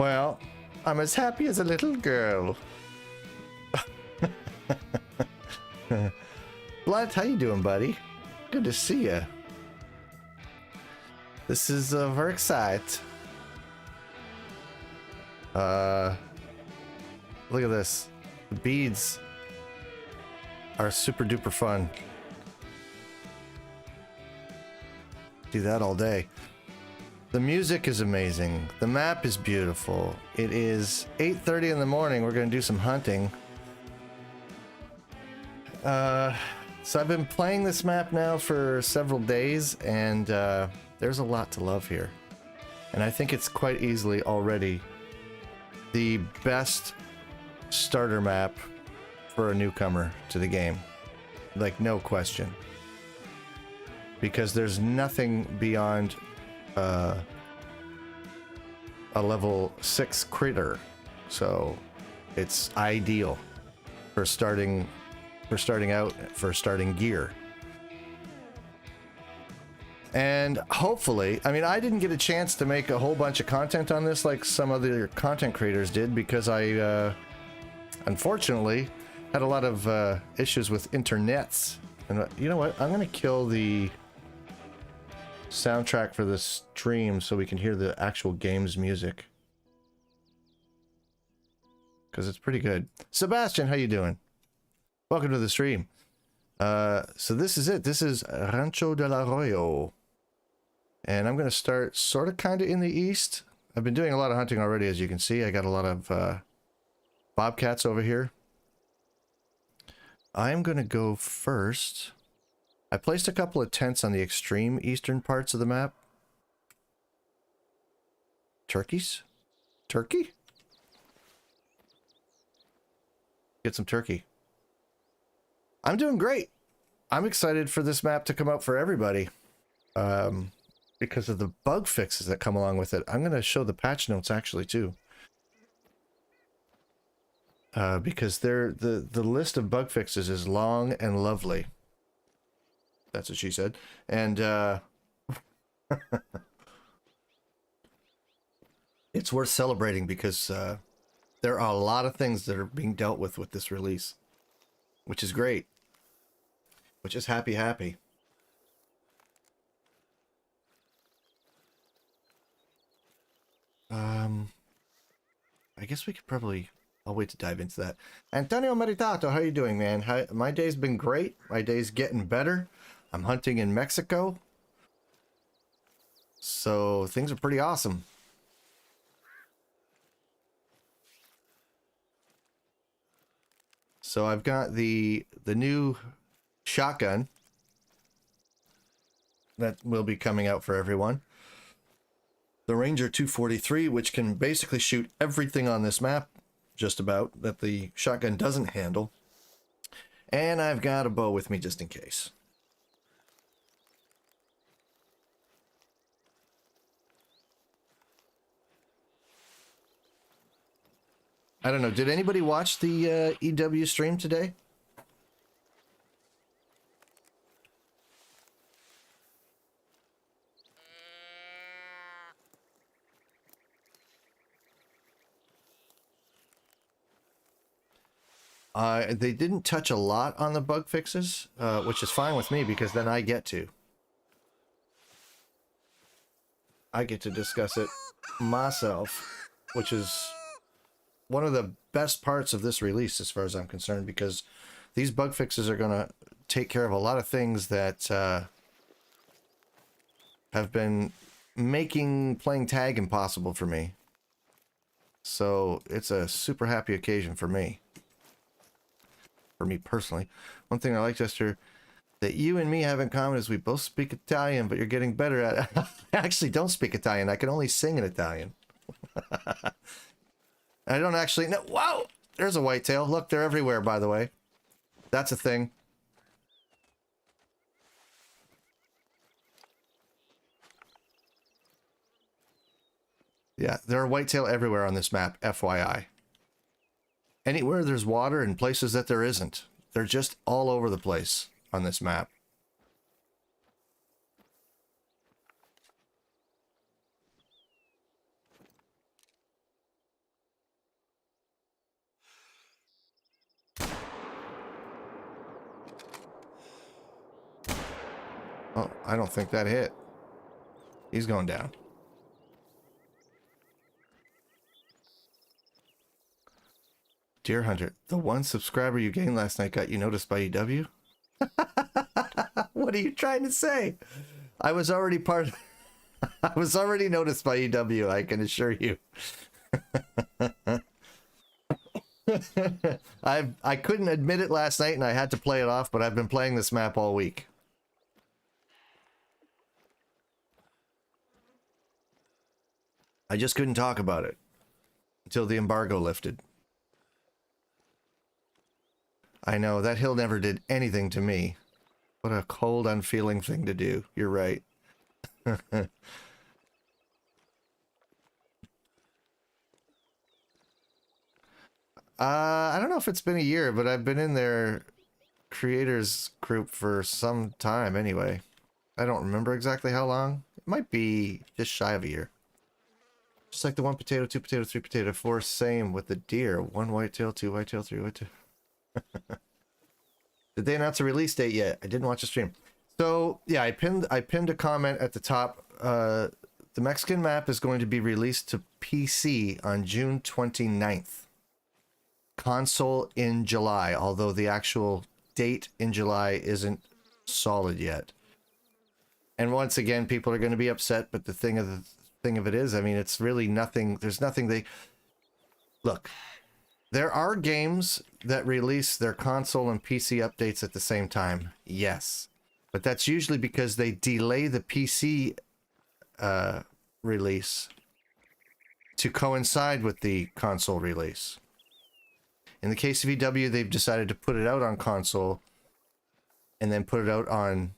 Well, I'm as happy as a little girl. Blunt, how you doing, buddy? Good to see you. This is very exciting. Look at this. The beads are super duper fun. Do that all day. The music is amazing. The map is beautiful. It is 8:30 in the morning. We're going to do some hunting. So I've been playing this map now for several days, and there's a lot to love here. And I think it's quite easily already the best starter map for a newcomer to the game. Like, no question. Because there's nothing beyond a level 6 critter, so it's ideal for starting out, for starting gear. And hopefully, I mean, I didn't get a chance to make a whole bunch of content on this like some other content creators did, because I unfortunately had a lot of issues with internets. And you know what, I'm gonna kill the soundtrack for the stream so we can hear the actual game's music, because it's pretty good. Sebastian, how you doing? Welcome to the stream. So this is it. This is Rancho del Arroyo, and I'm gonna start sort of kind of in the east. I've been doing a lot of hunting already, as you can see. I got a lot of bobcats over here. I'm gonna go first. I placed a couple of tents on the extreme eastern parts of the map. Turkeys? Turkey? Get some turkey. I'm doing great. I'm excited for this map to come out for everybody. Because of the bug fixes that come along with it. I'm going to show the patch notes actually too. Because the list of bug fixes is long and lovely. That's what she said. And it's worth celebrating, because there are a lot of things that are being dealt with this release, which is great. Which is happy. I guess we could probably... I'll wait to dive into that. Antonio Meritato, how you doing, man? My day's been great. My day's getting better. I'm hunting in Mexico, so things are pretty awesome. So I've got the new shotgun that will be coming out for everyone. The Ranger 243, which can basically shoot everything on this map, just about, that the shotgun doesn't handle. And I've got a bow with me just in case. I don't know, did anybody watch the EW stream today? They didn't touch a lot on the bug fixes, which is fine with me, because then I get to discuss it myself, which is one of the best parts of this release as far as I'm concerned, because these bug fixes are going to take care of a lot of things that have been making playing tag impossible for me. So it's a super happy occasion for me. For me personally. One thing I like, Jester, that you and me have in common is we both speak Italian, but you're getting better at it. I actually don't speak Italian. I can only sing in Italian. I don't actually know. Wow! There's a whitetail. Look, they're everywhere, by the way. That's a thing. Yeah, there are whitetail everywhere on this map, FYI. Anywhere there's water and places that there isn't. They're just all over the place on this map. Oh, I don't think that hit. He's going down. Deer Hunter, the one subscriber you gained last night got you noticed by EW? What are you trying to say? I was already I was already noticed by EW, I can assure you. I couldn't admit it last night and I had to play it off, but I've been playing this map all week. I just couldn't talk about it until the embargo lifted. I know, that hill never did anything to me. What a cold, unfeeling thing to do. You're right. I don't know if it's been a year, but I've been in their creators group for some time anyway. I don't remember exactly how long. It might be just shy of a year. Just like the 1 potato, 2 potato, 3 potato, 4, same with the deer. 1 whitetail, 2 whitetail, 3 whitetail. Did they announce a release date yet? I didn't watch the stream. So yeah, I pinned a comment at the top. The Mexican map is going to be released to PC on June 29th. Console in July, although the actual date in July isn't solid yet. And once again, people are going to be upset, but the thing of it is, I mean, it's really nothing. There's nothing they look. There are games that release their console and PC updates at the same time. Yes. But that's usually because they delay the PC release to coincide with the console release. In the case of EW, they've decided to put it out on console and then put it out on,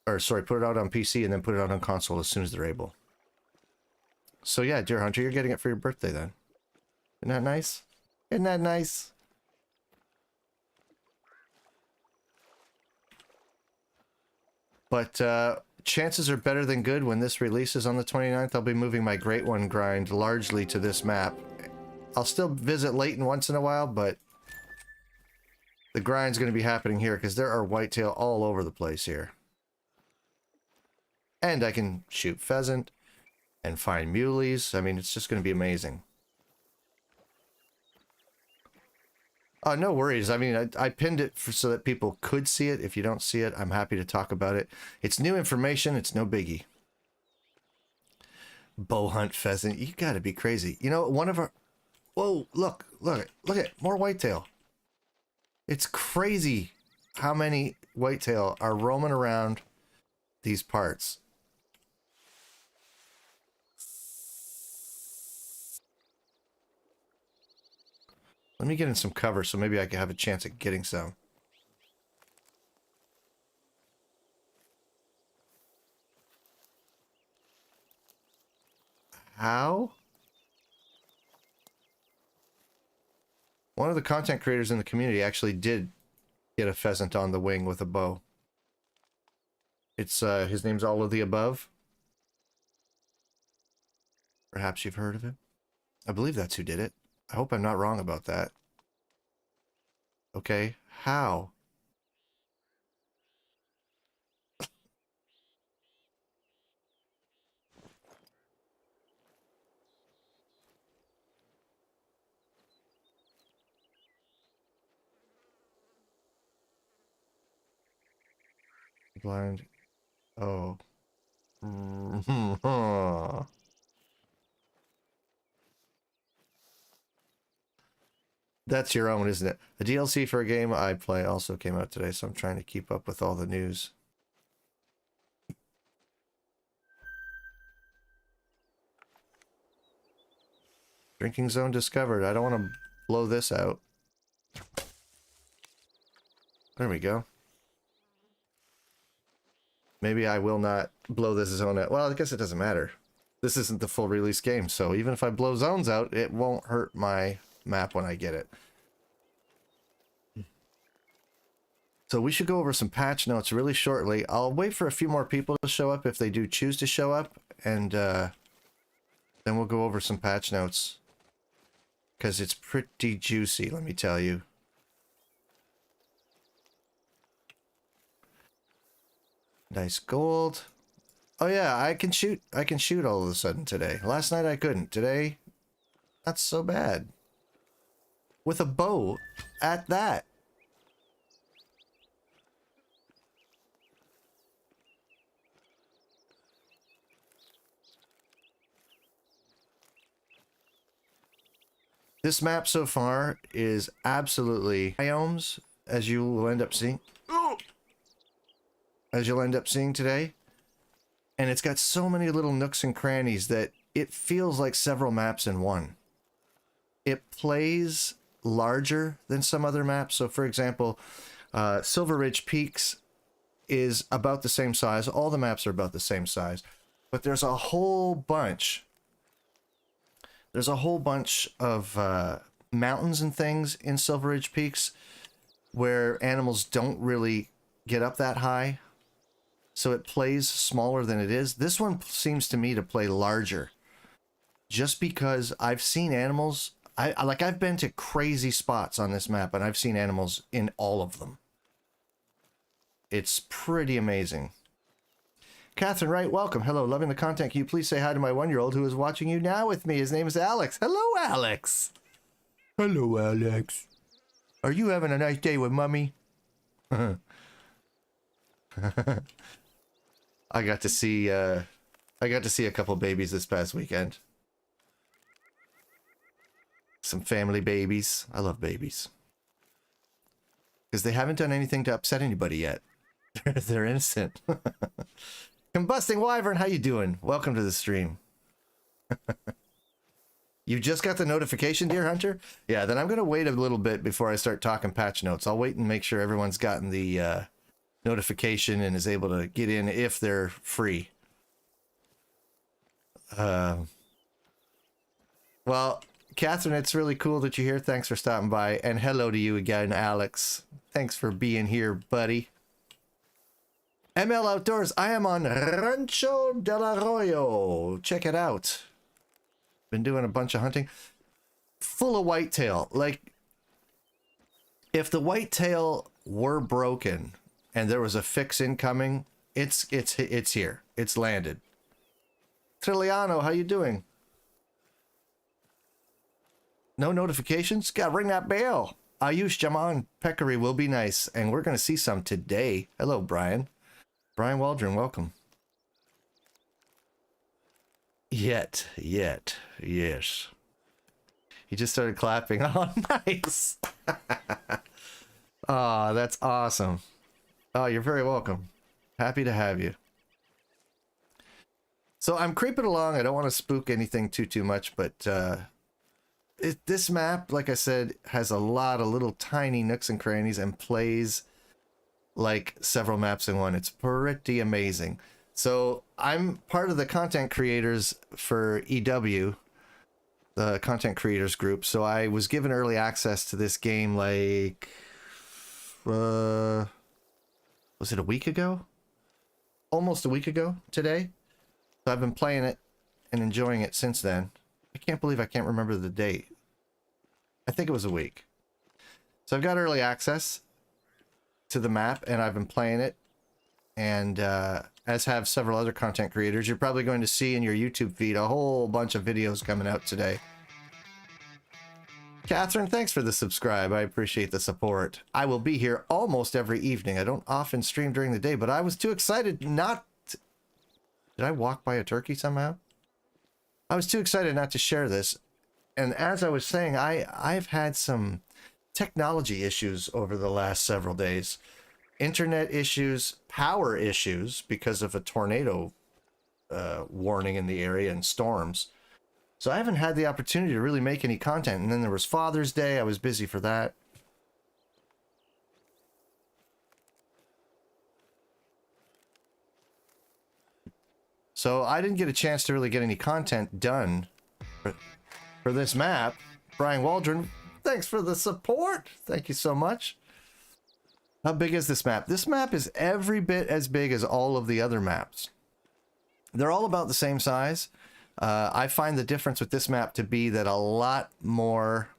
or sorry, put it out on PC and then put it out on console as soon as they're able. So yeah, Deer Hunter, you're getting it for your birthday then. Isn't that nice? Isn't that nice? But chances are better than good when this releases on the 29th. I'll be moving my Great One grind largely to this map. I'll still visit Layton once in a while, but the grind's going to be happening here because there are whitetail all over the place here. And I can shoot pheasant and find muleys. I mean, it's just going to be amazing. Oh, no worries. I mean, I pinned it so that people could see it. If you don't see it, I'm happy to talk about it. It's new information. It's no biggie. Bow hunt pheasant. You got to be crazy. You know, one of our... Whoa, look at more whitetail. It's crazy how many whitetail are roaming around these parts. Let me get in some cover so maybe I can have a chance at getting some. How? One of the content creators in the community actually did get a pheasant on the wing with a bow. It's his name's All of the Above. Perhaps you've heard of him. I believe that's who did it. I hope I'm not wrong about that. Okay, how? Blind. Oh. That's your own, isn't it? The DLC for a game I play also came out today, so I'm trying to keep up with all the news. Drinking zone discovered. I don't want to blow this out. There we go. Maybe I will not blow this zone out. Well, I guess it doesn't matter. This isn't the full release game, so even if I blow zones out, it won't hurt my map when I get it. So we should go over some patch notes really shortly. I'll wait for a few more people to show up if they do choose to show up, and then we'll go over some patch notes. Because it's pretty juicy, let me tell you. Nice gold. Oh yeah, I can shoot all of a sudden today. Last night I couldn't. Today, not so bad. With a bow at that. This map so far is absolutely biomes, as you will end up seeing. As you'll end up seeing today. And it's got so many little nooks and crannies that it feels like several maps in one. It plays larger than some other maps. So for example, Silver Ridge Peaks is about the same size. All the maps are about the same size. But there's a whole bunch. There's a whole bunch of mountains and things in Silver Ridge Peaks where animals don't really get up that high. So it plays smaller than it is. This one seems to me to play larger. Just because I've seen animals... I've been to crazy spots on this map, and I've seen animals in all of them. It's pretty amazing. Catherine Wright, welcome. Hello, loving the content. Can you please say hi to my 1-year-old who is watching you now with me? His name is Alex. Hello, Alex. Hello, Alex. Are you having a nice day with Mummy? I got to see a couple babies this past weekend. Some family babies. I love babies. Because they haven't done anything to upset anybody yet. They're innocent. Combusting Wyvern, how you doing? Welcome to the stream. You just got the notification, dear Hunter? Yeah, then I'm going to wait a little bit before I start talking patch notes. I'll wait and make sure everyone's gotten the notification and is able to get in if they're free. Well, Catherine, it's really cool that you're here. Thanks for stopping by. And hello to you again, Alex. Thanks for being here, buddy. ML Outdoors, I am on Rancho del Arroyo. Check it out. Been doing a bunch of hunting. Full of whitetail. Like, if the whitetail were broken and there was a fix incoming, it's here. It's landed. Trilliano, how you doing? No notifications? Gotta ring that bell. Ayush Jaman, Peccary will be nice. And we're gonna see some today. Hello, Brian. Brian Waldron, welcome. Yet, yes. He just started clapping. Oh, nice. Oh, that's awesome. Oh, you're very welcome. Happy to have you. So I'm creeping along. I don't want to spook anything too much, but this map, like I said, has a lot of little tiny nooks and crannies and plays like several maps in one. It's pretty amazing. So I'm part of the content creators for EW, the content creators group. So I was given early access to this game like, was it a week ago? Almost a week ago today. So I've been playing it and enjoying it since then. I can't believe I can't remember the date. I think it was a week. So I've got early access to the map and I've been playing it. And as have several other content creators, you're probably going to see in your YouTube feed a whole bunch of videos coming out today. Catherine, thanks for the subscribe. I appreciate the support. I will be here almost every evening. I don't often stream during the day, but I was too excited not to... Did I walk by a turkey somehow? I was too excited not to share this. And as I was saying, I've had some technology issues over the last several days. Internet issues, power issues because of a tornado warning in the area and storms. So I haven't had the opportunity to really make any content. And then there was Father's Day. I was busy for that. So I didn't get a chance to really get any content done for this map. Brian Waldron, thanks for the support. Thank you so much. How big is this map? This map is every bit as big as all of the other maps. They're all about the same size. I find the difference with this map to be that a lot more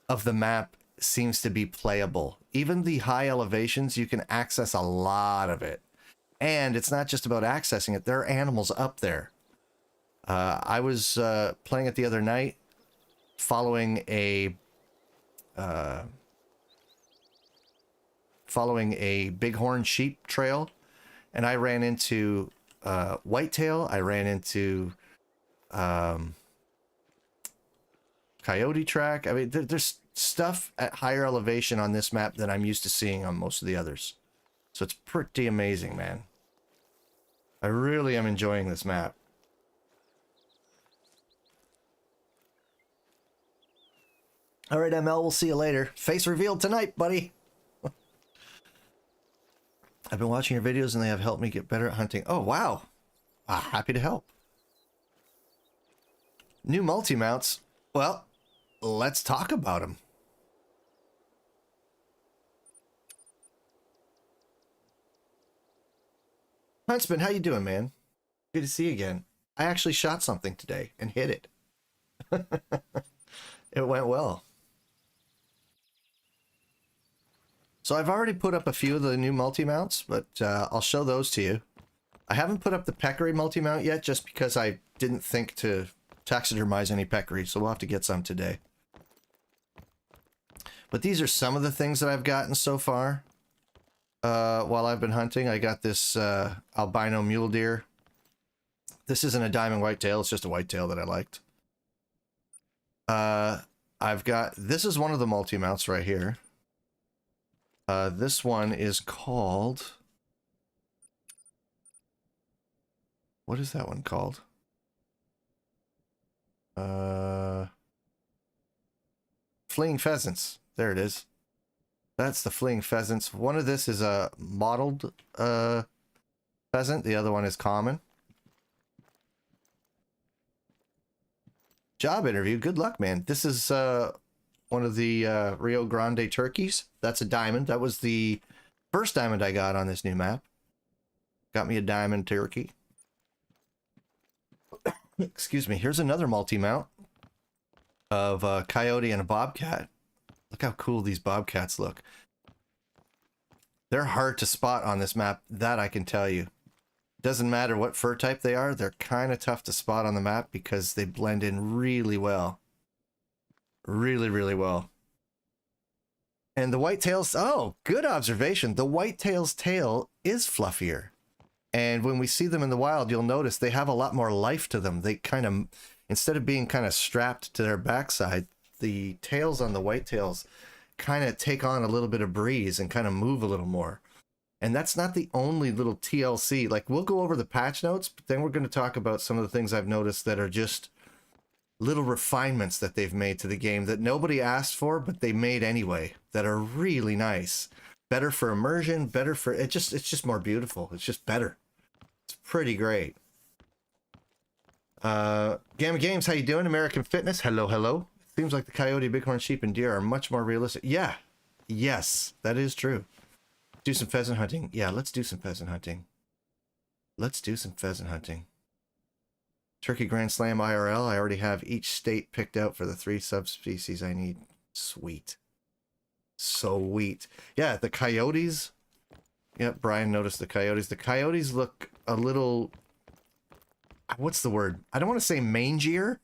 of the map seems to be playable. Even the high elevations, you can access a lot of it. And it's not just about accessing it. There are animals up there. I was playing it the other night, following a bighorn sheep trail, and I ran into whitetail. I ran into coyote track. I mean, there's stuff at higher elevation on this map than I'm used to seeing on most of the others. So it's pretty amazing, man. I really am enjoying this map. All right, ML, we'll see you later. Face revealed tonight, buddy. I've been watching your videos and they have helped me get better at hunting. Oh, wow. Happy to help. New multi-mounts. Well, let's talk about them. Huntsman, how you doing, man? Good to see you again. I actually shot something today and hit it. It went well. So I've already put up a few of the new multi-mounts, but I'll show those to you. I haven't put up the Peccary multi-mount yet just because I didn't think to taxidermize any Peccary, so we'll have to get some today. But these are some of the things that I've gotten so far while I've been hunting. I got this albino mule deer. This isn't a diamond whitetail, it's just a whitetail that I liked. I've got, this is one of the multi-mounts right here. This one is called, what is that one called? Fleeing Pheasants. There it is. That's the Fleeing Pheasants. One of this is a mottled pheasant. The other one is common. Job interview. Good luck, man. This is one of the Rio Grande turkeys. That's a diamond. That was the first diamond I got on this new map. Got me a diamond turkey. Excuse me. Here's another multi-mount of a coyote and a bobcat. Look how cool these bobcats look. They're hard to spot on this map, that I can tell you. Doesn't matter what fur type they are, they're kind of tough to spot on the map because they blend in really well. Really, really well. And the whitetail's, oh, good observation. The whitetail's tail is fluffier. And when we see them in the wild, you'll notice they have a lot more life to them. They kind of, instead of being kind of strapped to their backside, the tails on the whitetails kind of take on a little bit of breeze and kind of move a little more. And that's not the only little TLC. Like, we'll go over the patch notes, but then we're going to talk about some of the things I've noticed that are just little refinements that they've made to the game that nobody asked for, but they made anyway, that are really nice. Better for immersion, better for, it's just more beautiful. It's just better. It's pretty great. Gamma Games, how you doing? American Fitness, hello, hello. Seems like the coyote, bighorn sheep, and deer are much more realistic. Yeah, yes, that is true. Do some pheasant hunting. Yeah, let's do some pheasant hunting. Let's do some pheasant hunting. Turkey Grand Slam IRL. I already have each state picked out for the 3 subspecies I need. Sweet. Sweet. Yeah, the coyotes. Yep, Brian noticed the coyotes. The coyotes look a little... What's the word? I don't want to say mangier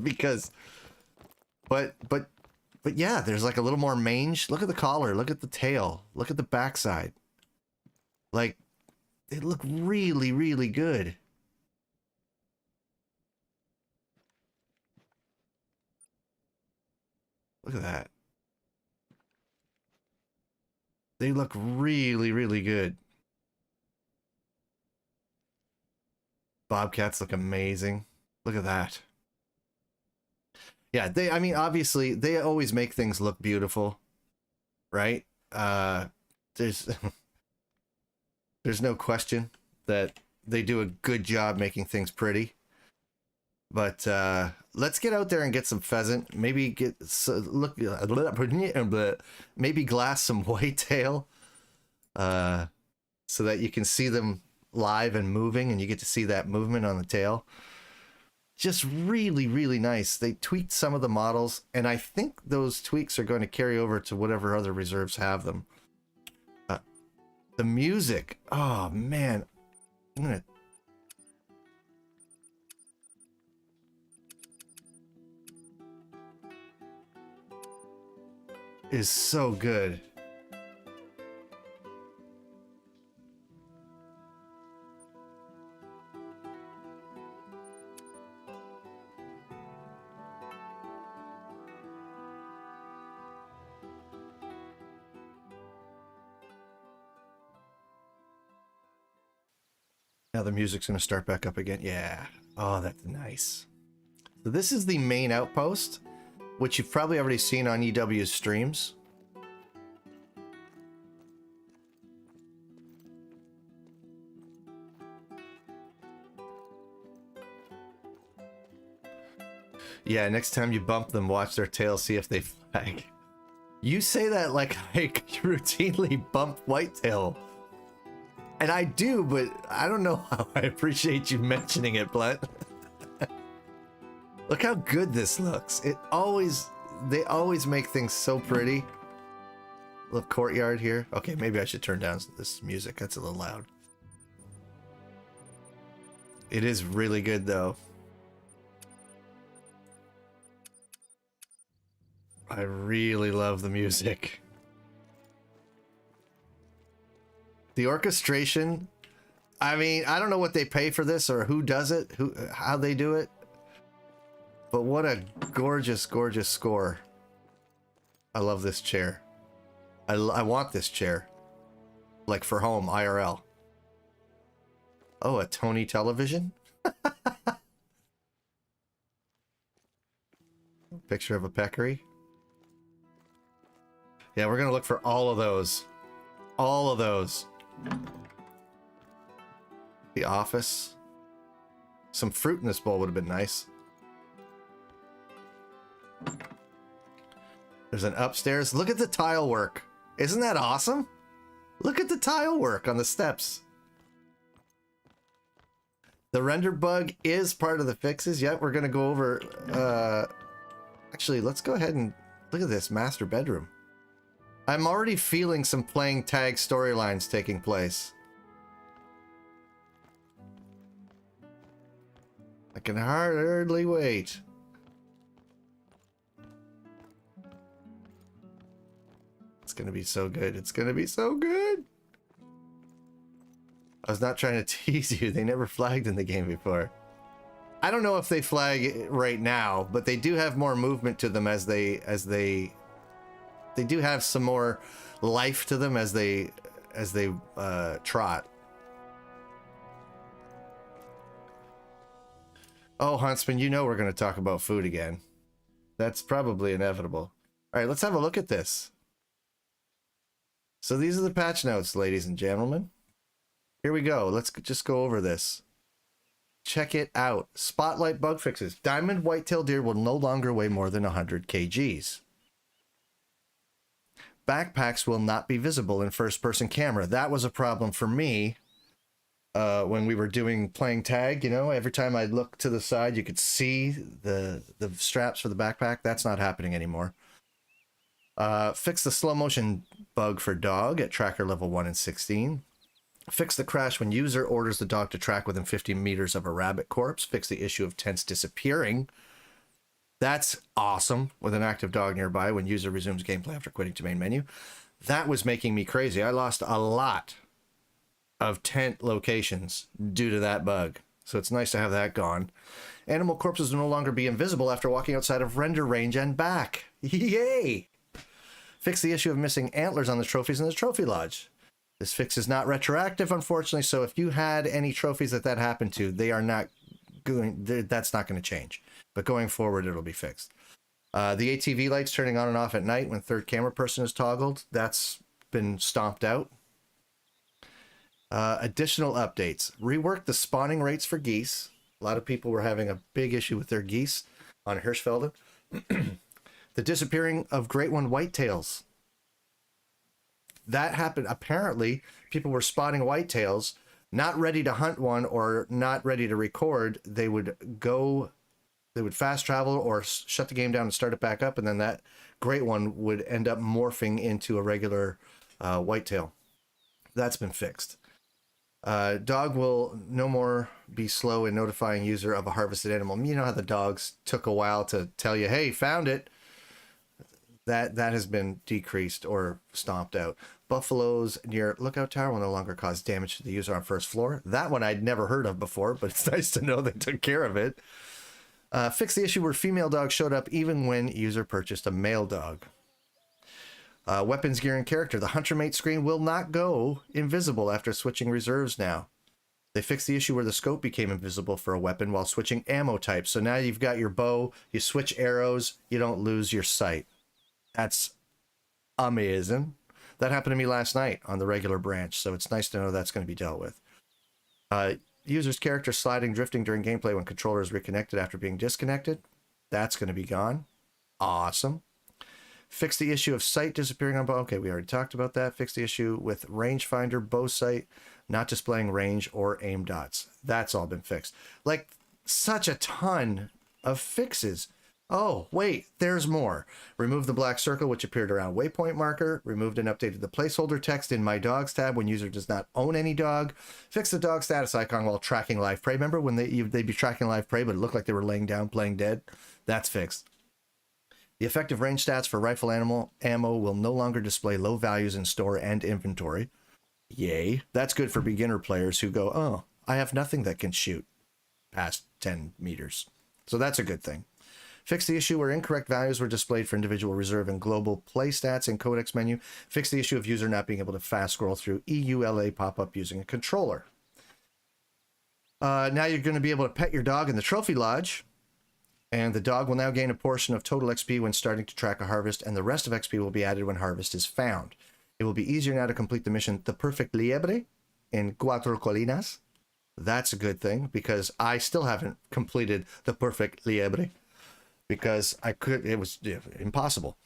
because... But yeah, there's like a little more mange. Look at the collar. Look at the tail. Look at the backside. Like, they look really, really good. Look at that. They look really, really good. Bobcats look amazing. Look at that. Yeah, I mean, obviously, they always make things look beautiful, right? There's no question that they do a good job making things pretty. But let's get out there and get some pheasant. Maybe maybe glass some whitetail, so that you can see them live and moving, and you get to see that movement on the tail. Just really, really nice. They tweaked some of the models, and I think those tweaks are going to carry over to whatever other reserves have them. The music, oh man, I'm gonna... Is so good. Now the music's gonna start back up again. Yeah. Oh, that's nice. So this is the main outpost, which you've probably already seen on EW's streams. Yeah, next time you bump them, watch their tail, see if they flag. You say that like I routinely bump whitetail. And I do, but I don't know how I appreciate you mentioning it, Blunt. Look how good this looks. They always make things so pretty. Little courtyard here. Okay, maybe I should turn down this music. That's a little loud. It is really good though. I really love the music. The orchestration, I mean, I don't know what they pay for this or who does it, how they do it. But what a gorgeous, gorgeous score. I love this chair. I want this chair. Like for home, IRL. Oh, a Tony television? Picture of a peccary. Yeah, we're gonna look for all of those. All of those. The office. Some fruit in this bowl would have been nice. There's an upstairs. Look at the tile work. Isn't that awesome? Look at the tile work on the steps. The render bug is part of the fixes. Yep, we're gonna go over... Actually, let's go ahead and look at this master bedroom. I'm already feeling some playing tag storylines taking place. I can hardly wait. It's gonna be so good. It's gonna be so good. I was not trying to tease you. They never flagged in the game before. I don't know if they flag right now, but they do have more movement to them as they do have some more life to them as they trot. Oh, Huntsman, you know we're going to talk about food again. That's probably inevitable. All right, let's have a look at this. So these are the patch notes, ladies and gentlemen. Here we go. Let's just go over this. Check it out. Spotlight bug fixes. Diamond whitetail deer will no longer weigh more than 100 kgs. Backpacks will not be visible in first-person camera. That was a problem for me when we were playing tag. You know, every time I'd look to the side, you could see the straps for the backpack. That's not happening anymore. Fix the slow motion bug for dog at tracker level 1 and 16. Fix the crash when user orders the dog to track within 50 meters of a rabbit corpse. Fix the issue of tents disappearing. That's awesome with an active dog nearby when user resumes gameplay after quitting to main menu. That was making me crazy. I lost a lot of tent locations due to that bug. So it's nice to have that gone. Animal corpses will no longer be invisible after walking outside of render range and back. Yay! Fix the issue of missing antlers on the trophies in the trophy lodge. This fix is not retroactive, unfortunately, so if you had any trophies that happened to, they are not going, that's not going to change. But going forward, it'll be fixed. The ATV lights turning on and off at night when third camera person is toggled, that's been stomped out. Additional updates. Rework the spawning rates for geese. A lot of people were having a big issue with their geese on Hirschfelden. The disappearing of great one whitetails. That happened. Apparently, people were spotting whitetails, not ready to hunt one or not ready to record. They would fast travel or shut the game down and start it back up, and then that great one would end up morphing into a regular whitetail. That's been fixed. Dog will no more be slow in notifying user of a harvested animal. You know how the dogs took a while to tell you, hey, found it. That has been decreased or stomped out. Buffaloes near lookout tower will no longer cause damage to the user on first floor. That one I'd never heard of before, but it's nice to know they took care of it. Fix the issue where female dogs showed up even when user purchased a male dog. Weapons, gear, and character. The hunter mate screen will not go invisible after switching reserves now. They fixed the issue where the scope became invisible for a weapon while switching ammo types. So now you've got your bow, you switch arrows, you don't lose your sight. That's amazing. That happened to me last night on the regular branch, so it's nice to know that's going to be dealt with. User's character sliding, drifting during gameplay when controller is reconnected after being disconnected. That's going to be gone. Awesome. Fix the issue of sight disappearing on bow. Okay, we already talked about that. Fix the issue with rangefinder bow sight not displaying range or aim dots. That's all been fixed. Like, such a ton of fixes. Oh, wait, there's more. Remove the black circle which appeared around waypoint marker. Removed and updated the placeholder text in My Dogs tab when user does not own any dog. Fix the dog status icon while tracking live prey. Remember when they'd be tracking live prey, but it looked like they were laying down playing dead? That's fixed. The effective range stats for rifle ammo will no longer display low values in store and inventory. Yay. That's good for beginner players who go, oh, I have nothing that can shoot past 10 meters. So that's a good thing. Fix the issue where incorrect values were displayed for individual reserve and global play stats in codex menu. Fix the issue of user not being able to fast scroll through EULA pop-up using a controller. Now you're going to be able to pet your dog in the trophy lodge. And the dog will now gain a portion of total XP when starting to track a harvest, and the rest of XP will be added when harvest is found. It will be easier now to complete the mission The Perfect Liebre in Cuatro Colinas. That's a good thing, because I still haven't completed The Perfect Liebre, because it was impossible.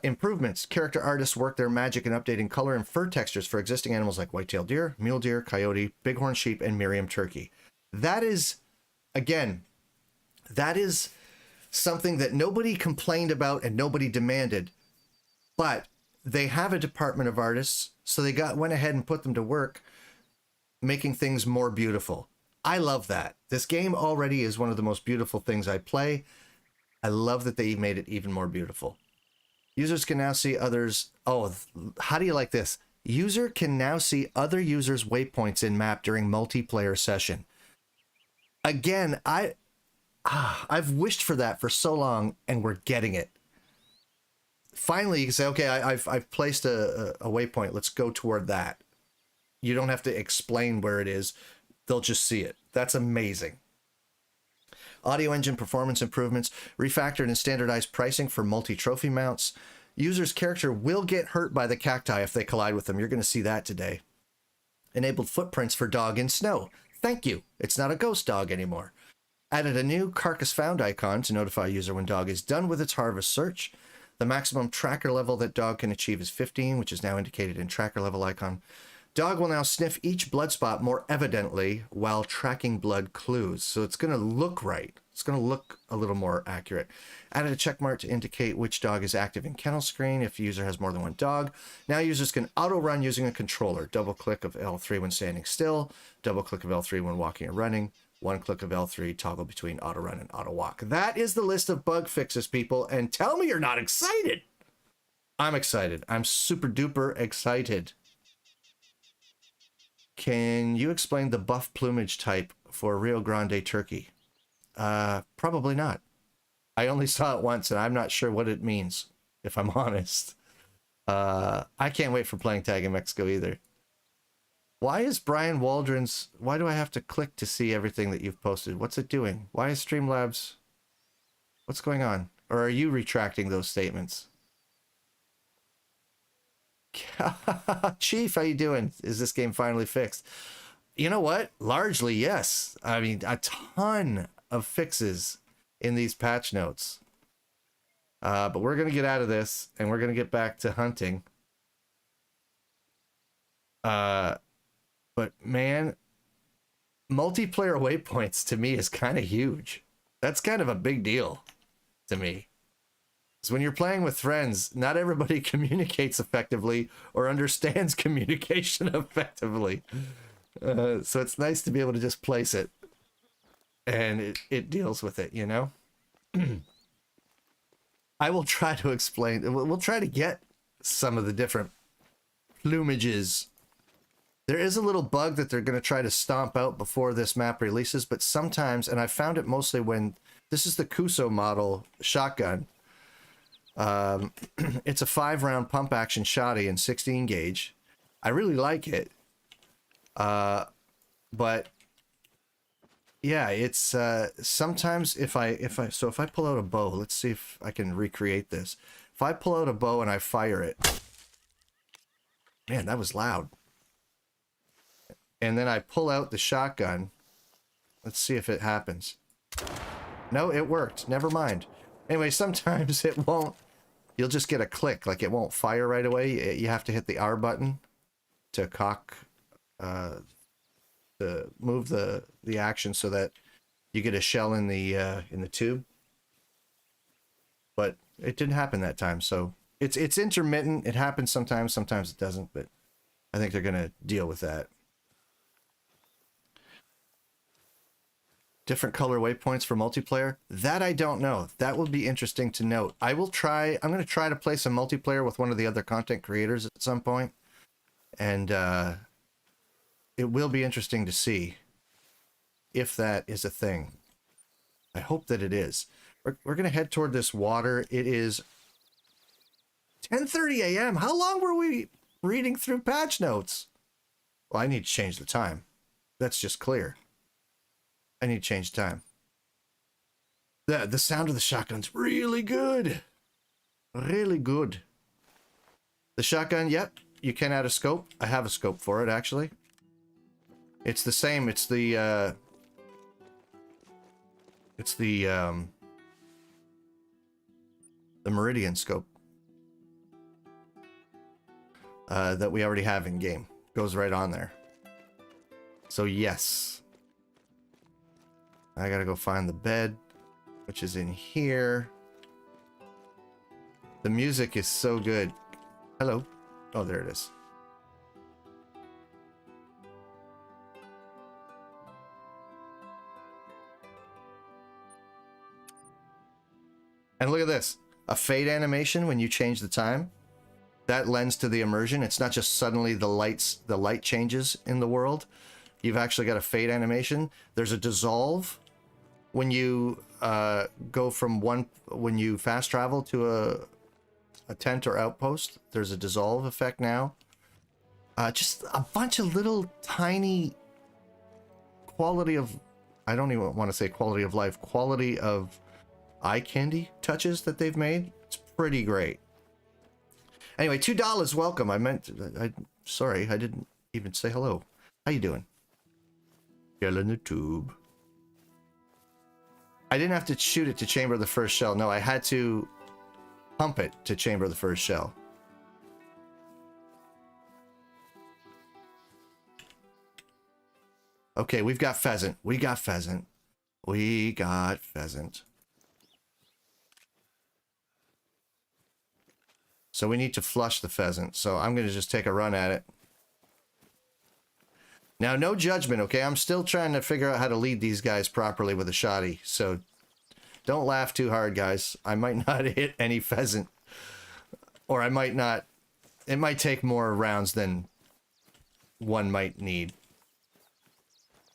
Improvements. Character artists work their magic in updating color and fur textures for existing animals like white-tailed deer, mule deer, coyote, bighorn sheep, and Miriam turkey. That is, again... that is something that nobody complained about and nobody demanded, but they have a department of artists, so they went ahead and put them to work making things more beautiful. I love that. This game already is one of the most beautiful things I play. I love that they made it even more beautiful. Users can now see others. Oh, how do you like this? User can now see other users' waypoints in map during multiplayer session. Again, I've wished for that for so long, and we're getting it. Finally, you can say, okay, I've placed a waypoint. Let's go toward that. You don't have to explain where it is. They'll just see it. That's amazing. Audio engine performance improvements, refactored and standardized pricing for multi-trophy mounts. User's character will get hurt by the cacti if they collide with them. You're going to see that today. Enabled footprints for dog in snow. Thank you. It's not a ghost dog anymore. Added a new carcass found icon to notify user when dog is done with its harvest search. The maximum tracker level that dog can achieve is 15, which is now indicated in tracker level icon. Dog will now sniff each blood spot more evidently while tracking blood clues. So it's going to look right. It's going to look a little more accurate. Added a check mark to indicate which dog is active in kennel screen if the user has more than one dog. Now users can auto run using a controller. Double click of L3 when standing still. Double click of L3 when walking or running. One click of L3, toggle between auto run and auto walk. That is the list of bug fixes, people. And tell me you're not excited. I'm excited. I'm super duper excited. Can you explain the buff plumage type for Rio Grande turkey? Probably not. I only saw it once, and I'm not sure what it means, if I'm honest. I can't wait for playing tag in Mexico either. Why is Brian Waldron's... why do I have to click to see everything that you've posted? What's it doing? Why is Streamlabs... what's going on? Or are you retracting those statements? Chief, how you doing? Is this game finally fixed? You know what? Largely, yes. I mean, a ton of fixes in these patch notes. But we're going to get out of this, and we're going to get back to hunting. But man, multiplayer waypoints to me is kind of huge. That's kind of a big deal to me. Because when you're playing with friends, not everybody communicates effectively or understands communication effectively. So it's nice to be able to just place it and it deals with it, you know? I will try to explain. We'll try to get some of the different plumages. There is a little bug that they're going to try to stomp out before this map releases, but sometimes, and I found it mostly when this is the Kuso model shotgun. It's a 5-round pump action shotty in 16 gauge. I really like it. But yeah, it's sometimes if I pull out a bow, let's see if I can recreate this. If I pull out a bow and I fire it, man, that was loud. And then I pull out the shotgun. Let's see if it happens. No, it worked. Never mind. Anyway, sometimes it won't. You'll just get a click, like it won't fire right away. You have to hit the R button to cock, to move the action so that you get a shell in the tube. But it didn't happen that time, so it's intermittent. It happens sometimes, sometimes it doesn't. But I think they're gonna deal with that. Different color waypoints for multiplayer? That I don't know. That will be interesting to note. I'm going to try to play some multiplayer with one of the other content creators at some point. And it will be interesting to see if that is a thing. I hope that it is. We're going to head toward this water. It is 10:30 a.m. How long were we reading through patch notes? Well, I need to change the time. That's just clear. I need to change time. The sound of the shotgun's really good. Really good. The shotgun, yep, you can add a scope. I have a scope for it, actually. It's the same. It's the Meridian scope that we already have in game. Goes right on there. So yes. I gotta go find the bed, which is in here. The music is so good. Hello. Oh, there it is. And look at this. A fade animation when you change the time. That lends to the immersion. It's not just suddenly the light changes in the world. You've actually got a fade animation. There's a dissolve when you go from when you fast travel to a tent or outpost. There's a dissolve effect now. Just a bunch of little tiny quality of, I don't even want to say quality of life, quality of eye candy touches that they've made. It's pretty great. Anyway, $2, welcome. Sorry, I didn't even say hello. How you doing? Girl in the tube. I didn't have to shoot it to chamber the first shell. No, I had to pump it to chamber the first shell. Okay, we've got pheasant. We got pheasant. We got pheasant. So we need to flush the pheasant. So I'm going to just take a run at it. Now, no judgment, okay? I'm still trying to figure out how to lead these guys properly with a shotty. So don't laugh too hard, guys. I might not hit any pheasant. Or I might not. It might take more rounds than one might need.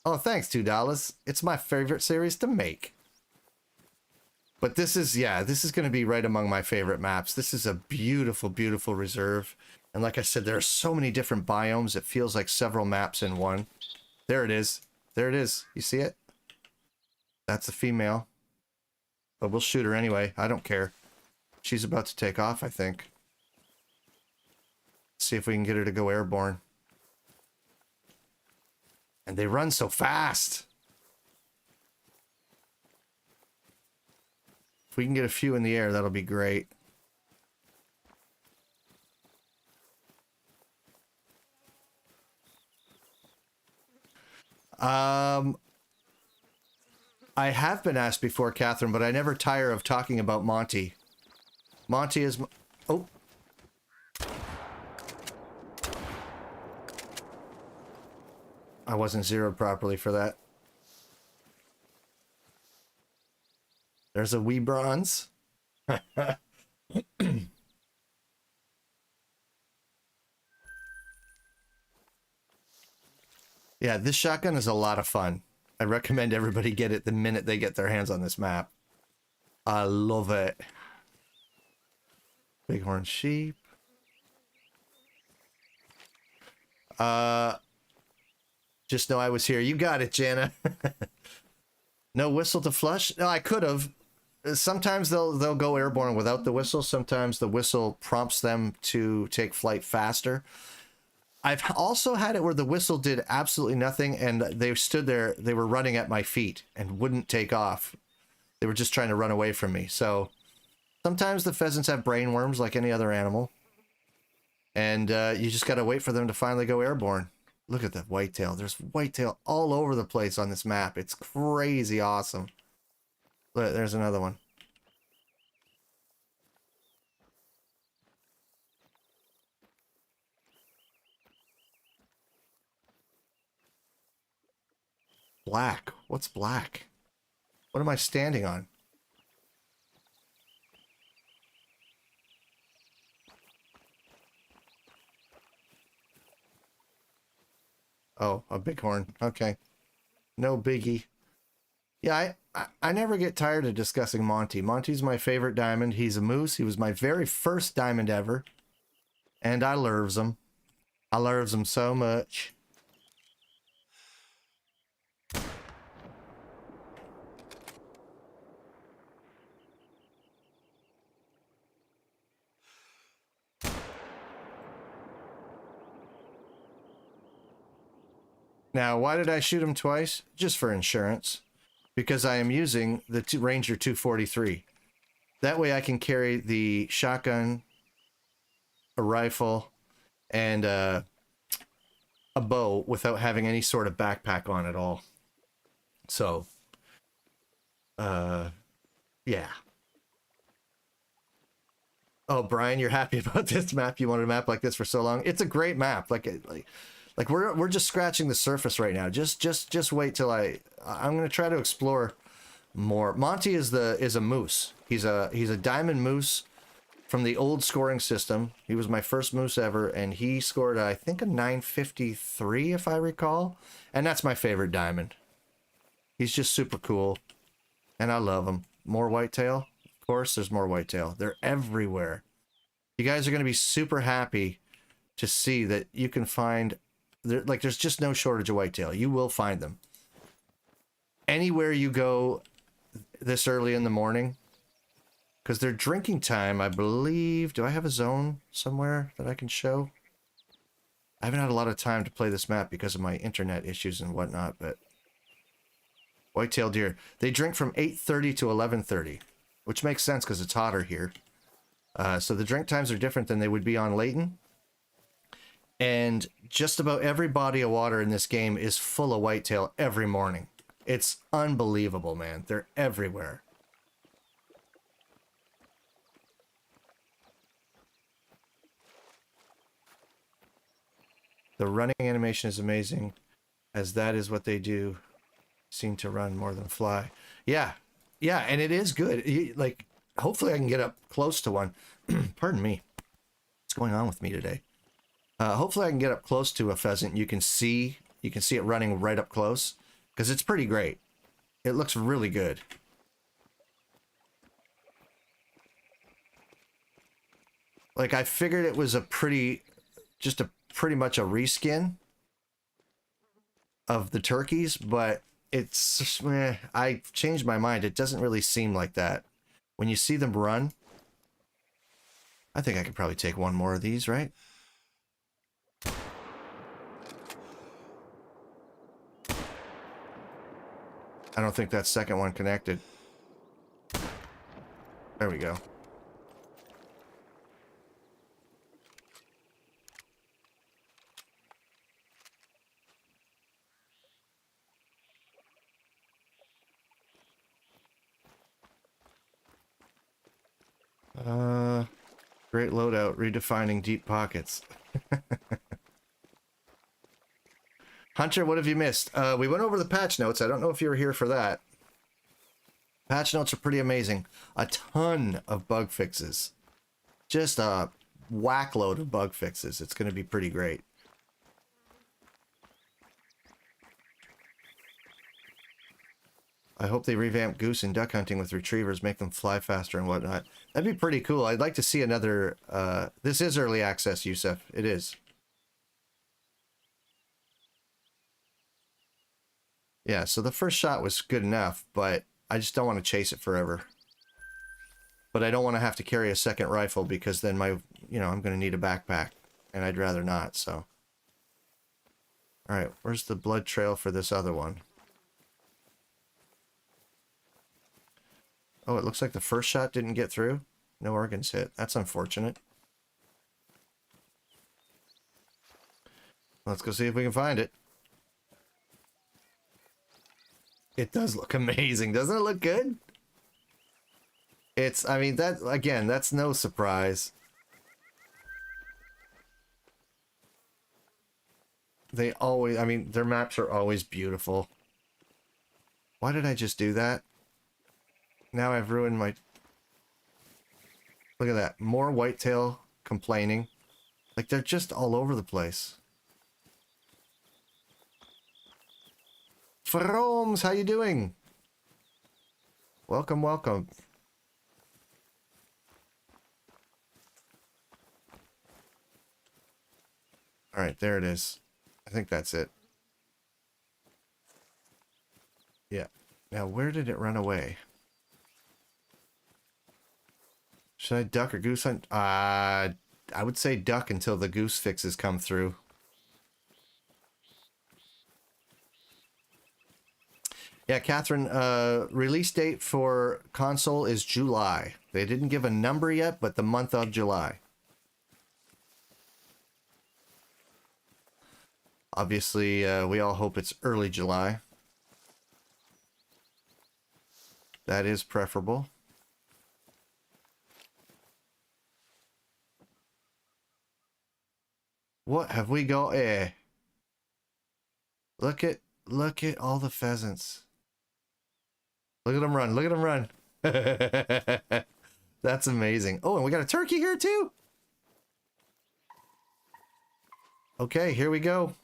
Oh, thanks, $2. It's my favorite series to make. But this is, yeah, this is going to be right among my favorite maps. This is a beautiful, beautiful reserve. And like I said, there are so many different biomes. It feels like several maps in one. There it is. There it is. You see it? That's a female. But we'll shoot her anyway. I don't care. She's about to take off, I think. See if we can get her to go airborne. And they run so fast. If we can get a few in the air, that'll be great. I have been asked before, Catherine, but I never tire of talking about Monty. Monty is... Oh. I wasn't zeroed properly for that. There's a wee bronze. Yeah, this shotgun is a lot of fun. I recommend everybody get it the minute they get their hands on this map. I love it. Bighorn sheep. Just know I was here. You got it, Jana. No whistle to flush? No, I could have. Sometimes they'll go airborne without the whistle. Sometimes the whistle prompts them to take flight faster. I've also had it where the whistle did absolutely nothing and they stood there, they were running at my feet and wouldn't take off. They were just trying to run away from me. So sometimes the pheasants have brain worms like any other animal. And you just got to wait for them to finally go airborne. Look at that whitetail. There's whitetail all over the place on this map. It's crazy awesome. Look, there's another one. Black. What's black? What am I standing on? Oh, a bighorn. Okay. No biggie. Yeah, I never get tired of discussing Monty. Monty's my favorite diamond. He's a moose. He was my very first diamond ever. And I loves him. I loves him so much. Now, why did I shoot him twice? Just for insurance. Because I am using the Ranger 243. That way I can carry the shotgun, a rifle, and a bow without having any sort of backpack on at all. So, yeah. Oh, Brian, you're happy about this map? You wanted a map like this for so long? It's a great map. Like we're just scratching the surface right now. Just wait till I'm gonna try to explore more. Monty is a moose. He's a diamond moose from the old scoring system. He was my first moose ever, and he scored I think a 953 if I recall, and that's my favorite diamond. He's just super cool, and I love him. More whitetail, of course. There's more whitetail. They're everywhere. You guys are gonna be super happy to see that you can find. There's just no shortage of whitetail. You will find them. Anywhere you go this early in the morning, because they're drinking time, I believe. Do I have a zone somewhere that I can show? I haven't had a lot of time to play this map because of my internet issues and whatnot, but whitetail deer, they drink from 8:30 to 11:30, which makes sense because it's hotter here. So the drink times are different than they would be on Layton. And just about every body of water in this game is full of whitetail every morning. It's unbelievable, man. They're everywhere. The running animation is amazing, as that is what they do. Seem to run more than fly. Yeah, and it is good. Like, hopefully I can get up close to one. Pardon me. What's going on with me today? Hopefully I can get up close to a pheasant. You can see it running right up close because it's pretty great. It looks really good. Like, I figured it was pretty much a reskin of the turkeys, but it's I changed my mind. It doesn't really seem like that. When you see them run, I think I could probably take one more of these, right? I don't think that second one connected. There we go. Great loadout, redefining deep pockets. Hunter, what have you missed? We went over the patch notes. I don't know if you were here for that. Patch notes are pretty amazing. A ton of bug fixes. Just a whack load of bug fixes. It's going to be pretty great. I hope they revamp goose and duck hunting with retrievers, make them fly faster and whatnot. That'd be pretty cool. I'd like to see another... this is early access, Yusef. It is. Yeah, so the first shot was good enough, but I just don't want to chase it forever. But I don't want to have to carry a second rifle because then my... You know, I'm going to need a backpack. And I'd rather not, so... Alright, where's the blood trail for this other one? Oh, it looks like the first shot didn't get through. No organs hit. That's unfortunate. Let's go see if we can find it. It does look amazing. Doesn't it look good? It's, I mean, that, again, that's no surprise. They always, I mean, their maps are always beautiful. Why did I just do that? Now I've ruined my... Look at that. More whitetail complaining. Like, they're just all over the place. Froms, how you doing? Welcome, welcome. Alright, there it is. I think that's it. Yeah. Now, where did it run away? Should I duck or goose hunt? I would say duck until the goose fixes come through. Yeah, Catherine, release date for console is July. They didn't give a number yet, but the month of July. Obviously, we all hope it's early July. That is preferable. What have we got here? Look at all the pheasants. Look at them run. Look at them run. That's amazing. Oh, and we got a turkey here too. Okay, here we go.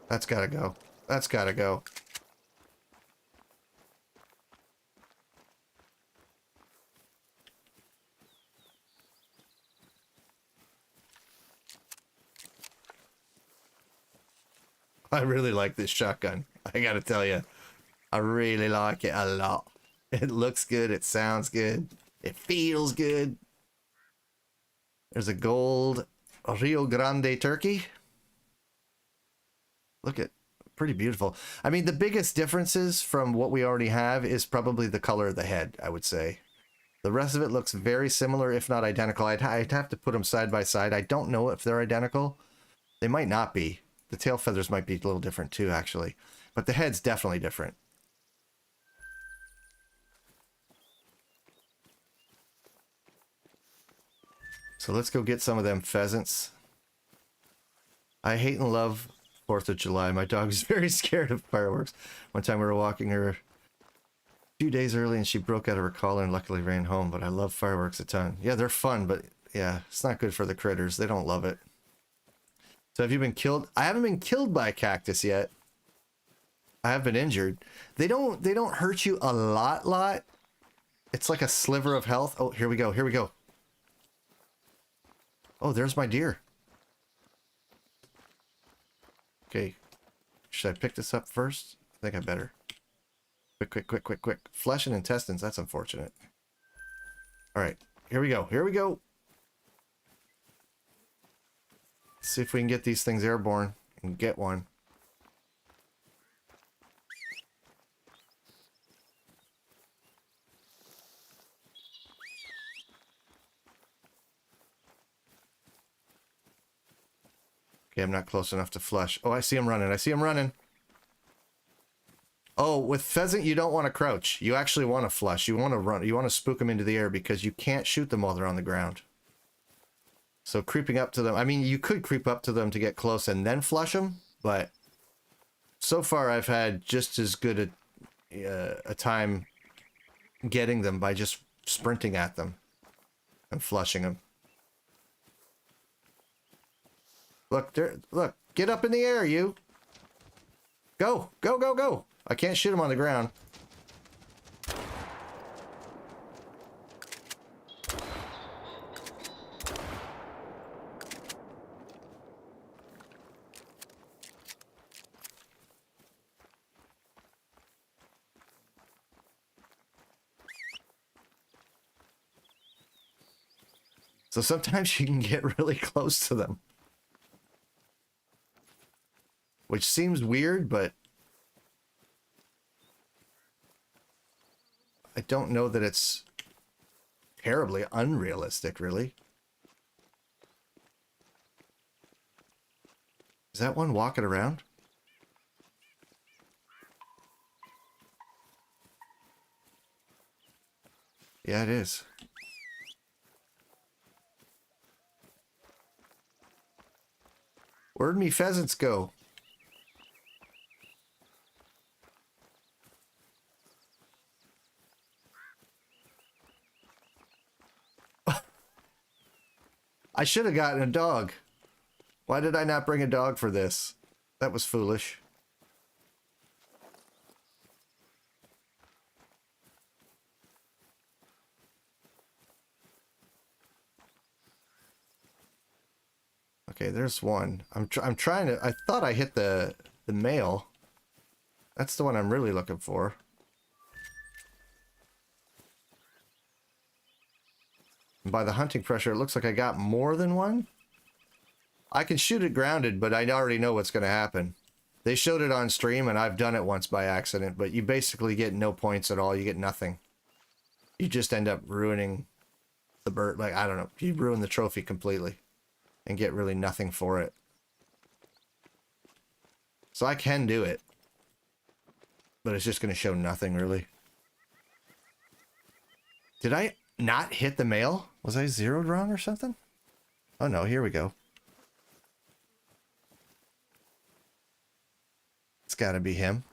That's gotta go. That's gotta go. I really like this shotgun. I gotta tell you. I really like it a lot. It looks good. It sounds good. It feels good. There's a gold Rio Grande turkey. Look at, pretty beautiful. I mean, the biggest differences from what we already have is probably the color of the head, I would say. The rest of it looks very similar, if not identical. I'd have to put them side by side. I don't know if they're identical. They might not be. The tail feathers might be a little different too, actually. But the head's definitely different. So let's go get some of them pheasants. I hate and love 4th of July. My dog is very scared of fireworks. One time we were walking her a few days early and she broke out of her collar and luckily ran home. But I love fireworks a ton. Yeah, they're fun, but yeah, it's not good for the critters. They don't love it. So have you been killed? I haven't been killed by a cactus yet. I have been injured. They don't hurt you a lot. It's like a sliver of health. Oh, here we go. Here we go. Oh, there's my deer. Okay. Should I pick this up first? I think I better. Quick. Flesh and intestines. That's unfortunate. All right. Here we go. Here we go. Let's see if we can get these things airborne and get one. Okay, I'm not close enough to flush. Oh, I see him running. I see him running. with pheasant, you don't want to crouch. You actually want to flush. You want to run. You want to spook them into the air because you can't shoot them while they're on the ground. So creeping up to them, I mean, you could creep up to them to get close and then flush them, but so far I've had just as good a time getting them by just sprinting at them and flushing them. Look, look, get up in the air, you. Go, go, go, go. I can't shoot them on the ground. So sometimes you can get really close to them. Which seems weird, but I don't know that it's terribly unrealistic, really. Is that one walking around? Yeah, it is. Where'd me pheasants go? I should have gotten a dog. Why did I not bring a dog for this? That was foolish. Okay, there's one. I'm trying to. I thought I hit the male. That's the one I'm really looking for. And by the hunting pressure, it looks like I got more than one. I can shoot it grounded, but I already know what's going to happen. They showed it on stream, and I've done it once by accident, but you basically get no points at all. You get nothing. You just end up ruining the bird. Like, I don't know. You ruin the trophy completely and get really nothing for it. So I can do it, but it's just going to show nothing, really. Did I not hit the male? Was I zeroed wrong or something? Oh no, here we go. It's gotta be him.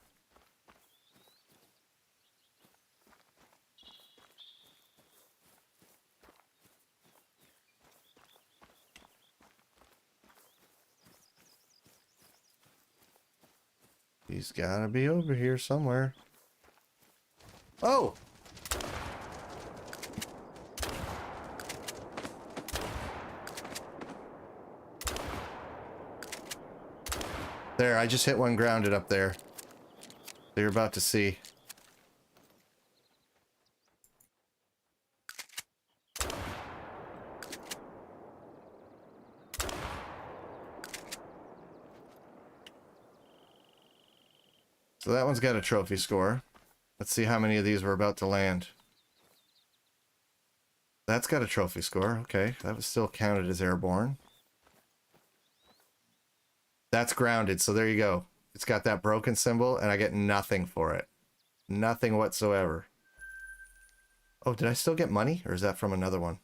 He's gotta be over here somewhere. Oh! There, I just hit one grounded up there. You're about to see. So that one's got a trophy score. Let's see how many of these we're about to land. That's got a trophy score. Okay, that was still counted as airborne. That's grounded, so there you go. It's got that broken symbol, and I get nothing for it. Nothing whatsoever. Oh, did I still get money? Or is that from another one?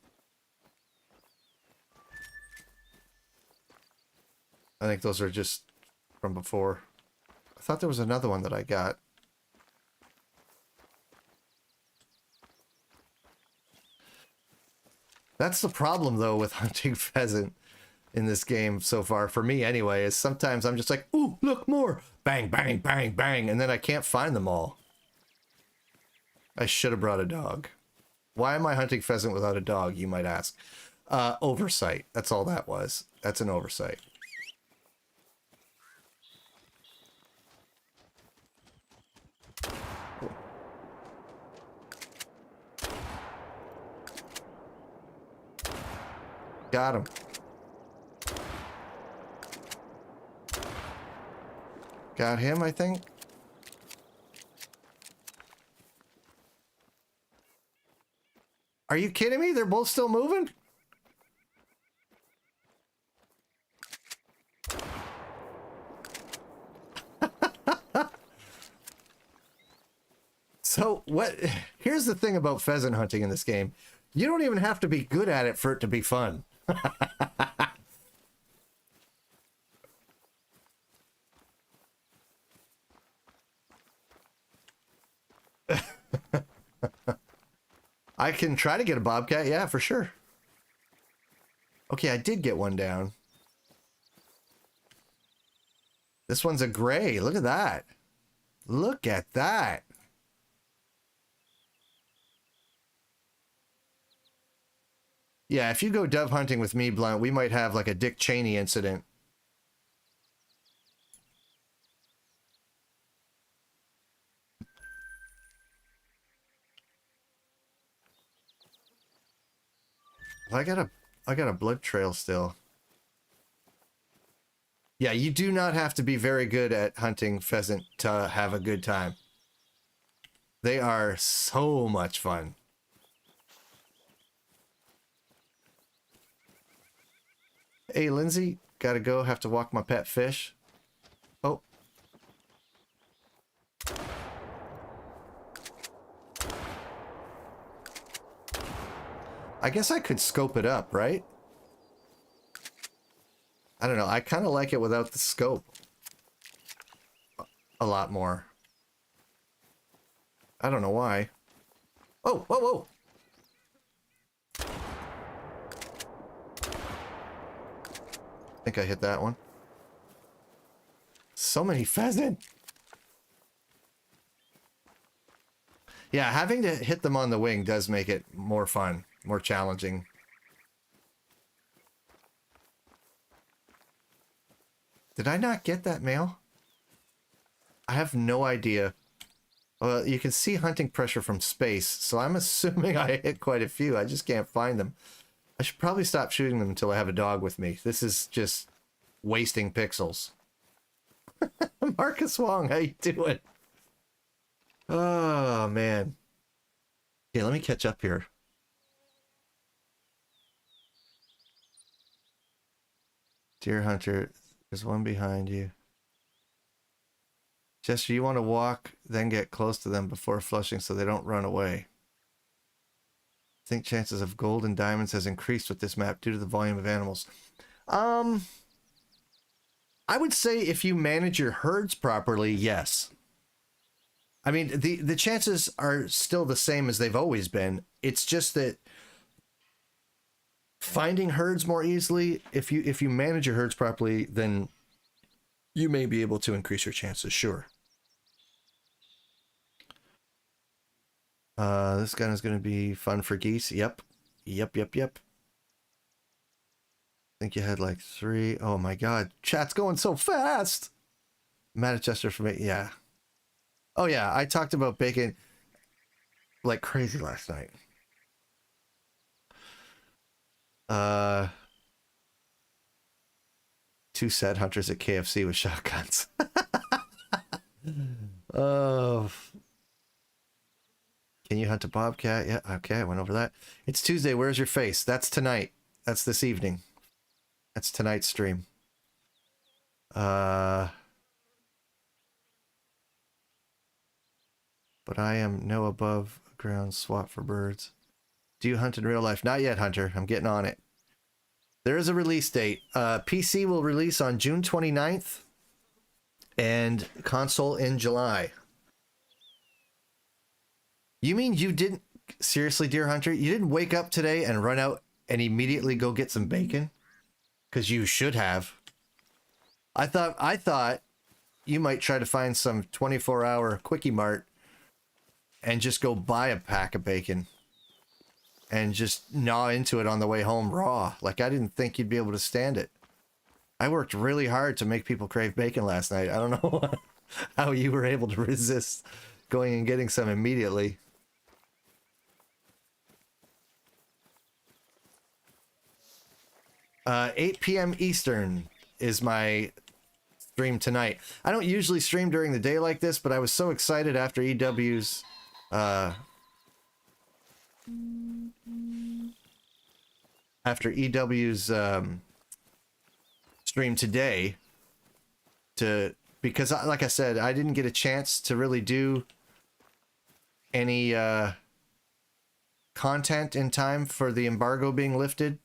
I think those are just from before. I thought there was another one that I got. That's the problem, though, with hunting pheasant in this game so far, for me anyway, is sometimes I'm just like, ooh, look, more! Bang, bang, bang, bang, and then I can't find them all. I should have brought a dog. Why am I hunting pheasant without a dog, you might ask? Oversight. That's all that was. That's an oversight. Got him. Got him, I think. Are you kidding me? They're both still moving? But here's the thing about pheasant hunting in this game. You don't even have to be good at it for it to be fun. I can try to get a bobcat, yeah, for sure. Okay, I did get one down. This one's a gray. Look at that. Look at that. Yeah, if you go dove hunting with me, Blunt, we might have like a Dick Cheney incident. I got a blood trail still. Yeah, you do not have to be very good at hunting pheasant to have a good time. They are so much fun. Hey, Lindsay, gotta go. Have to walk my pet fish. Oh. I guess I could scope it up, right? I don't know. I kind of like it without the scope a lot more. I don't know why. Oh, whoa, whoa. I think I hit that one. So many pheasant. Yeah, having to hit them on the wing does make it more fun, more challenging. Did I not get that male? I have no idea. Well, you can see hunting pressure from space, so I'm assuming I hit quite a few. I just can't find them. I should probably stop shooting them until I have a dog with me. This is just wasting pixels. Marcus Wong, how you doing? Oh, man. Okay, let me catch up here. Deer hunter, there's one behind you. Jester, you want to walk, then get close to them before flushing so they don't run away. I think chances of gold and diamonds has increased with this map due to the volume of animals. I would say if you manage your herds properly, yes. I mean, the chances are still the same as they've always been. It's just that finding herds more easily, if you manage your herds properly, then you may be able to increase your chances, sure. This gun is going to be fun for geese. Yep. Yep. I think you had like 3. Oh my god. Chat's going so fast. Mad at Jester for me. Yeah. Oh yeah. I talked about bacon like crazy last night. Two sad hunters at KFC with shotguns. Oh. Can you hunt a bobcat? Yeah, okay, I went over that. It's Tuesday. Where's your face? That's tonight. That's this evening. That's tonight's stream. But I am no above ground swap for birds. Do you hunt in real life? Not yet, Hunter. I'm getting on it. There is a release date. PC will release on June 29th and console in July. You mean you didn't, seriously, Deer Hunter, you didn't wake up today and run out and immediately go get some bacon? Because you should have. I thought you might try to find some 24-hour Quickie Mart and just go buy a pack of bacon and just gnaw into it on the way home raw. Like, I didn't think you'd be able to stand it. I worked really hard to make people crave bacon last night. I don't know how you were able to resist going and getting some immediately. 8 p.m. Eastern is my stream tonight. I don't usually stream during the day like this, but I was so excited after EW's stream today because like I said, I didn't get a chance to really do any content in time for the embargo being lifted,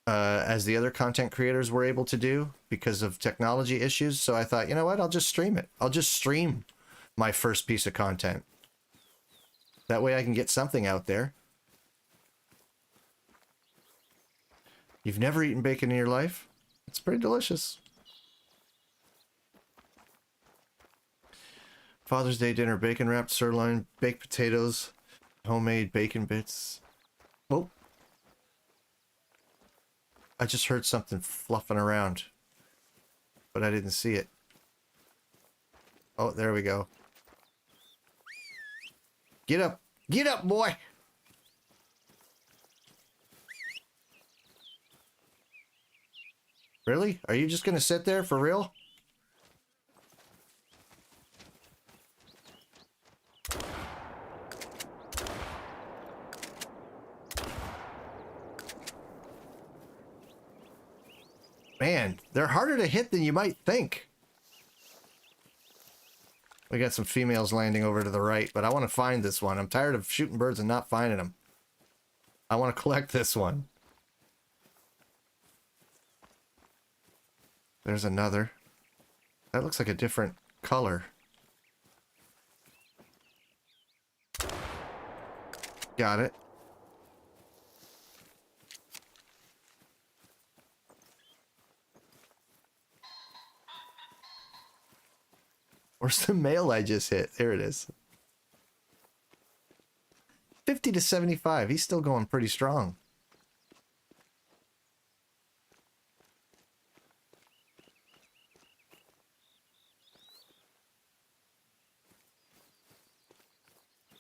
as the other content creators were able to do because of technology issues. So I thought, you know what, I'll just stream it. I'll just stream my first piece of content. That way I can get something out there. You've never eaten bacon in your life? It's pretty delicious. Father's Day dinner, bacon wrapped sirloin, baked potatoes, homemade bacon bits. Oh. I just heard something fluffing around, but I didn't see it. Oh, there we go. Get up. Get up, boy. Really? Are you just gonna sit there for real? Man, they're harder to hit than you might think. We got some females landing over to the right, but I want to find this one. I'm tired of shooting birds and not finding them. I want to collect this one. There's another. That looks like a different color. Got it. Where's the male I just hit? There it is. 50 to 75. He's still going pretty strong.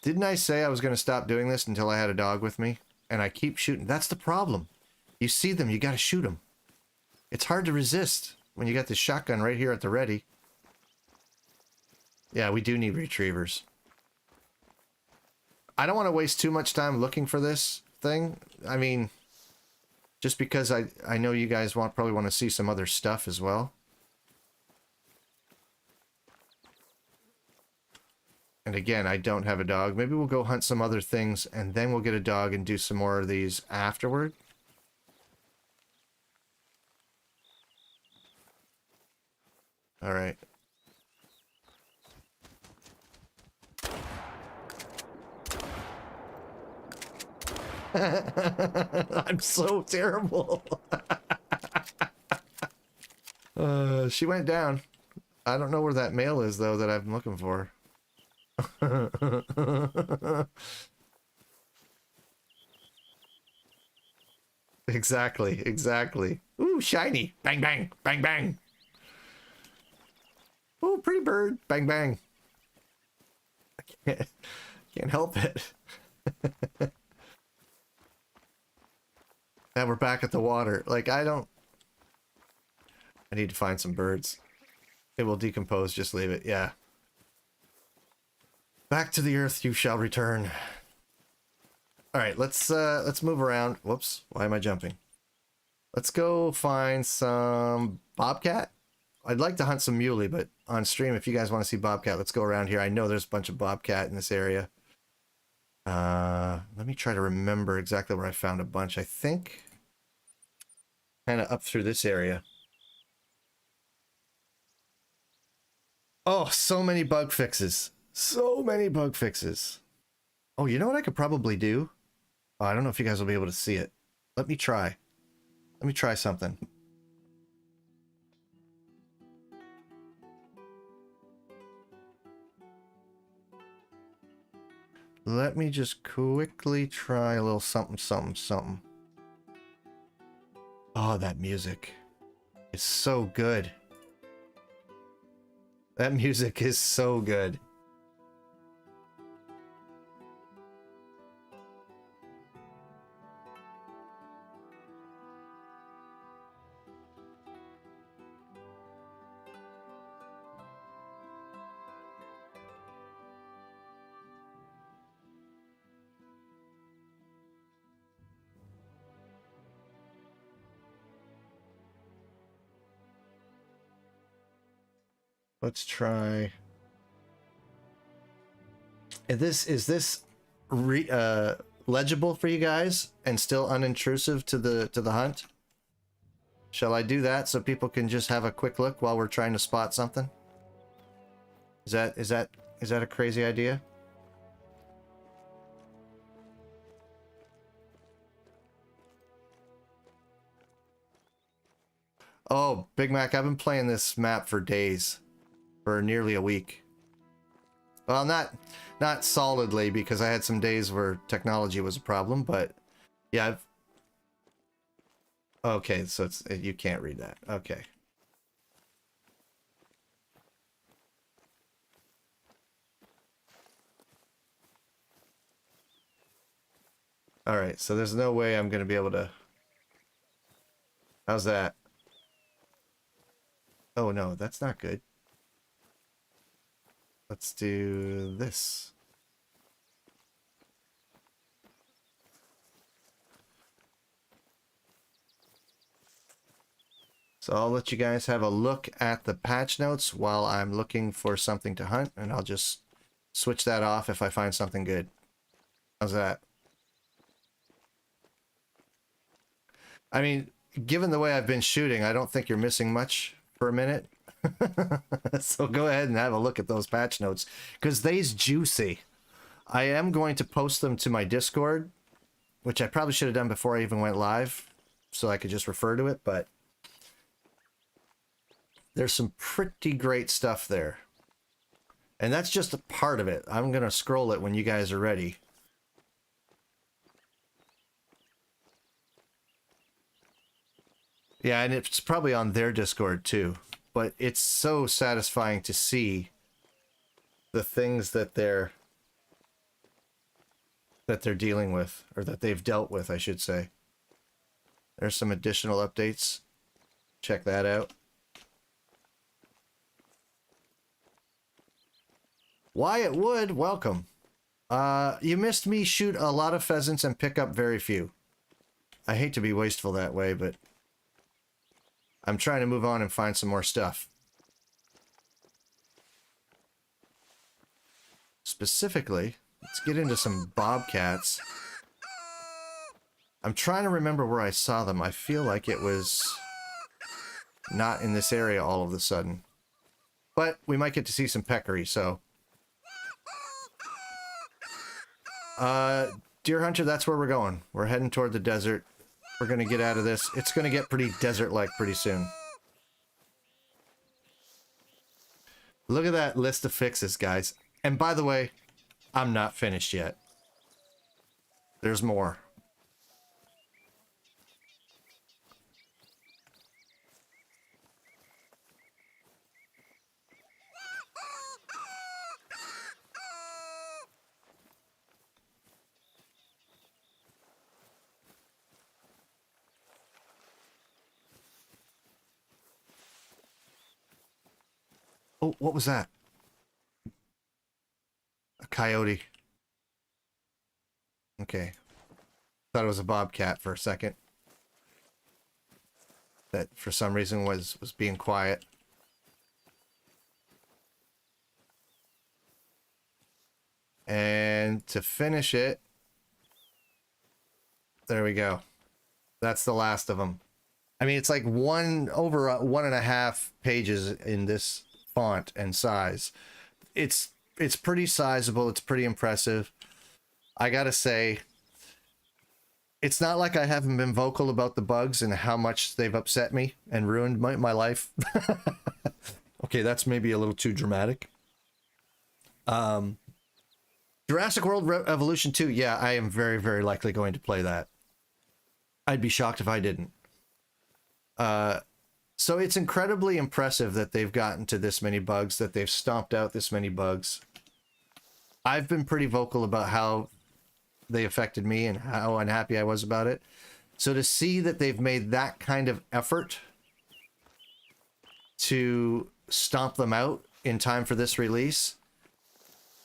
Didn't I say I was going to stop doing this until I had a dog with me? And I keep shooting. That's the problem. You see them, you got to shoot them. It's hard to resist when you got the shotgun right here at the ready. Yeah, we do need retrievers. I don't want to waste too much time looking for this thing. I mean, just because I know you guys probably want to see some other stuff as well. And again, I don't have a dog. Maybe we'll go hunt some other things and then we'll get a dog and do some more of these afterward. All right. I'm so terrible. She went down. I don't know where that male is, though, that I'm looking for. Exactly, exactly. Ooh, shiny. Bang, bang, bang, bang. Ooh, pretty bird. Bang, bang. I can't help it. And we're back at the water. Like, I need to find some birds. It will decompose, just leave it. Yeah. Back to the earth you shall return. Alright, let's move around. Whoops, why am I jumping? Let's go find some bobcat. I'd like to hunt some muley, but on stream, if you guys want to see bobcat, let's go around here. I know there's a bunch of bobcat in this area. Let me try to remember exactly where I found a bunch. I think kind of up through this area. Oh, so many bug fixes. So many bug fixes. Oh, you know what I could probably do? Oh, I don't know if you guys will be able to see it. Let me try. Let me try something. Let me just quickly try a little something, something, something. Oh, that music is so good. That music is so good. Let's try. Is this legible for you guys and still unintrusive to the hunt? Shall I do that so people can just have a quick look while we're trying to spot something? Is that a crazy idea? Oh, Big Mac, I've been playing this map for days, for nearly a week. Well, not solidly, because I had some days where technology was a problem, but yeah, okay, so you can't read that. Okay. All right, so there's no way I'm going to be able to... How's that? Oh no, that's not good. Let's do this. So I'll let you guys have a look at the patch notes while I'm looking for something to hunt, and I'll just switch that off if I find something good. How's that? I mean, given the way I've been shooting, I don't think you're missing much for a minute. So go ahead and have a look at those patch notes, because they's juicy. I am going to post them to my Discord, which I probably should have done before I even went live, so I could just refer to it, but there's some pretty great stuff there. And that's just a part of it. I'm going to scroll it when you guys are ready. Yeah, and it's probably on their Discord too. But it's so satisfying to see the things that they're dealing with, or that they've dealt with, I should say. There's some additional updates. Check that out. Wyatt Wood, welcome. You missed me shoot a lot of pheasants and pick up very few. I hate to be wasteful that way, but I'm trying to move on and find some more stuff. Specifically, let's get into some bobcats. I'm trying to remember where I saw them. I feel like it was not in this area all of a sudden. But we might get to see some peccary, so... Deer Hunter, that's where we're going. We're heading toward the desert. We're going to get out of this. It's going to get pretty desert-like pretty soon. Look at that list of fixes, guys. And by the way, I'm not finished yet. There's more. Oh, what was that? A coyote. Okay. Thought it was a bobcat for a second. That for some reason was being quiet. And to finish it, there we go. That's the last of them. I mean, it's like over 1.5 pages in this font and size. It's pretty sizable. It's pretty impressive. I gotta say, it's not like I haven't been vocal about the bugs and how much they've upset me and ruined my life. Okay, that's maybe a little too dramatic. Jurassic World Evolution 2, yeah, I am very, very likely going to play that. I'd be shocked if I didn't. So it's incredibly impressive that they've gotten to this many bugs, that they've stomped out this many bugs. I've been pretty vocal about how they affected me and how unhappy I was about it. So to see that they've made that kind of effort to stomp them out in time for this release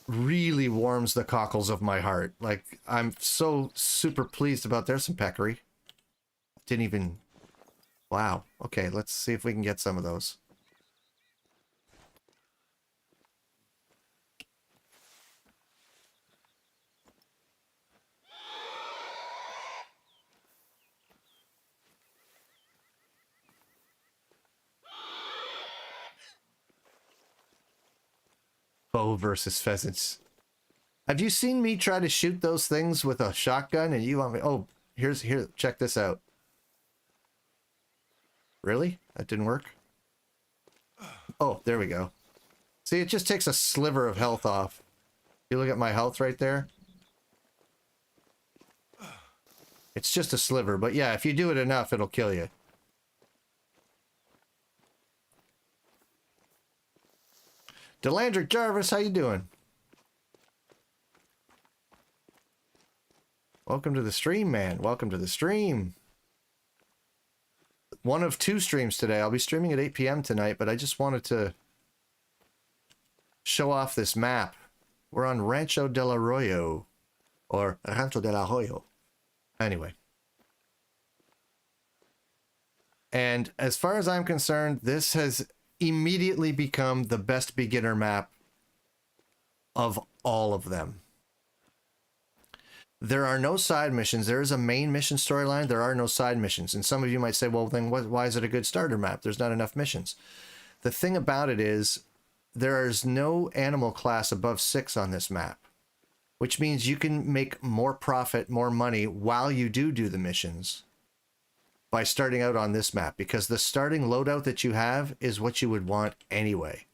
really warms the cockles of my heart. Like, I'm so super pleased about. There's some peccary. Didn't even... Wow. Okay, let's see if we can get some of those. Bow versus pheasants. Have you seen me try to shoot those things with a shotgun and you want me... Oh, here, check this out. Really? That didn't work? Oh, there we go. See, it just takes a sliver of health off. You look at my health right there. It's just a sliver, but yeah, if you do it enough, it'll kill you. Delandric Jarvis, how you doing? Welcome to the stream, man. Welcome to the stream. One of 2 streams today. I'll be streaming at 8 p.m. tonight, but I just wanted to show off this map. We're on Rancho del Arroyo, or Rancho del Arroyo. Anyway. And as far as I'm concerned, this has immediately become the best beginner map of all of them. There are no side missions. There is a main mission storyline. There are no side missions. And some of you might say, well, then why is it a good starter map? There's not enough missions. The thing about it is there is no animal class above 6 on this map, which means you can make more profit, more money while you do the missions by starting out on this map, because the starting loadout that you have is what you would want anyway.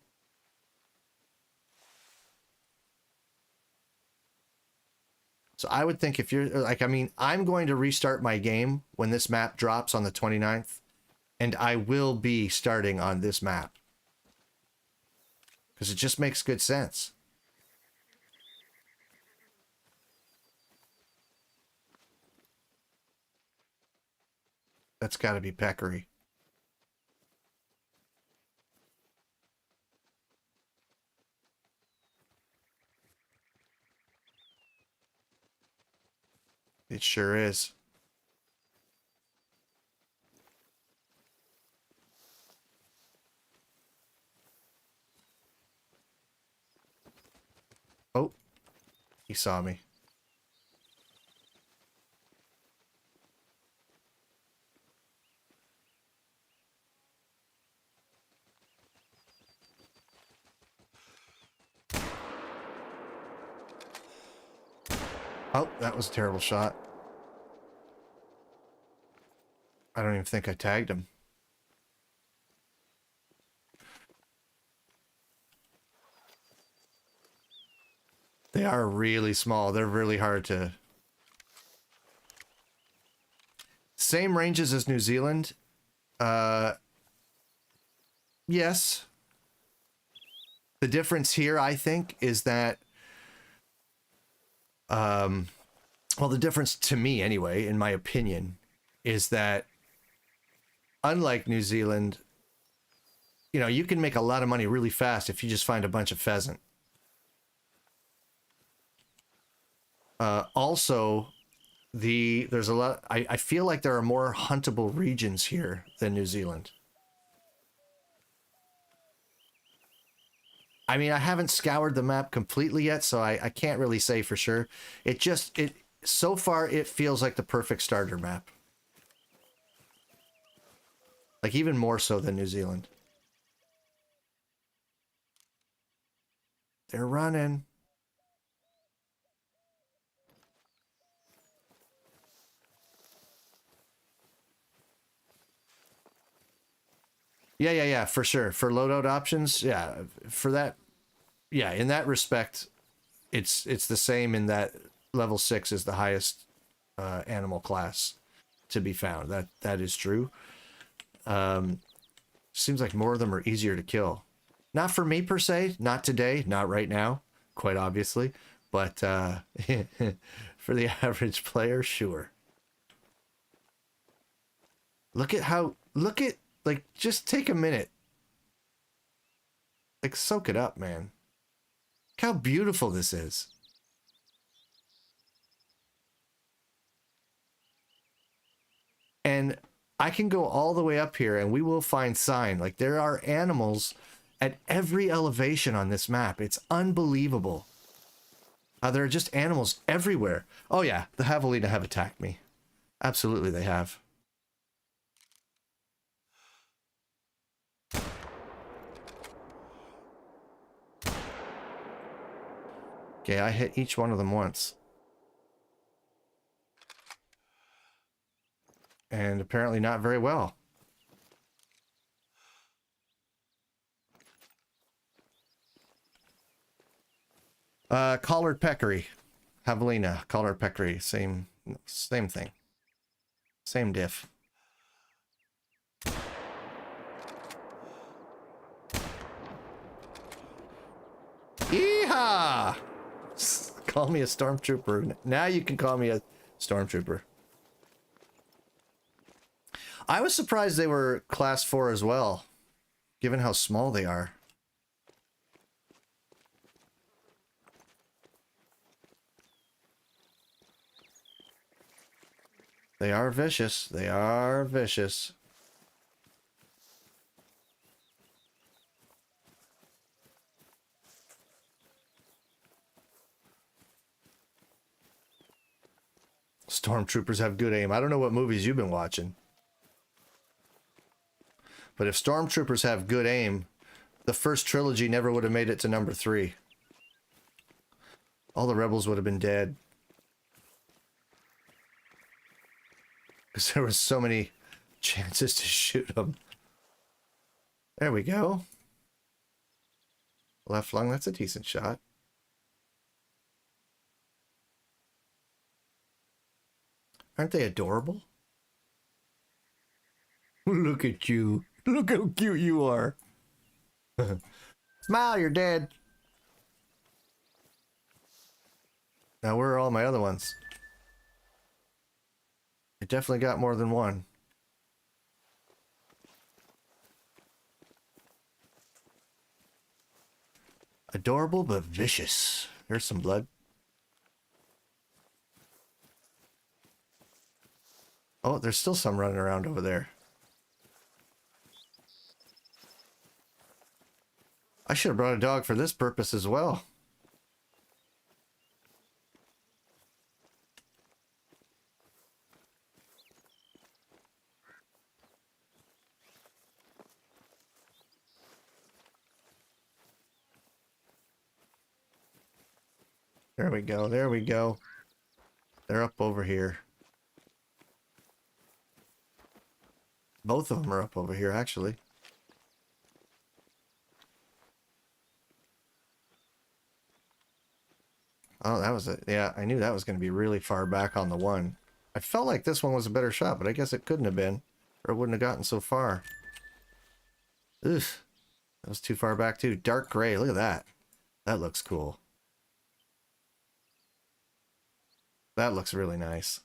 So I would think if you're like, I mean, I'm going to restart my game when this map drops on the 29th, and I will be starting on this map because it just makes good sense. That's got to be Peccary. It sure is. Oh, he saw me. Oh, that was a terrible shot. I don't even think I tagged him. They are really small. They're really hard to... Same ranges as New Zealand. Yes. The difference here, I think, is that... well, the difference to me, anyway, in my opinion, is that unlike New Zealand, you know, you can make a lot of money really fast if you just find a bunch of pheasant. Also, there's a lot... I feel like there are more huntable regions here than New Zealand. I mean, I haven't scoured the map completely yet, so I can't really say for sure. So far, it feels like the perfect starter map. Like, even more so than New Zealand. They're running. Yeah, for sure. For loadout options, yeah, for that, yeah, in that respect, it's the same in that level 6 is the highest animal class to be found. That is true. Seems like more of them are easier to kill. Not for me per se, not today, not right now, quite obviously, but for the average player, sure. Look at, like, just take a minute. Like, soak it up, man. Look how beautiful this is. And I can go all the way up here and we will find sign. Like, there are animals at every elevation on this map. It's unbelievable. There are just animals everywhere. Oh yeah, the javelina have attacked me. Absolutely they have. Okay, I hit each one of them once. And apparently not very well. Collared peccary. Javelina, collared peccary. Same thing. Same diff. Yeehaw! Call me a stormtrooper. Now you can call me a stormtrooper. I was surprised they were class 4 as well, given how small they are. They are vicious. They are vicious. Stormtroopers have good aim. I don't know what movies you've been watching. But if stormtroopers have good aim, the first trilogy never would have made it to number 3. All the rebels would have been dead. Because there were so many chances to shoot them. There we go. Left lung, that's a decent shot. Aren't they adorable? Look at you. Look how cute you are. Smile, you're dead. Now, where are all my other ones? I definitely got more than one. Adorable but vicious. There's some blood. Oh, there's still some running around over there. I should have brought a dog for this purpose as well. There we go. There we go. They're up over here. Both of them are up over here, actually. Oh, that was it. Yeah, I knew that was going to be really far back on the one. I felt like this one was a better shot, but I guess it couldn't have been, or it wouldn't have gotten so far. Ugh. That was too far back, too. Dark gray. Look at that. That looks cool. That looks really nice.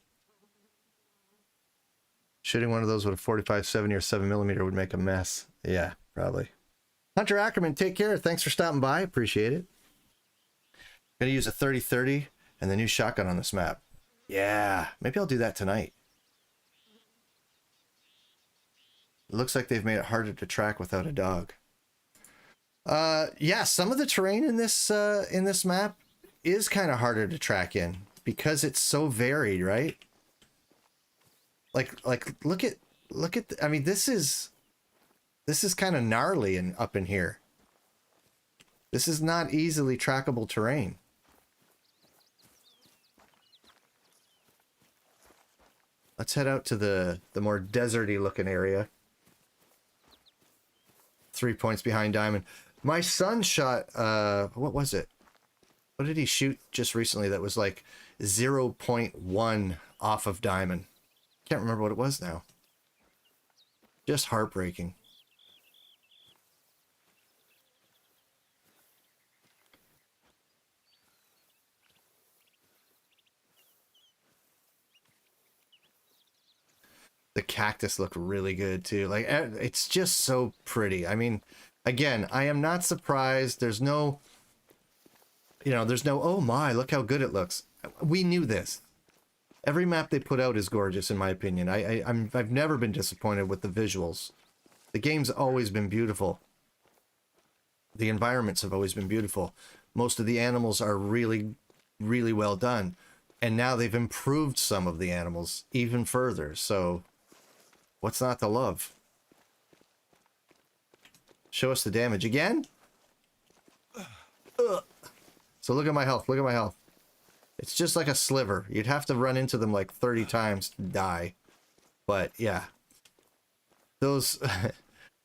Shooting one of those with a 45-70 or 7mm would make a mess. Yeah, probably. Hunter Ackerman, take care. Thanks for stopping by. Appreciate it. Gonna use a 30-30 and the new shotgun on this map. Yeah, maybe I'll do that tonight. It looks like they've made it harder to track without a dog. Yeah, some of the terrain in this map is kind of harder to track in because it's so varied, right? Like look at I mean, this is kind of gnarly and up in here. This is not easily trackable terrain. Let's head out to the more deserty looking area. 3 points behind Diamond. My son shot, what was it? What did he shoot just recently that was like 0.1 off of Diamond? Can't remember what it was now. Just heartbreaking. The cactus looked really good too. Like, it's just so pretty. I mean, again, I am not surprised. There's no, there's no, oh my, look how good it looks. We knew this. Every map they put out is gorgeous, in my opinion. I've never been disappointed with the visuals. The game's always been beautiful. The environments have always been beautiful. Most of the animals are really, really well done. And now they've improved some of the animals even further. So what's not to love? Show us the damage again. Ugh. So look at my health. Look at my health. It's just like a sliver. You'd have to run into them like 30 times to die. But yeah. Those...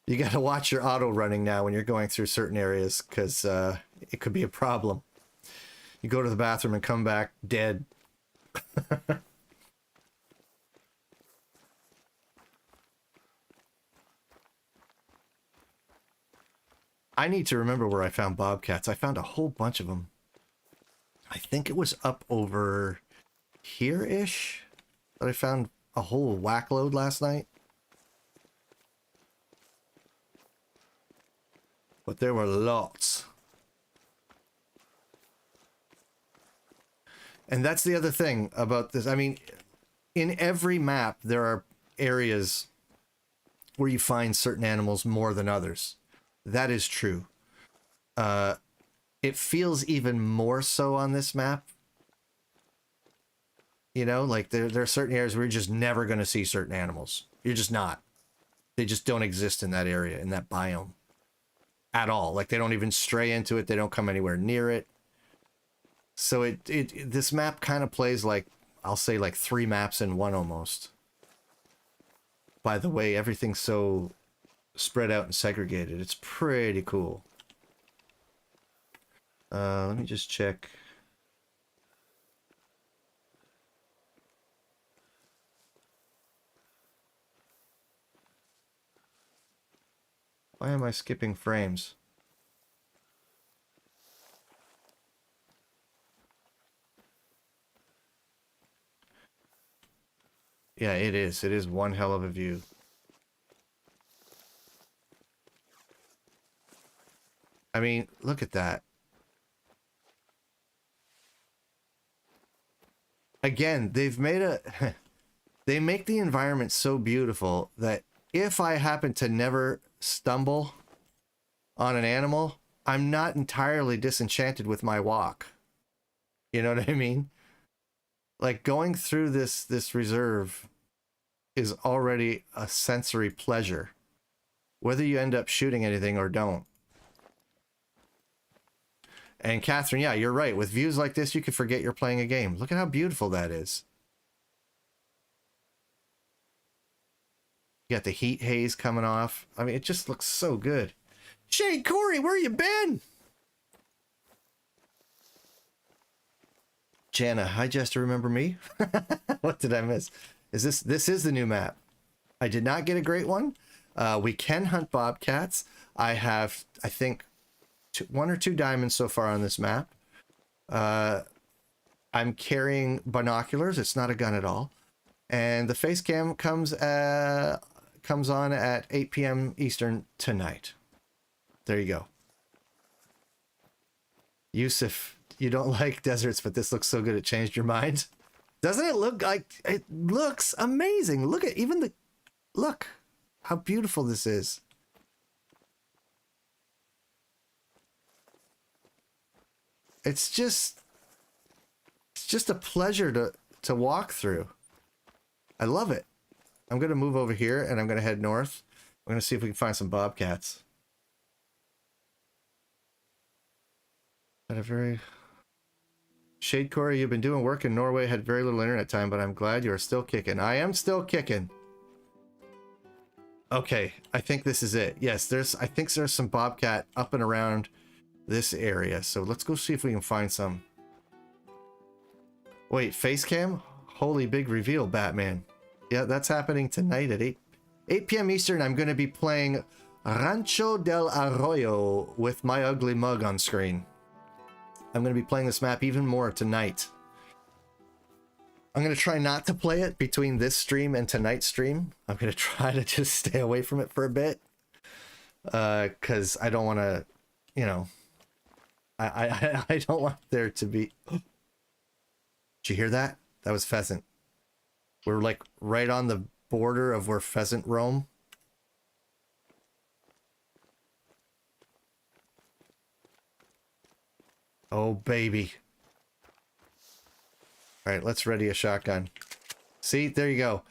you got to watch your auto running now when you're going through certain areas, because it could be a problem. You go to the bathroom and come back dead. I need to remember where I found bobcats. I found a whole bunch of them. I think it was up over here-ish that I found a whole whack load last night. But there were lots. And that's the other thing about this. I mean, in every map, there are areas where you find certain animals more than others. That is true. It feels even more so on this map. You know, like there are certain areas where you're just never going to see certain animals. You're just not. They just don't exist in that area, in that biome. At all. Like, they don't even stray into it. They don't come anywhere near it. So this map kind of plays like, I'll say like 3 maps in one almost. By the way, everything's so spread out and segregated. It's pretty cool. Let me just check. Why am I skipping frames? Yeah, it is. It is one hell of a view. I mean, look at that. Again, they've made a... they make the environment so beautiful that if I happen to never stumble on an animal, I'm not entirely disenchanted with my walk. You know what I mean? Like, going through this reserve is already a sensory pleasure, whether you end up shooting anything or don't. And Catherine, yeah, you're right. With views like this, you could forget you're playing a game. Look at how beautiful that is. You got the heat haze coming off. I mean, it just looks so good. Shane Corey, where you been? Jana, hi Jester, remember me? What did I miss? This is the new map. I did not get a great one. We can hunt bobcats. I have, I think, 1 or 2 diamonds so far on this map. I'm carrying binoculars. It's not a gun at all. And the face cam comes on at 8 p.m. Eastern tonight. There you go. Yusuf, you don't like deserts, but this looks so good it changed your mind. Doesn't it look like... It looks amazing. Look at even the... Look how beautiful this is. It's just a pleasure to walk through. I love it. I'm going to move over here and I'm going to head north. I'm going to see if we can find some bobcats. Had a very... Shade Corey, you've been doing work in Norway, had very little internet time, but I'm glad you are still kicking. I am still kicking. Okay, I think this is it. Yes, I think there's some bobcat up and around this area. So let's go see if we can find some. Wait, face cam? Holy big reveal, Batman. Yeah, that's happening tonight at 8 p.m. Eastern. I'm going to be playing Rancho del Arroyo with my ugly mug on screen. I'm going to be playing this map even more tonight. I'm going to try not to play it between this stream and tonight's stream. I'm going to try to just stay away from it for a bit. Because I don't want to, you know... I don't want there to be... Did you hear that? That was pheasant. We're like right on the border of where pheasant roam. Oh, baby. All right, let's ready a shotgun. See, there you go.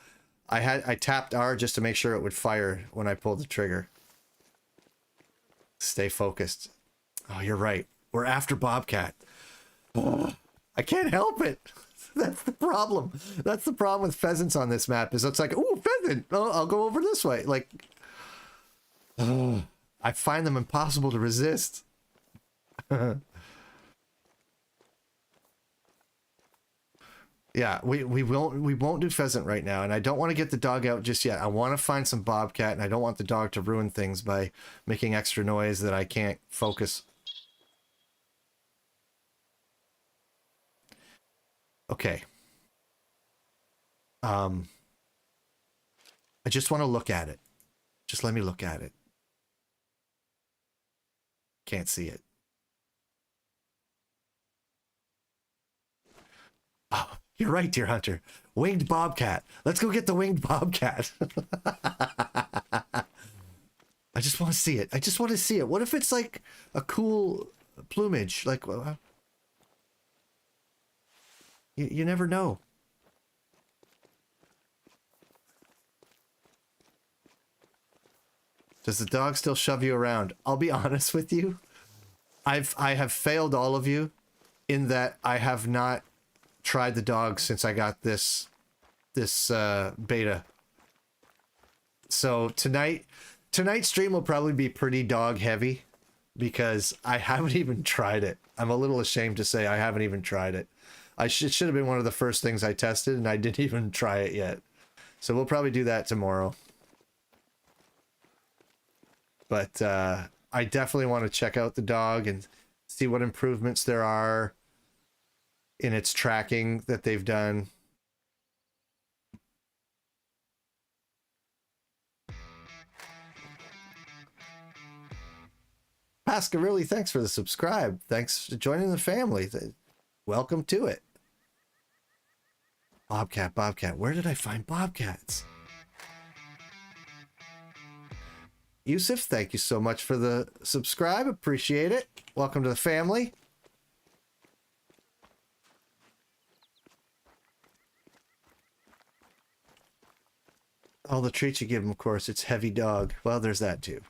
I tapped R just to make sure it would fire when I pulled the trigger. Stay focused. Oh, you're right. We're after bobcat. I can't help it. That's the problem. That's the problem with pheasants on this map is it's like, oh, pheasant. Oh, I'll go over this way. Like, I find them impossible to resist. Yeah, we won't do pheasant right now, and I don't want to get the dog out just yet. I want to find some bobcat, and I don't want the dog to ruin things by making extra noise that I can't focus. Okay. I just want to look at it. Just let me look at it. Can't see it. Oh, you're right, dear hunter. Winged bobcat. Let's go get the winged bobcat. I just want to see it. I just want to see it. What if it's like a cool plumage? Like, you never know. Does the dog still shove you around? I'll be honest with you. I have failed all of you in that I have not tried the dog since I got this beta. So tonight's stream will probably be pretty dog heavy because I haven't even tried it. I'm a little ashamed to say I haven't even tried it. It should have been one of the first things I tested, and I didn't even try it yet. So we'll probably do that tomorrow. But I definitely want to check out the dog and see what improvements there are in its tracking that they've done. Pascarilli, thanks for the subscribe. Thanks for joining the family. Welcome to it. Bobcat. Where did I find bobcats? Yusuf, thank you so much for the subscribe. Appreciate it. Welcome to the family. All the treats you give him, of course. It's heavy dog. Well, there's that too.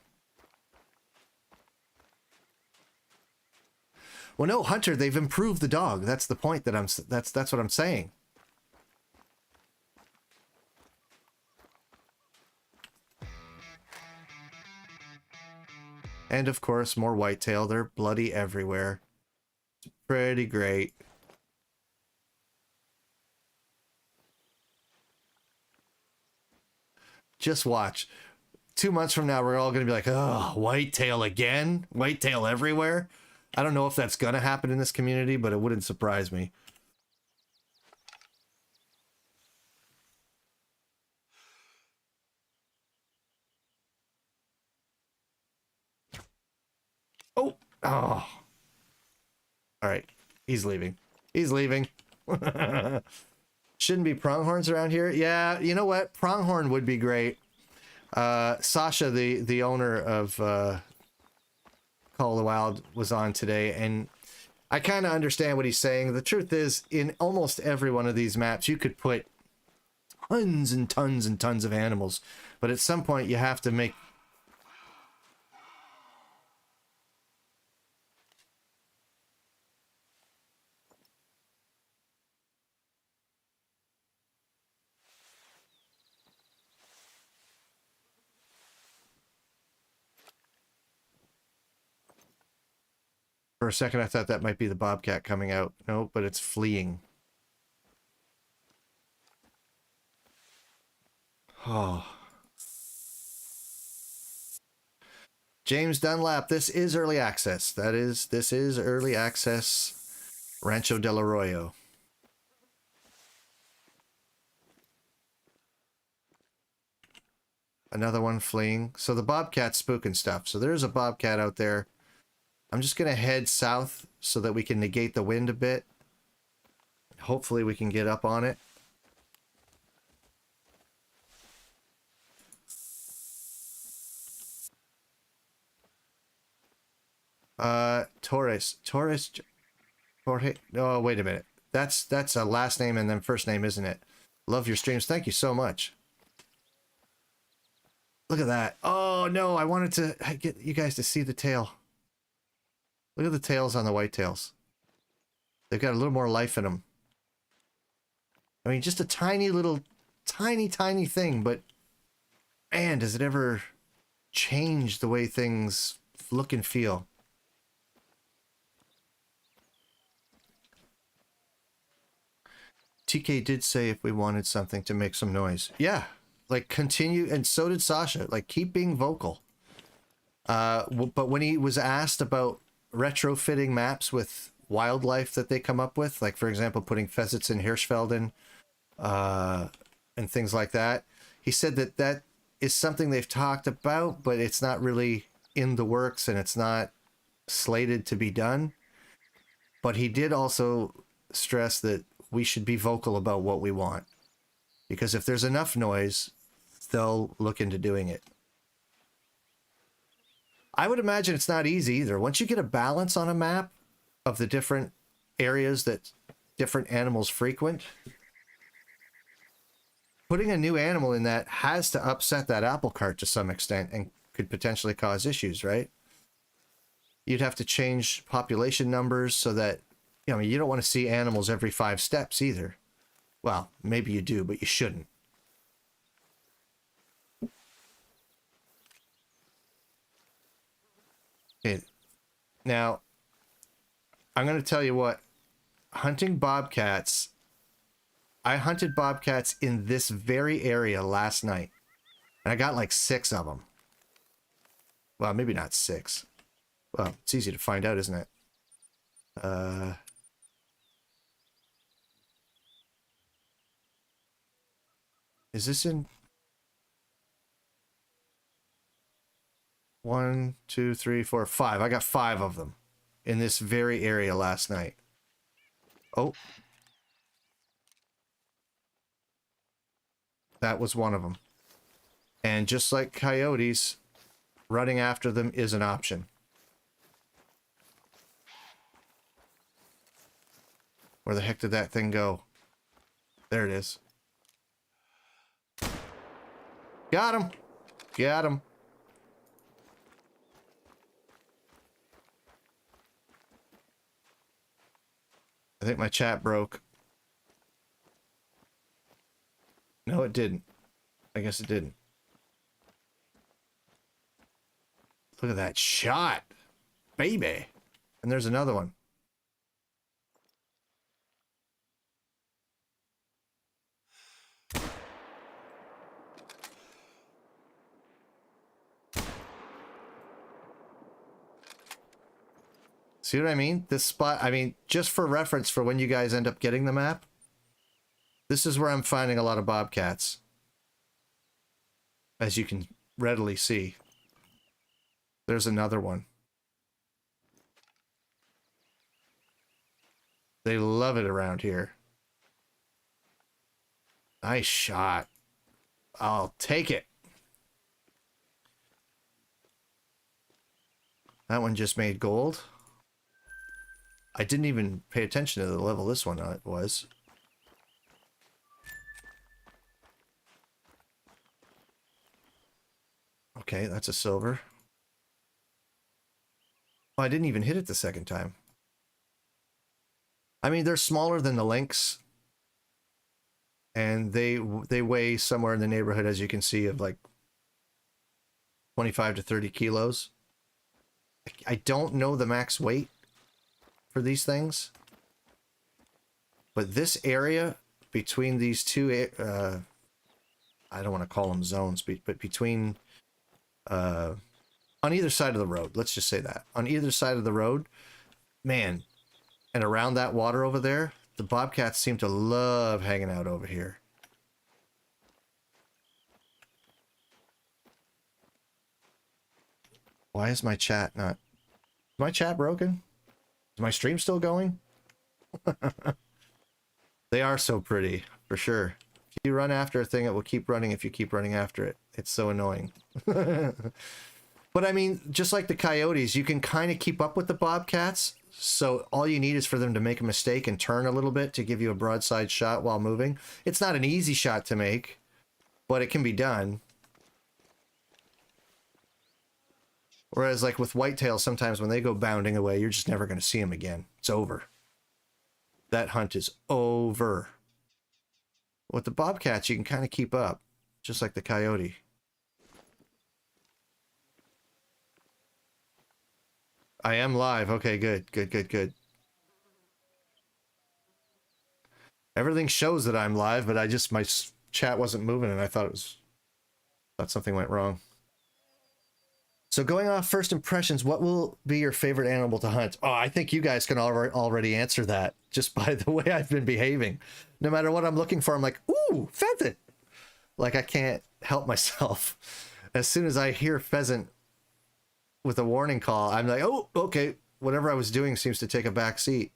Well, no, Hunter, they've improved the dog. That's the point that that's what I'm saying. And of course, more whitetail. They're bloody everywhere. It's pretty great. Just watch. 2 months from now, we're all going to be like, oh, whitetail again? Whitetail everywhere? I don't know if that's going to happen in this community, but it wouldn't surprise me. Oh. All right. He's leaving. He's leaving. Shouldn't be pronghorns around here. Yeah, you know what? Pronghorn would be great. Sasha, the owner of Call of the Wild, was on today, and I kind of understand what he's saying. The truth is, in almost every one of these maps, you could put tons and tons and tons of animals, but at some point you have to make... For a second, I thought that might be the bobcat coming out. No, but it's fleeing. Oh. James Dunlap, this is early access. This is early access Rancho del Arroyo. Another one fleeing. So the bobcat's spooking stuff. So there's a bobcat out there. I'm just going to head south so that we can negate the wind a bit. Hopefully we can get up on it. Torres. Jorge. Oh, wait a minute. That's a last name and then first name, isn't it? Love your streams. Thank you so much. Look at that. Oh, no. I wanted to get you guys to see the tail. Look at the tails on the whitetails. They've got a little more life in them. I mean, just a tiny little, tiny thing, but man, does it ever change the way things look and feel. TK did say if we wanted something to make some noise. Yeah, like continue, and so did Sasha. Like, keep being vocal. But when he was asked about retrofitting maps with wildlife that they come up with, like, for example, putting pheasants in Hirschfelden, and things like that, he said that that is something they've talked about, but it's not really in the works and it's not slated to be done. But he did also stress that we should be vocal about what we want, because if there's enough noise, they'll look into doing it. I would imagine it's not easy either. Once you get a balance on a map of the different areas that different animals frequent, putting a new animal in that has to upset that apple cart to some extent and could potentially cause issues, right? You'd have to change population numbers so that, you know, you don't want to see animals every 5 steps either. Well, maybe you do, but you shouldn't. Okay. Now, I'm going to tell you what, hunting bobcats, I hunted bobcats in this very area last night, and I got like 6 of them. Well, maybe not 6. Well, it's easy to find out, isn't it? Is this in 1, 2, 3, 4, 5? I got 5 of them in this very area last night. Oh. That was one of them. And just like coyotes, running after them is an option. Where the heck did that thing go? There it is. Got him! Got him! I think my chat broke. No, it didn't. I guess it didn't. Look at that shot! Baby! And there's another one. See what I mean? This spot, I mean, just for reference for when you guys end up getting the map, this is where I'm finding a lot of bobcats. As you can readily see. There's another one. They love it around here. Nice shot. I'll take it. That one just made gold. I didn't even pay attention to the level this one was. Okay, that's a silver. Oh, I didn't even hit it the second time. I mean, they're smaller than the lynx. And they weigh somewhere in the neighborhood, as you can see, of like 25 to 30 kilos. I don't know the max weight for these things. But this area between these two, I don't want to call them zones, but between, on either side of the road, let's just say that. On either side of the road, man, and around that water over there, the bobcats seem to love hanging out over here. Why is my chat not... Is my chat broken? Is my stream still going? They are so pretty, for sure. If you run after a thing, it will keep running if you keep running after it. It's so annoying. But I mean, just like the coyotes, you can kind of keep up with the bobcats. So all you need is for them to make a mistake and turn a little bit to give you a broadside shot while moving. It's not an easy shot to make, but it can be done. Whereas like with whitetails, sometimes when they go bounding away, you're just never going to see them again. It's over. that hunt is over. With the bobcats, you can kind of keep up, just like the coyote. I am live. Okay, good, good, good, good. Everything shows that I'm live, but my chat wasn't moving, and I thought something went wrong. So going off first impressions, what will be your favorite animal to hunt? Oh, I think you guys can already answer that just by the way I've been behaving. No matter what I'm looking for, I'm like, ooh, pheasant. Like I can't help myself. As soon as I hear pheasant with a warning call, I'm like, oh, okay. Whatever I was doing seems to take a back seat.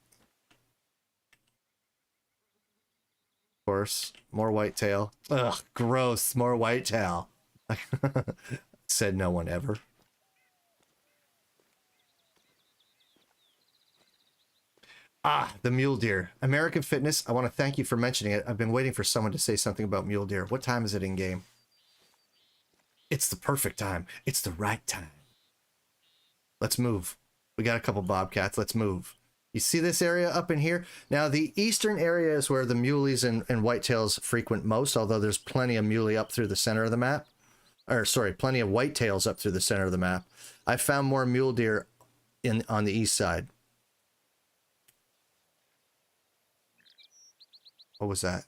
Of course, more whitetail. Ugh, gross, more whitetail. Said no one ever. Ah, the mule deer. American Fitness, I want to thank you for mentioning it. I've been waiting for someone to say something about mule deer. What time is it in game? It's the perfect time. It's the right time. Let's move. We got a couple bobcats. Let's move. You see this area up in here? Now, the eastern area is where the muleys and whitetails frequent most, although there's plenty of muley up through the center of the map. Or, sorry, plenty of whitetails up through the center of the map. I found more mule deer on the east side. What was that?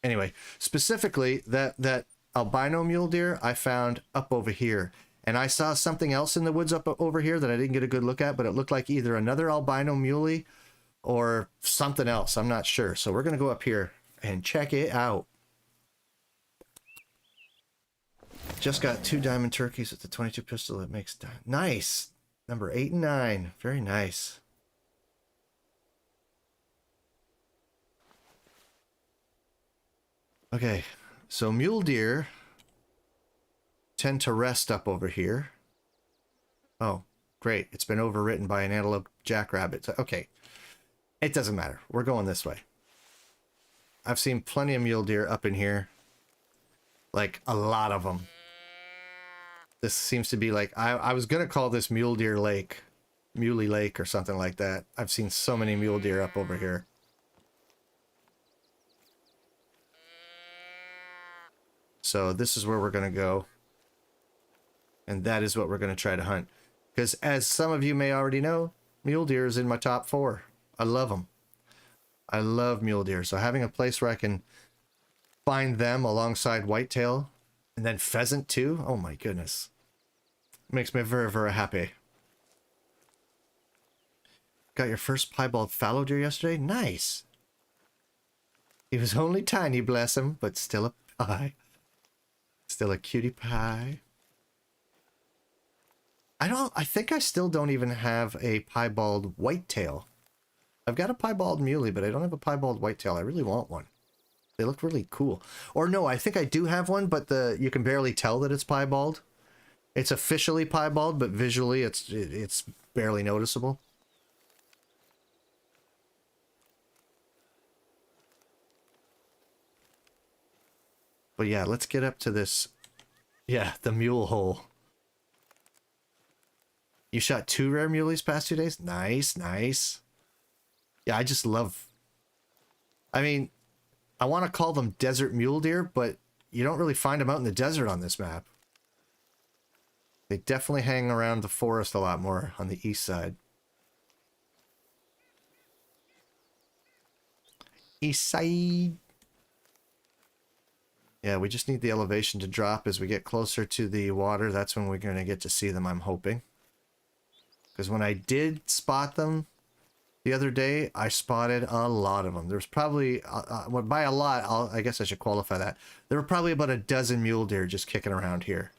Anyway, specifically, that albino mule deer I found up over here. And I saw something else in the woods up over here that I didn't get a good look at, but it looked like either another albino muley or something else. I'm not sure. So we're going to go up here and check it out. Just got 2 diamond turkeys with the 22 pistol. It makes nice. Number 8 and 9. Very nice. Okay, so mule deer tend to rest up over here. Oh, great. It's been overwritten by an antelope jackrabbit. Okay, it doesn't matter. We're going this way. I've seen plenty of mule deer up in here. Like, a lot of them. This seems to be like, I was going to call this Mule Deer Lake. Muley Lake or something like that. I've seen so many mule deer up over here. So this is where we're going to go. And that is what we're going to try to hunt. Because as some of you may already know, mule deer is in my top 4. I love them. I love mule deer. So having a place where I can find them alongside whitetail and then pheasant too. Oh my goodness. Makes me very, very happy. Got your first piebald fallow deer yesterday? Nice. He was only tiny, bless him, but still a pie. Still a cutie pie. I think I still don't even have a piebald whitetail. I've got a piebald muley, but I don't have a piebald whitetail. I really want one. They look really cool. Or no, I think I do have one, but you can barely tell that it's piebald. It's officially piebald, but visually it's barely noticeable. But yeah, let's get up to this. Yeah, the mule hole. You shot 2 rare muleys past 2 days? Nice, nice. Yeah, I just love... I mean, I want to call them desert mule deer, but you don't really find them out in the desert on this map. They definitely hang around the forest a lot more on the east side. East side. Yeah, we just need the elevation to drop as we get closer to the water. That's when we're going to get to see them, I'm hoping. Because when I did spot them the other day, I spotted a lot of them. There's probably, by a lot, I guess I should qualify that. There were probably about a dozen mule deer just kicking around here.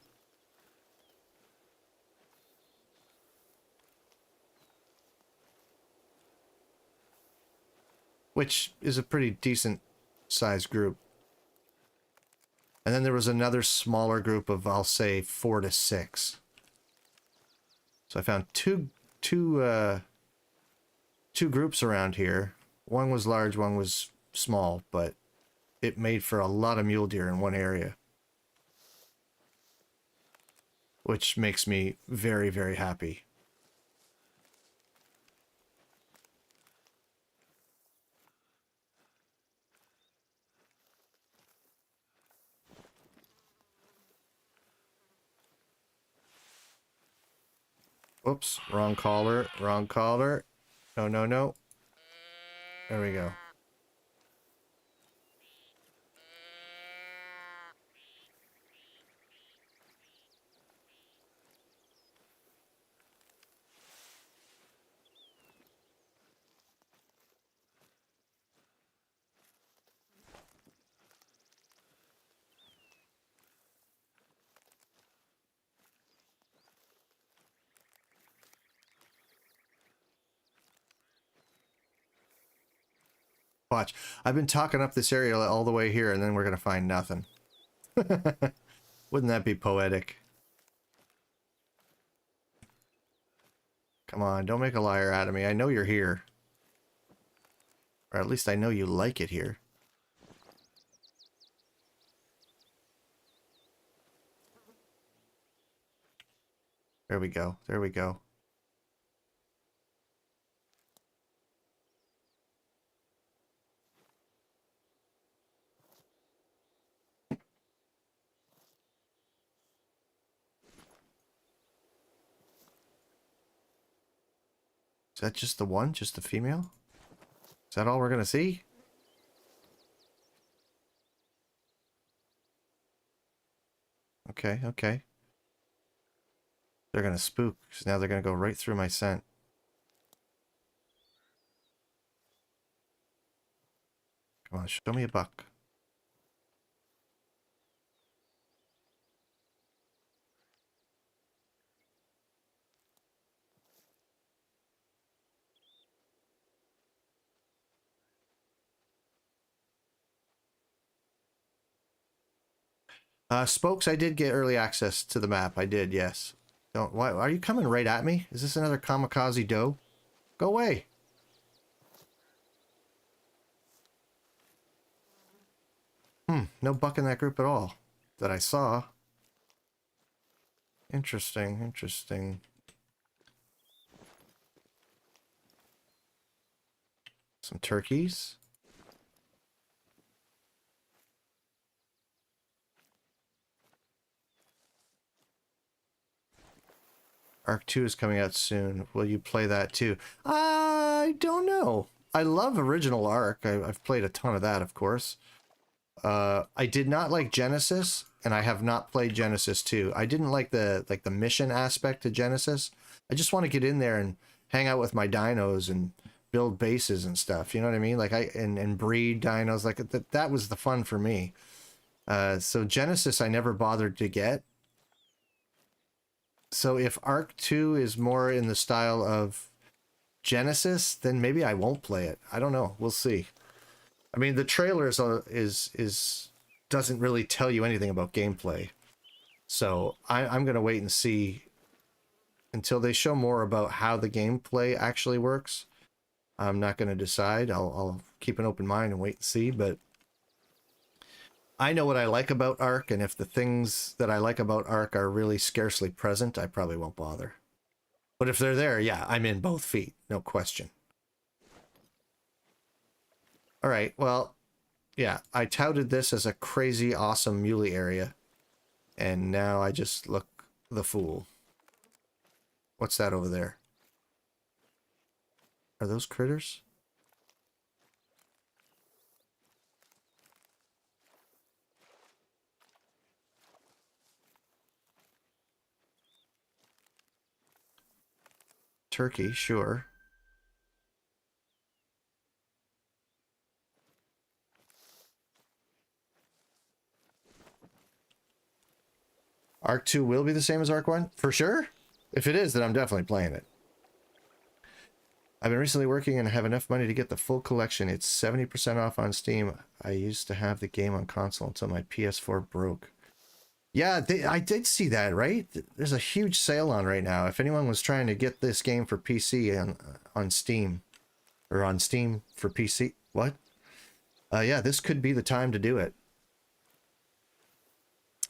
Which is a pretty decent sized group. And then there was another smaller group of, I'll say, 4 to 6. So I found two groups around here. One was large, one was small, but it made for a lot of mule deer in one area. Which makes me very, very happy. Oops, wrong caller, wrong caller. No, no, no. There we go. Watch. I've been talking up this area all the way here, and then we're going to find nothing. Wouldn't that be poetic? Come on, don't make a liar out of me. I know you're here. Or at least I know you like it here. There we go. There we go. Is that just the one? Just the female? Is that all we're gonna see? Okay, okay. They're gonna spook, because now they're gonna go right through my scent. Come on, show me a buck. Spokes, I did get early access to the map. I did, yes. Don't. Why are you coming right at me? Is this another kamikaze doe? Go away. No buck in that group at all that I saw. Interesting, interesting. Some turkeys. Arc 2 is coming out soon. Will you play that too? I don't know. I love original Arc. I've played a ton of that, of course. I did not like Genesis, and I have not played Genesis 2. I didn't like the mission aspect to Genesis. I just want to get in there and hang out with my dinos and build bases and stuff. You know what I mean? Like and breed dinos. Like that was the fun for me. So Genesis I never bothered to get. So if Arc 2 is more in the style of Genesis, then maybe I won't play it. I don't know. We'll see. I mean, the trailer is doesn't really tell you anything about gameplay. So I'm going to wait and see until they show more about how the gameplay actually works. I'm not going to decide. I'll keep an open mind and wait and see. But I know what I like about Arc, and if the things that I like about Arc are really scarcely present, I probably won't bother. But if they're there, yeah, I'm in both feet. No question. All right, well, yeah, I touted this as a crazy, awesome muley area, and now I just look the fool. What's that over there? Are those critters? Turkey, sure. Arc 2 will be the same as Arc 1? For sure? If it is, then I'm definitely playing it. I've been recently working and have enough money to get the full collection. It's 70% off on Steam. I used to have the game on console until my PS4 broke. Yeah, I did see that, right? There's a huge sale on right now. If anyone was trying to get this game for PC on Steam, or on Steam for PC, what? Yeah, this could be the time to do it.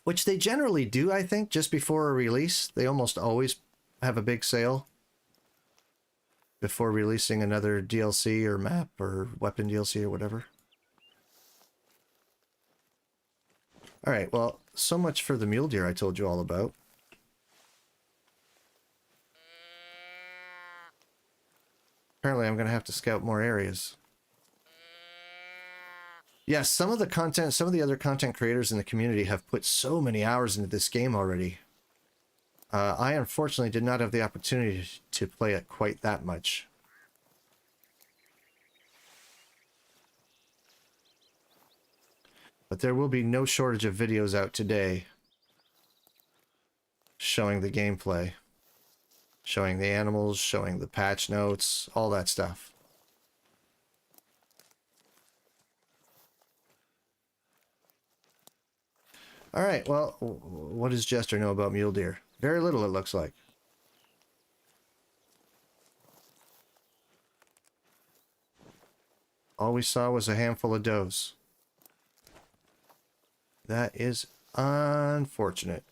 Which they generally do, I think, just before a release. They almost always have a big sale before releasing another DLC or map or weapon DLC or whatever. All right, well, so much for the mule deer I told you all about. Apparently I'm going to have to scout more areas. Yes, some of the other content creators in the community have put so many hours into this game already. I unfortunately did not have the opportunity to play it quite that much. But there will be no shortage of videos out today showing the gameplay, showing the animals, showing the patch notes, all that stuff. All right, well, what does Jester know about mule deer? Very little, it looks like. All we saw was a handful of does. That is unfortunate.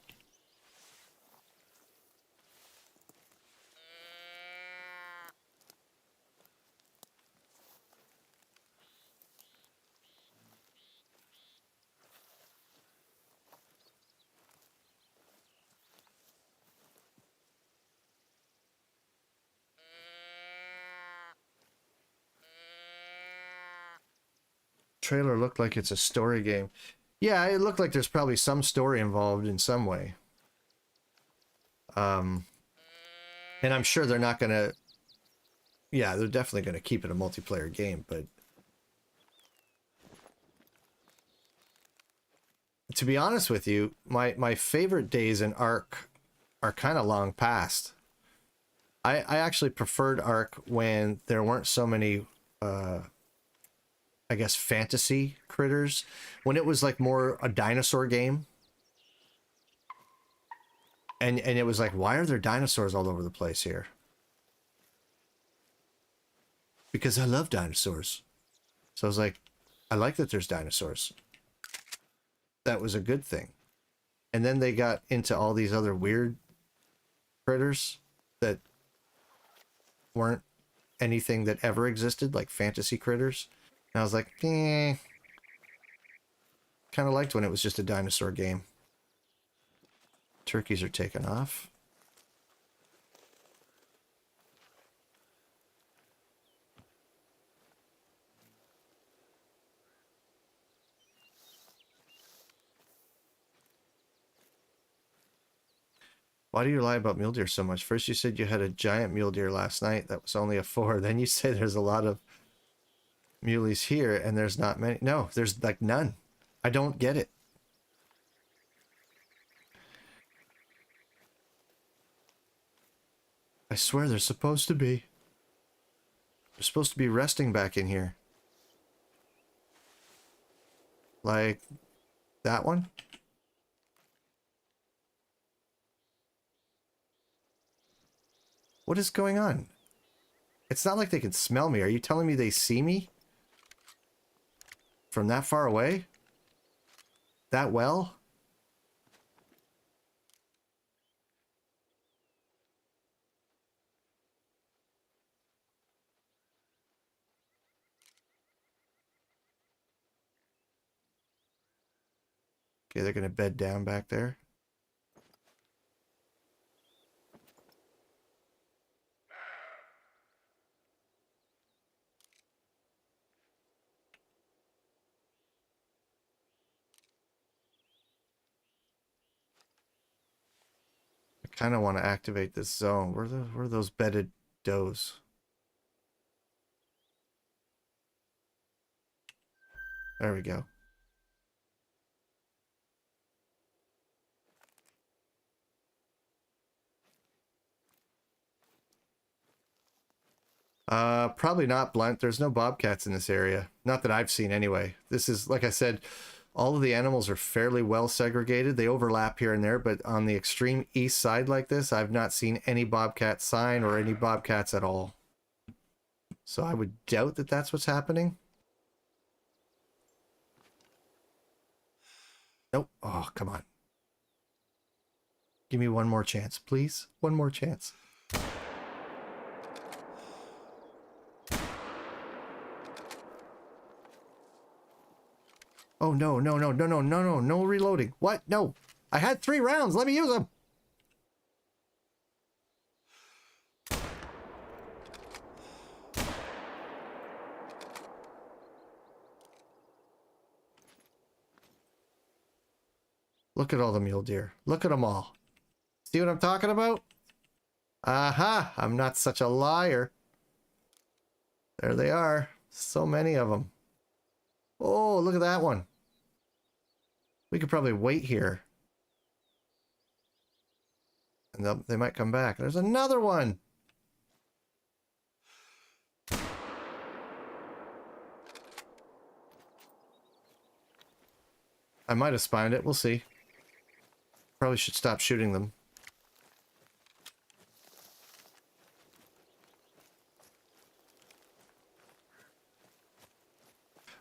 Trailer looked like it's a story game. Yeah, it looked like there's probably some story involved in some way. And I'm sure they're not gonna... Yeah, they're definitely gonna keep it a multiplayer game, but... To be honest with you, my favorite days in Ark are kind of long past. I actually preferred Ark when there weren't so many... I guess fantasy critters, when it was like more a dinosaur game, and it was like, why are there dinosaurs all over the place here? Because I love dinosaurs. So I was like, I like that there's dinosaurs. That was a good thing. And then they got into all these other weird critters that weren't anything that ever existed, like fantasy critters. And I was like, eh. Kind of liked when it was just a dinosaur game. Turkeys are taking off. Why do you lie about mule deer so much? First you said you had a giant mule deer last night that was only a 4. Then you say there's a lot of muleys here and there's not many. No, there's like none. I don't get it. I swear they're supposed to be. They're supposed to be resting back in here. Like that one? What is going on? It's not like they can smell me. Are you telling me they see me? From that far away? That well? Okay, they're gonna bed down back there. I kind of want to activate this zone. Where are those bedded does? There we go. Probably not, Blunt. There's no bobcats in this area. Not that I've seen anyway. This is, like I said, all of the animals are fairly well segregated. They overlap here and there, but on the extreme east side like this, I've not seen any bobcat sign or any bobcats at all. So I would doubt that that's what's happening. Nope. Oh, come on. Give me one more chance, please. One more chance. Oh, no, no, no, no, no, no, no, no reloading. What? No. I had 3 rounds. Let me use them. Look at all the mule deer. Look at them all. See what I'm talking about? Aha! I'm not such a liar. There they are. So many of them. Oh, look at that one. We could probably wait here. And they might come back. There's another one. I might have spined it. We'll see. Probably should stop shooting them.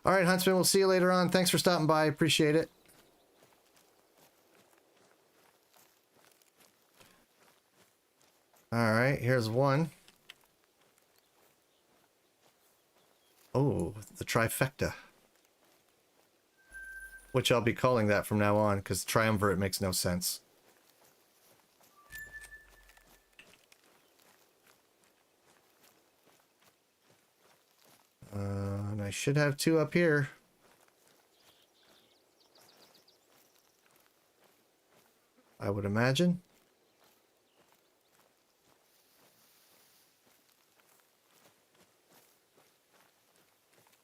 All right, Huntsman, we'll see you later on. Thanks for stopping by. Appreciate it. All right, here's one. Oh, the trifecta. Which I'll be calling that from now on, because triumvirate makes no sense. And I should have two up here. I would imagine.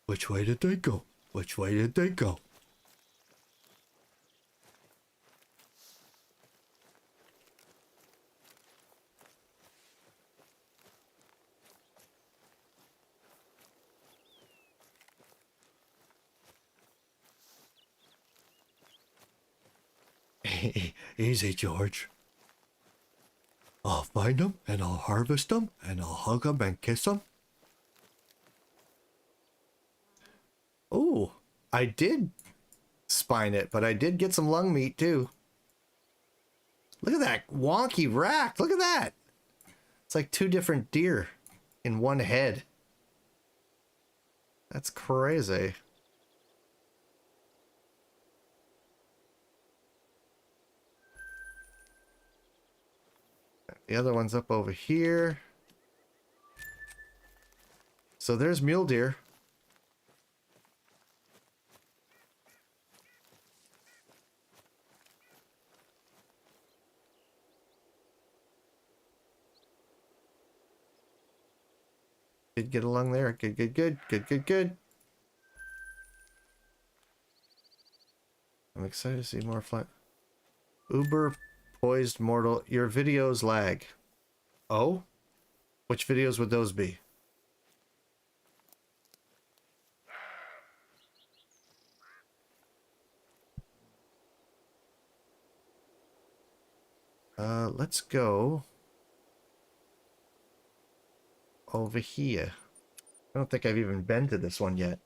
Which way did they go? Which way did they go? Easy, George. I'll find them, and I'll harvest them, and I'll hug them and kiss them. Oh, I did spine it, but I did get some lung meat, too. Look at that wonky rack. Look at that. It's like two different deer in one head. That's crazy. The other one's up over here. So there's mule deer. Did get along there. Good, good, good. Good, good, good. I'm excited to see more fly. Uber poised mortal. Your videos lag. Oh? Which videos would those be? Let's go over here. I don't think I've even been to this one yet.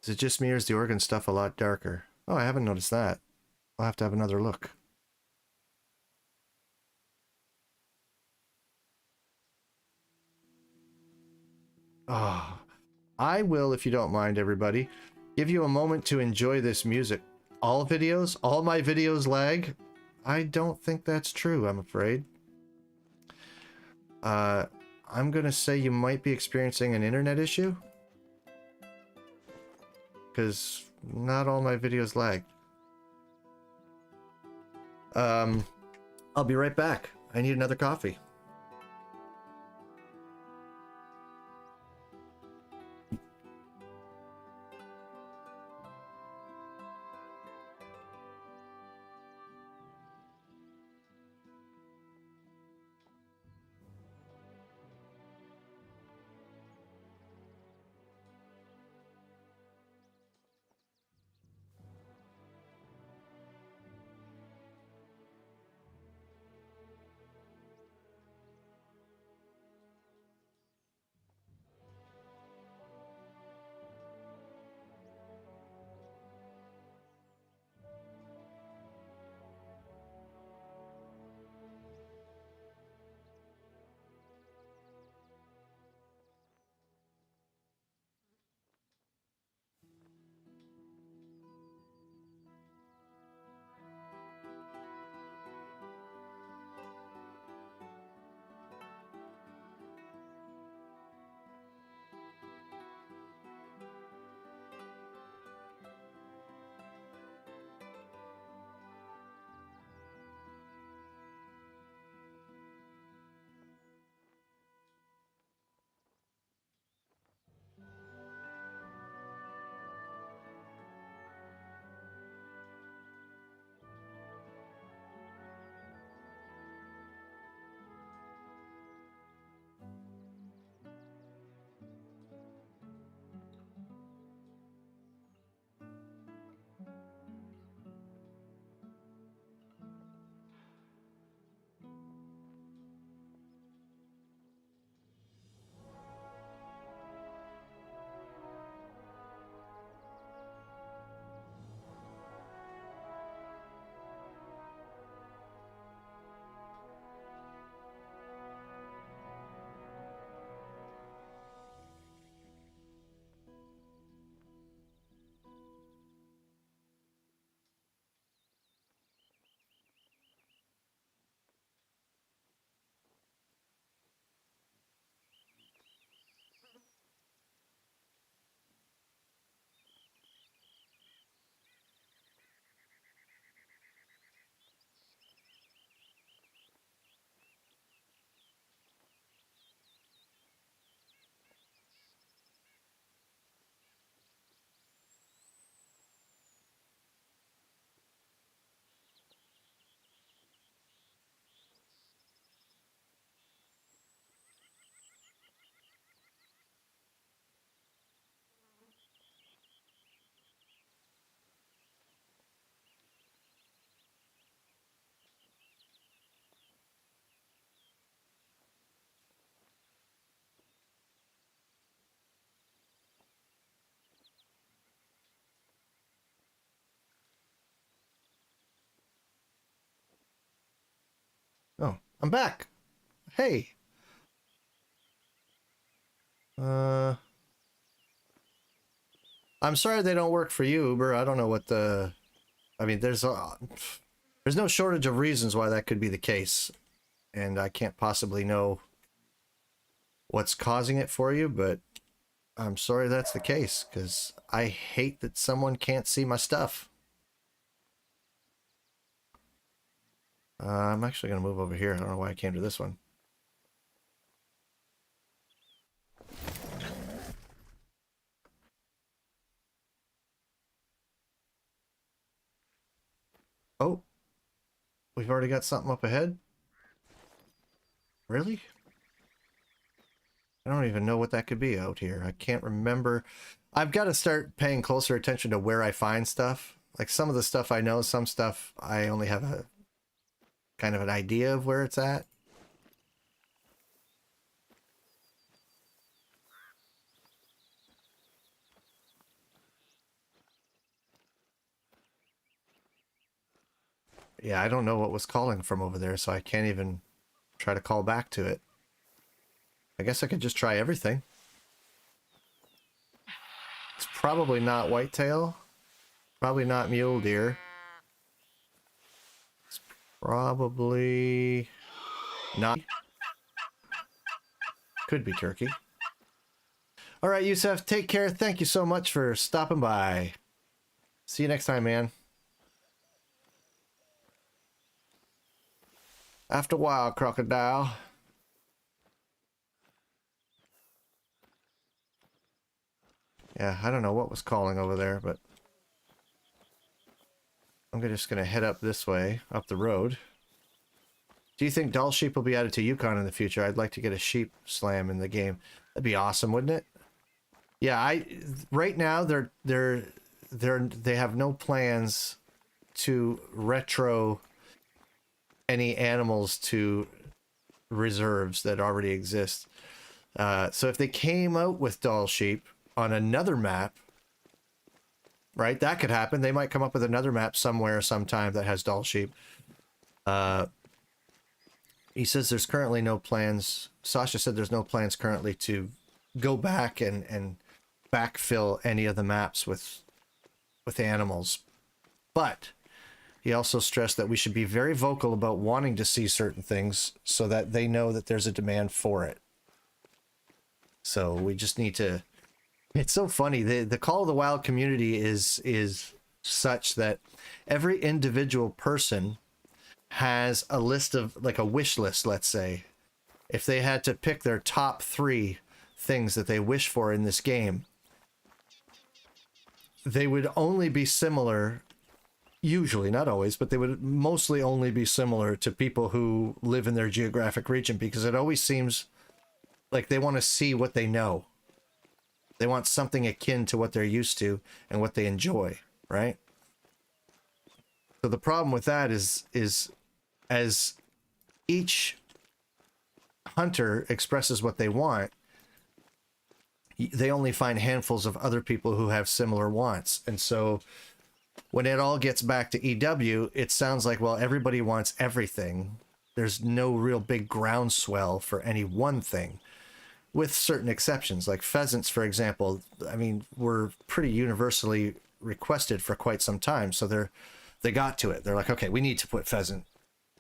Is it just me or is the Oregon stuff a lot darker? Oh, I haven't noticed that. I'll have to have another look. Ah, I will, if you don't mind, everybody, give you a moment to enjoy this music. All videos, all my videos lag? I don't think that's true, I'm afraid. I'm gonna say you might be experiencing an internet issue. Because not all my videos lag. I'll be right back. I need another coffee. I'm back. Hey. I'm sorry they don't work for you, Uber. I don't know what the... I mean, there's no shortage of reasons why that could be the case. And I can't possibly know what's causing it for you, but I'm sorry that's the case, because I hate that someone can't see my stuff. I'm actually going to move over here. I don't know why I came to this one. Oh, we've already got something up ahead? Really? I don't even know what that could be out here. I can't remember. I've got to start paying closer attention to where I find stuff. Like some of the stuff I know, some stuff I only have a kind of an idea of where it's at. Yeah, I don't know what was calling from over there, so I can't even try to call back to it. I guess I could just try everything. It's probably not whitetail. Probably not mule deer. It's probably not. Could be turkey. All right, Yusef, take care. Thank you so much for stopping by. See you next time, man. After a while, crocodile. Yeah, I don't know what was calling over there, but I'm just going to head up this way, up the road. Do you think doll sheep will be added to Yukon in the future? I'd like to get a sheep slam in the game. That'd be awesome, wouldn't it? Yeah, right now they have no plans to retro any animals to reserves that already exist. So if they came out with doll sheep on another map, right, that could happen. They might come up with another map somewhere sometime that has doll sheep. He says there's currently no plans. Sasha said there's no plans currently to go back and backfill any of the maps with animals. But he also stressed that we should be very vocal about wanting to see certain things so that they know that there's a demand for it. So we just need to... It's so funny. The Call of the Wild community is such that every individual person has a list of, like a wish list, let's say. If they had to pick their top 3 things that they wish for in this game, they would only be similar, usually, not always, but they would mostly only be similar to people who live in their geographic region, because it always seems like they want to see what they know. They want something akin to what they're used to and what they enjoy, right? So the problem with that is as each hunter expresses what they want, they only find handfuls of other people who have similar wants. And so when it all gets back to EW, it sounds like, well, everybody wants everything. There's no real big groundswell for any one thing, with certain exceptions. Like pheasants, for example, I mean, were pretty universally requested for quite some time. So they got to it. They're like, okay, we need to put pheasant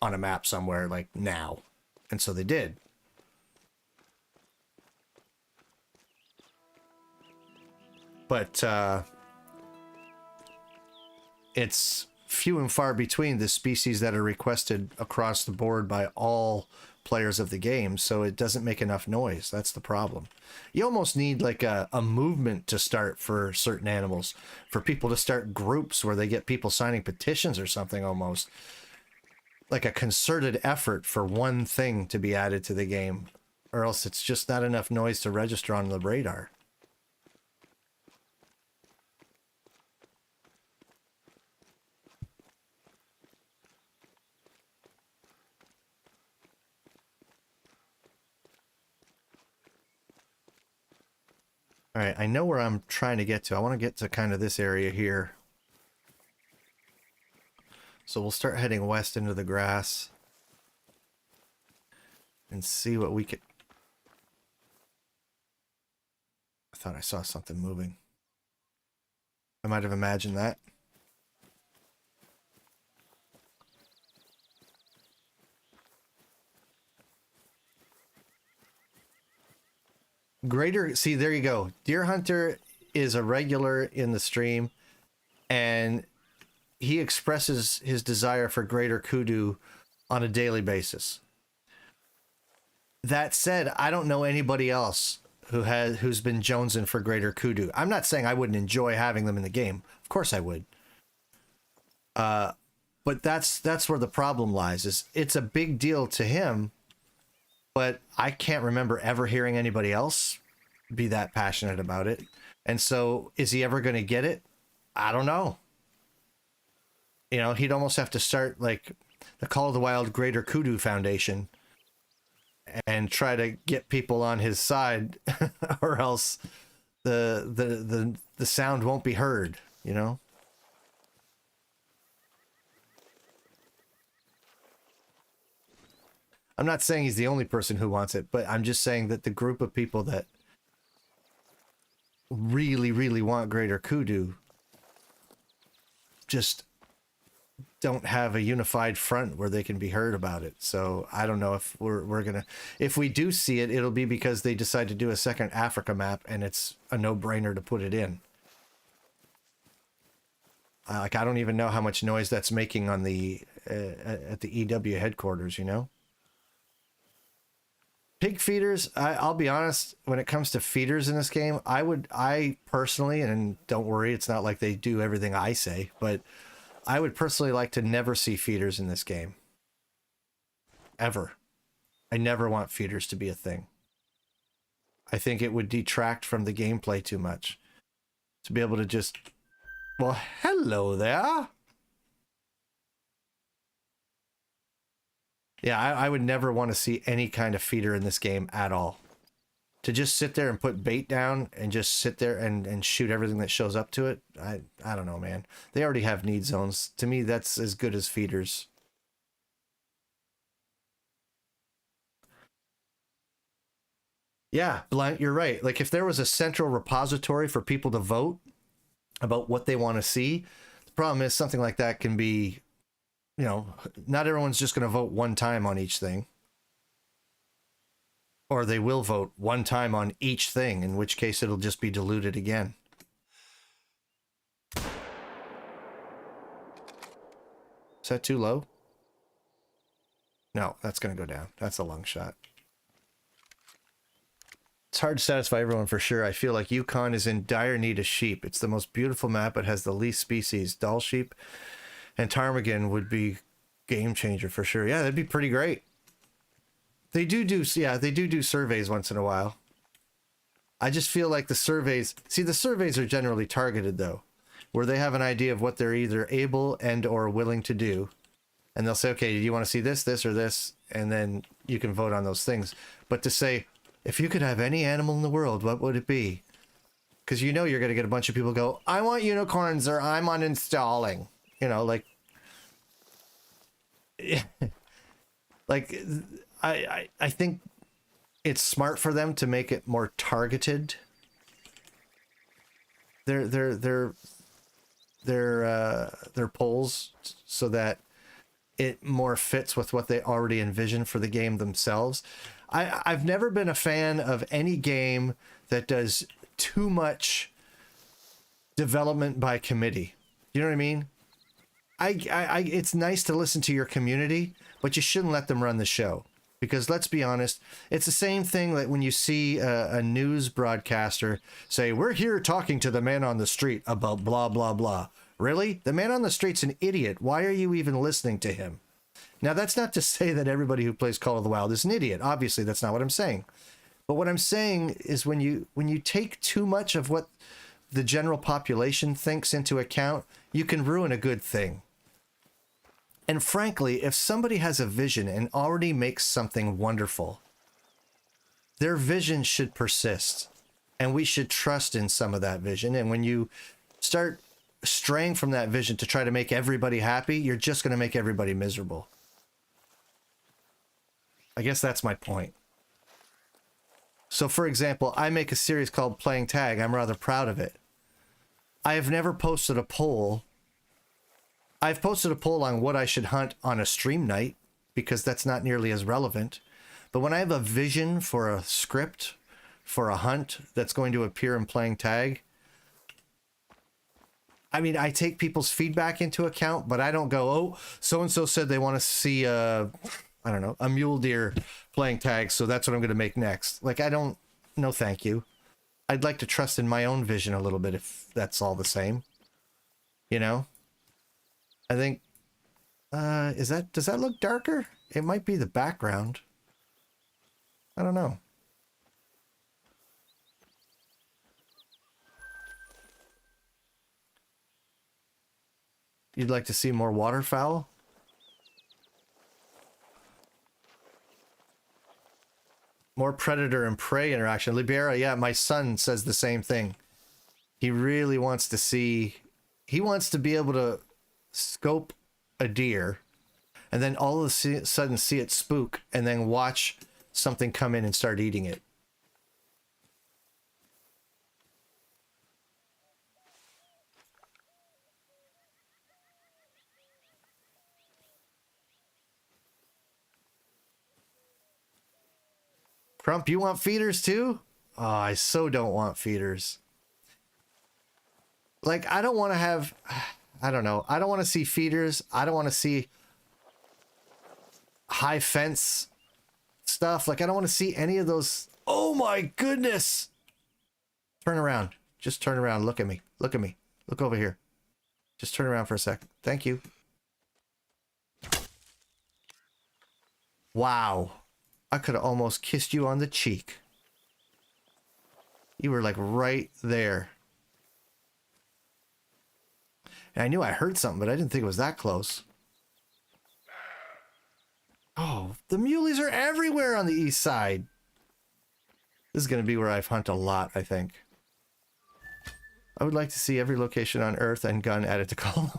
on a map somewhere, like now. And so they did. But it's few and far between the species that are requested across the board by all players of the game, so it doesn't make enough noise. That's the problem. You almost need like a movement to start for certain animals, for people to start groups where they get people signing petitions or something, almost like a concerted effort for one thing to be added to the game, or else it's just not enough noise to register on the radar. All right, I know where I'm trying to get to. I want to get to kind of this area here. So we'll start heading west into the grass. and see what we could... I thought I saw something moving. I might have imagined that. Greater, see, there you go. Deer Hunter is a regular in the stream, and he expresses his desire for greater kudu on a daily basis. That said, I don't know anybody else who's been jonesing for greater kudu. I'm not saying I wouldn't enjoy having them in the game. Of course I would. But that's where the problem lies. Is it's a big deal to him, but I can't remember ever hearing anybody else be that passionate about it. And so is he ever going to get it? I don't know. You know, he'd almost have to start like the Call of the Wild Greater Kudu Foundation and try to get people on his side or else the sound won't be heard, you know? I'm not saying he's the only person who wants it, but I'm just saying that the group of people that really, really want greater kudu just don't have a unified front where they can be heard about it. So I don't know if we're gonna, if we do see it, it'll be because they decide to do a second Africa map and it's a no-brainer to put it in. Like, I don't even know how much noise that's making on the at the EW headquarters, you know? Pig feeders, I'll be honest, when it comes to feeders in this game, I personally, and don't worry, it's not like they do everything I say, but I would personally like to never see feeders in this game. Ever. I never want feeders to be a thing. I think it would detract from the gameplay too much. To be able to just, well, hello there. Yeah, I would never want to see any kind of feeder in this game at all. To just sit there and put bait down and just sit there and shoot everything that shows up to it, I don't know, man. They already have need zones. To me, that's as good as feeders. Yeah, Blunt, you're right. Like, if there was a central repository for people to vote about what they want to see, the problem is something like that can be, you know, not everyone's just going to vote one time on each thing. Or they will vote one time on each thing, in which case it'll just be diluted again. Is that too low? No, that's going to go down. That's a long shot. It's hard to satisfy everyone for sure. I feel like Yukon is in dire need of sheep. It's the most beautiful map. It has the least species. Doll sheep and ptarmigan would be game changer for sure. Yeah, that'd be pretty great. They do surveys once in a while. I just feel like the surveys, the surveys are generally targeted though, where they have an idea of what they're either able and or willing to do. And they'll say, okay, do you want to see this, this, or this? And then you can vote on those things. But to say, if you could have any animal in the world, what would it be? Because you know you're going to get a bunch of people go, I want unicorns, or I'm uninstalling. You know, like... like, I think it's smart for them to make it more targeted. Their polls, so that it more fits with what they already envision for the game themselves. I've never been a fan of any game that does too much development by committee. You know what I mean? It's nice to listen to your community, but you shouldn't let them run the show. Because let's be honest, it's the same thing that when you see a news broadcaster say, we're here talking to the man on the street about blah, blah, blah. Really? The man on the street's an idiot. Why are you even listening to him? Now, that's not to say that everybody who plays Call of the Wild is an idiot. Obviously, that's not what I'm saying. But what I'm saying is when you take too much of what the general population thinks into account, you can ruin a good thing. And frankly, if somebody has a vision and already makes something wonderful, their vision should persist. And we should trust in some of that vision. And when you start straying from that vision to try to make everybody happy, you're just going to make everybody miserable. I guess that's my point. So for example, I make a series called Playing Tag. I'm rather proud of it. I have never posted a poll. I've posted a poll on what I should hunt on a stream night because that's not nearly as relevant. But when I have a vision for a script for a hunt that's going to appear in Playing Tag, I mean, I take people's feedback into account, but I don't go, oh, so-and-so said they want to see I don't know, a mule deer playing tag, so that's what I'm going to make next. Like, I don't, no thank you. I'd like to trust in my own vision a little bit if that's all the same. You know? I think, does that look darker? It might be the background. I don't know. You'd like to see more waterfowl? More predator and prey interaction. Libera, yeah, my son says the same thing. He really wants to see... He wants to be able to scope a deer and then all of a sudden see it spook and then watch something come in and start eating it. Crump, you want feeders too? Oh, I so don't want feeders. Like, I don't want to have... I don't know. I don't want to see feeders. I don't want to see high fence stuff. Like, I don't want to see any of those. Oh my goodness. Turn around. Just turn around. Look at me. Look at me. Look over here. Just turn around for a sec. Thank you. Wow. I could have almost kissed you on the cheek. You were like right there. And I knew I heard something, but I didn't think it was that close. Oh, the muleys are everywhere on the east side. This is going to be where I hunt a lot, I think. I would like to see every location on Earth and gun added to column.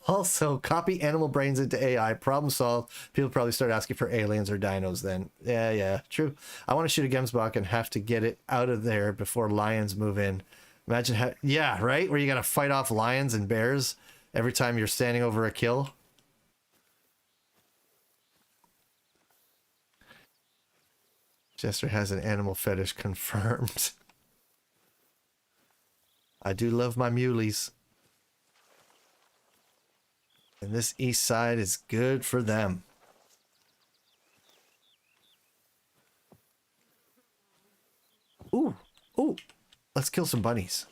Also, copy animal brains into AI. Problem solved. People probably start asking for aliens or dinos then. Yeah, true. I want to shoot a gemsbok and have to get it out of there before lions move in. Imagine how... Yeah, right? Where you got to fight off lions and bears every time you're standing over a kill. Jester has an animal fetish confirmed. I do love my muleys. And this east side is good for them. Ooh. Let's kill some bunnies.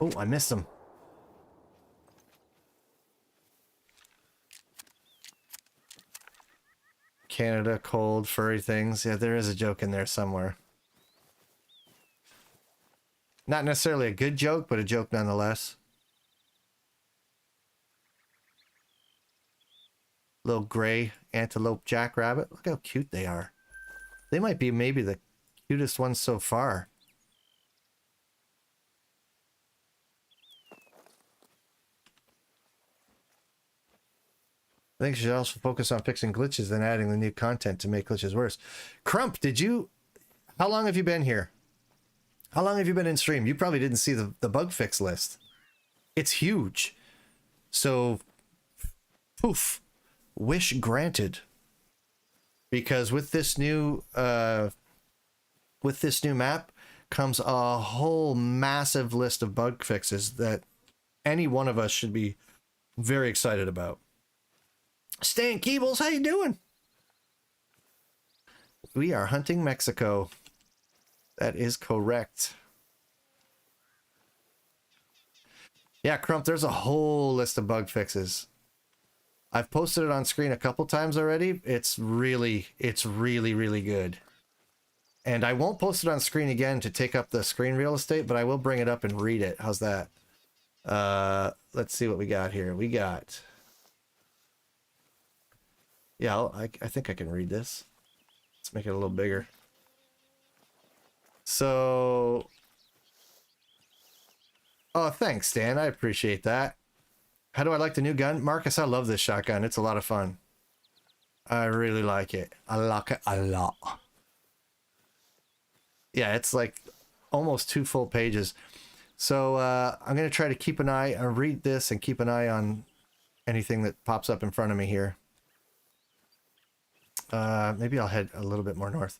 Oh, I missed him. Canada, cold, furry things. Yeah, there is a joke in there somewhere. Not necessarily a good joke, but a joke nonetheless. Little gray antelope jackrabbit. Look how cute they are. They might be maybe the cutest ones so far. I think you should also focus on fixing glitches than adding the new content to make glitches worse. Crump, did you... How long have you been here? How long have you been in stream? You probably didn't see the bug fix list. It's huge. So, poof. Wish granted. Because with this new map comes a whole massive list of bug fixes that any one of us should be very excited about. Stan Keebles, how you doing? We are hunting Mexico. That is correct. Yeah, Crump, there's a whole list of bug fixes. I've posted it on screen a couple times already. It's really, really good. And I won't post it on screen again to take up the screen real estate, but I will bring it up and read it. How's that? Let's see what we got here. We got... Yeah, I think I can read this. Let's make it a little bigger. So... Oh, thanks, Dan. I appreciate that. How do I like the new gun? Marcus, I love this shotgun. It's a lot of fun. I really like it. I like it a lot. Yeah, it's like almost 2 full pages. So I'm going to try to keep an eye, read this and keep an eye on anything that pops up in front of me here. Maybe I'll head a little bit more north.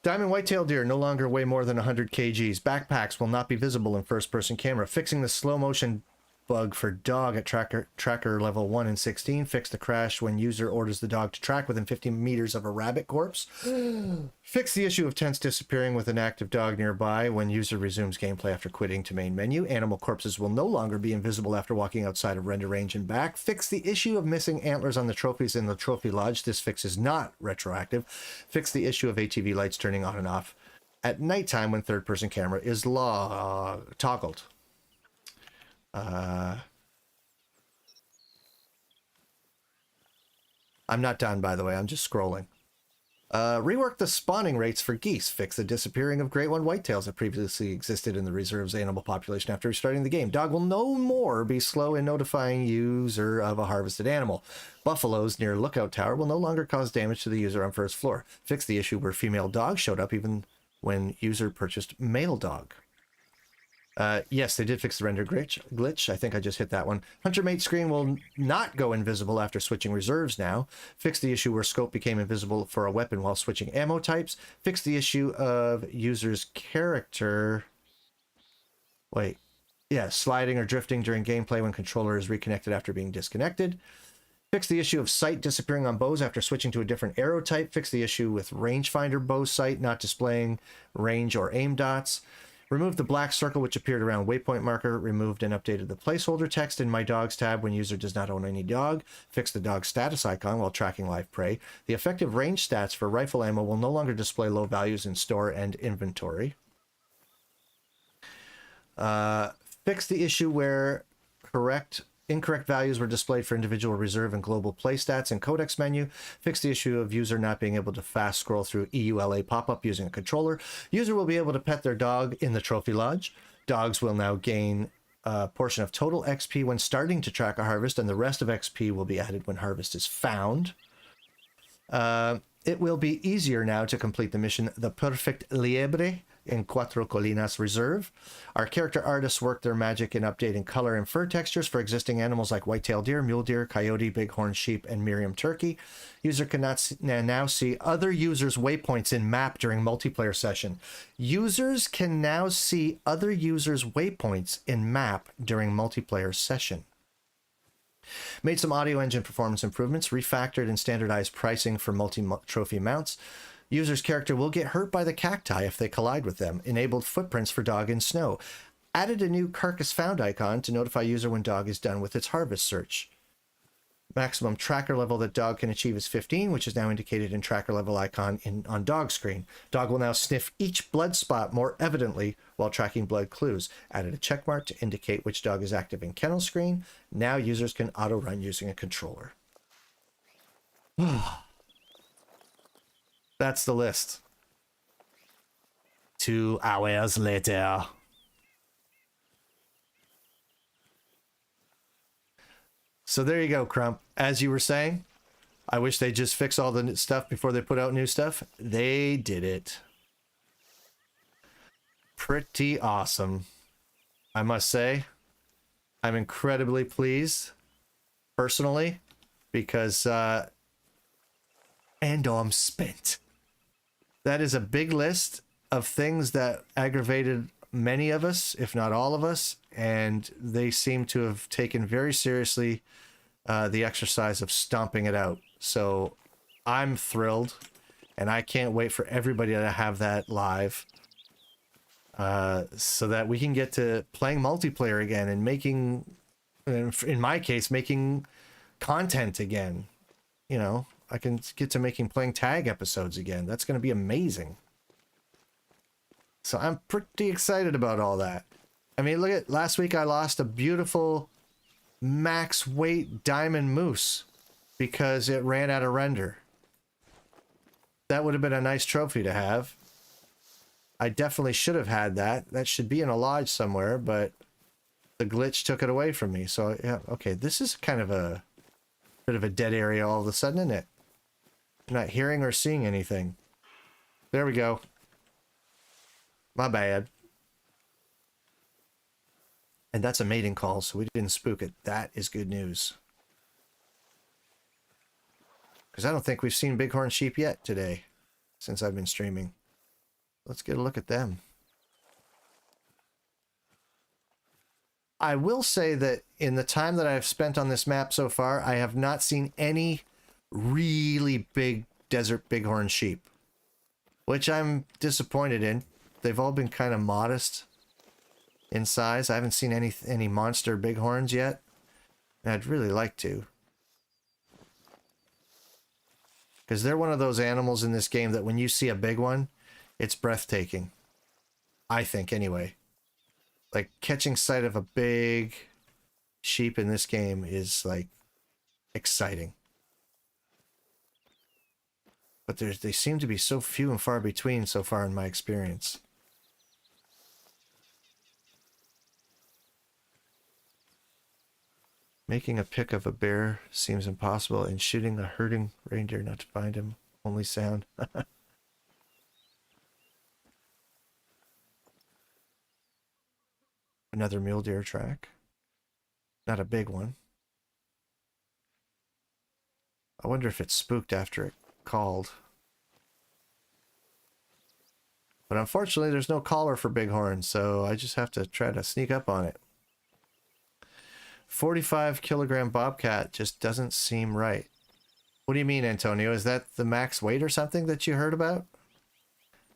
Diamond whitetail deer no longer weigh more than 100 kgs. Backpacks will not be visible in first-person camera. Fixing the slow motion bug for dog at tracker level 1 and 16. Fix the crash when user orders the dog to track within 50 meters of a rabbit corpse. Fix the issue of tents disappearing with an active dog nearby when user resumes gameplay after quitting to main menu. Animal corpses will no longer be invisible after walking outside of render range and back. Fix the issue of missing antlers on the trophies in the trophy lodge. This fix is not retroactive. Fix the issue of ATV lights turning on and off at nighttime when third-person camera is toggled. I'm not done, by the way. I'm just scrolling. Rework the spawning rates for geese. Fix the disappearing of great one whitetails that previously existed in the reserve's animal population after restarting the game. Dog will no more be slow in notifying user of a harvested animal. Buffaloes near Lookout Tower will no longer cause damage to the user on first floor. Fix the issue where female dogs showed up even when user purchased male dog. Yes, they did fix the render glitch. I think I just hit that one. Hunter mate screen will not go invisible after switching reserves now. Fix the issue where scope became invisible for a weapon while switching ammo types. Fix the issue of user's character... Wait. Yeah, sliding or drifting during gameplay when controller is reconnected after being disconnected. Fix the issue of sight disappearing on bows after switching to a different arrow type. Fix the issue with rangefinder bow sight not displaying range or aim dots. Removed the black circle which appeared around waypoint marker. Removed and updated the placeholder text in My Dogs tab when user does not own any dog. Fixed the dog status icon while tracking live prey. The effective range stats for rifle ammo will no longer display low values in store and inventory. Fixed the issue where incorrect values were displayed for individual reserve and global play stats and codex menu. Fix the issue of user not being able to fast scroll through EULA pop-up using a controller. User will be able to pet their dog in the trophy lodge. Dogs will now gain a portion of total XP when starting to track a harvest, and the rest of XP will be added when harvest is found. It will be easier now to complete the mission The Perfect Liebre in Cuatro Colinas Reserve. Our character artists worked their magic in updating color and fur textures for existing animals like white-tailed deer, mule deer, coyote, bighorn sheep, and Miriam turkey. User can now see other users' waypoints in map during multiplayer session. Users can now see other users' waypoints in map during multiplayer session. Made some audio engine performance improvements, refactored and standardized pricing for multi-trophy mounts. User's character will get hurt by the cacti if they collide with them. Enabled footprints for dog in snow. Added a new carcass found icon to notify user when dog is done with its harvest search. Maximum tracker level that dog can achieve is 15, which is now indicated in tracker level icon on dog screen. Dog will now sniff each blood spot more evidently while tracking blood clues. Added a check mark to indicate which dog is active in kennel screen. Now users can auto run using a controller. That's the list. 2 hours later. So there you go, Crump. As you were saying, I wish they just fix all the stuff before they put out new stuff. They did it. Pretty awesome, I must say. I'm incredibly pleased, personally, because, and I'm spent. That is a big list of things that aggravated many of us, if not all of us, and they seem to have taken very seriously the exercise of stomping it out. So I'm thrilled, and I can't wait for everybody to have that live so that we can get to playing multiplayer again and making, in my case, making content again. You know, I can get to playing tag episodes again. That's going to be amazing. So I'm pretty excited about all that. I mean, look at last week I lost a beautiful max weight diamond moose because it ran out of render. That would have been a nice trophy to have. I definitely should have had that. That should be in a lodge somewhere, but the glitch took it away from me. So, yeah, okay, this is kind of a bit of a dead area all of a sudden, isn't it? I'm not hearing or seeing anything. There we go. My bad. And that's a mating call, so we didn't spook it. That is good news. Because I don't think we've seen bighorn sheep yet today, since I've been streaming. Let's get a look at them. I will say that in the time that I've spent on this map so far, I have not seen any really big desert bighorn sheep, which I'm disappointed in. They've all been kind of modest in size. I haven't seen any monster bighorns yet, and I'd really like to. Because they're one of those animals in this game that when you see a big one, it's breathtaking. I think, anyway. Like, catching sight of a big sheep in this game is, like, exciting. But they seem to be so few and far between so far in my experience. Making a pick of a bear seems impossible, and shooting a herding reindeer not to find him. Only sound. Another mule deer track. Not a big one. I wonder if it's spooked after it called. But unfortunately, there's no caller for bighorn, so I just have to try to sneak up on it. 45 kilogram bobcat just doesn't seem right. What do you mean, Antonio? Is that the max weight or something that you heard about?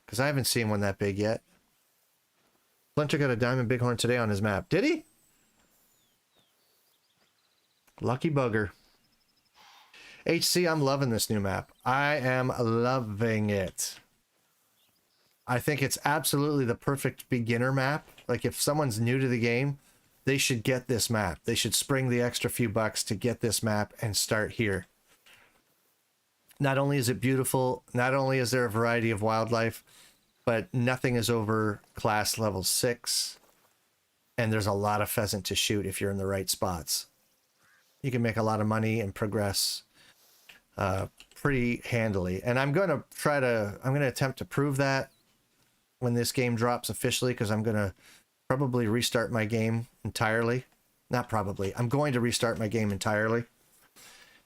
Because I haven't seen one that big yet. Splinter got a diamond bighorn today on his map. Did he? Lucky bugger. HC, I'm loving this new map. I am loving it. I think it's absolutely the perfect beginner map. Like, if someone's new to the game, they should get this map. They should spring the extra few bucks to get this map and start here. Not only is it beautiful, not only is there a variety of wildlife, but nothing is over class level 6. And there's a lot of pheasant to shoot if you're in the right spots. You can make a lot of money and progress pretty handily. And I'm going to attempt to prove that when this game drops officially, because I'm going to probably restart my game entirely. Not probably. I'm going to restart my game entirely.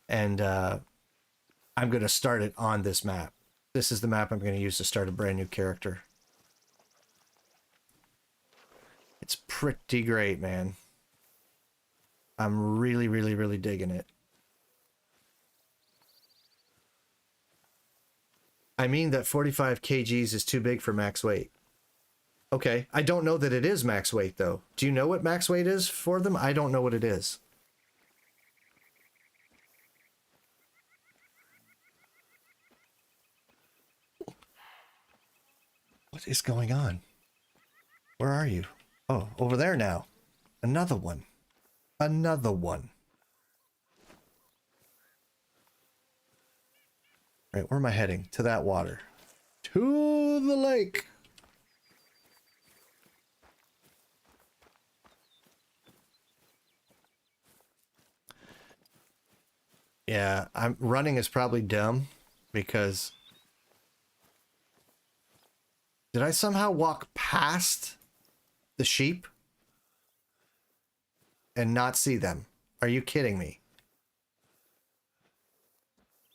And I'm going to start it on this map. This is the map I'm going to use to start a brand new character. It's pretty great, man. I'm really, really, really digging it. I mean that 45 kgs is too big for max weight. Okay, I don't know that it is max weight, though. Do you know what max weight is for them? I don't know what it is. What is going on? Where are you? Oh, over there now. Another one. Another one. Right, where am I heading? To that water. To the lake. Yeah, running is probably dumb because did I somehow walk past the sheep and not see them? Are you kidding me?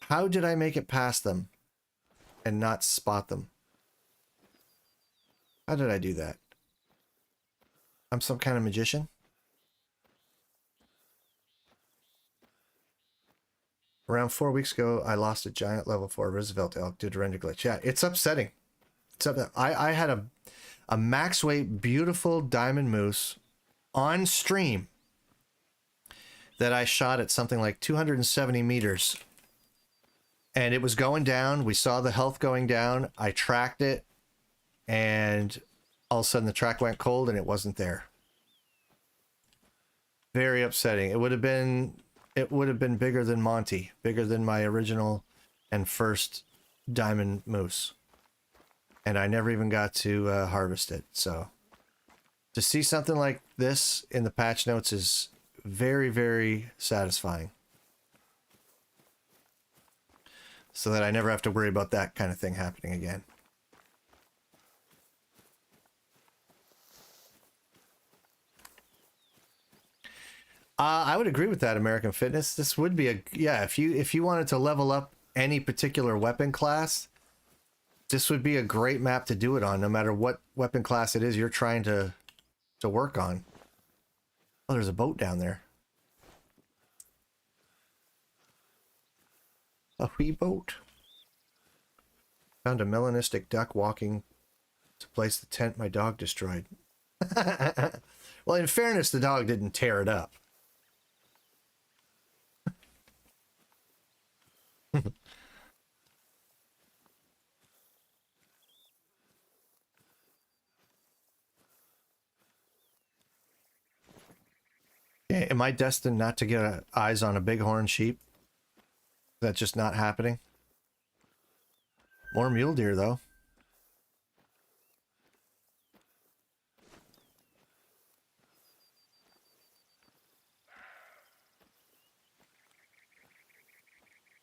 How did I make it past them and not spot them? How did I do that? I'm some kind of magician? Around 4 weeks ago, I lost a giant level 4 Roosevelt elk due to render glitch. Yeah, it's upsetting. It's up. I had a max weight, beautiful diamond moose on stream that I shot at something like 270 meters. And it was going down. We saw the health going down. I tracked it. And all of a sudden the track went cold and it wasn't there. Very upsetting. It would have been bigger than Monty, bigger than my original and first diamond moose. And I never even got to harvest it. So to see something like this in the patch notes is very, very satisfying. So that I never have to worry about that kind of thing happening again. I would agree with that, American Fitness. This would be if you wanted to level up any particular weapon class, this would be a great map to do it on, no matter what weapon class it is you're trying to work on. Oh, there's a boat down there. A wee boat. Found a melanistic duck walking to place the tent my dog destroyed. Well, in fairness, the dog didn't tear it up. Yeah, am I destined not to get eyes on a bighorn sheep? That's just not happening. More mule deer, though.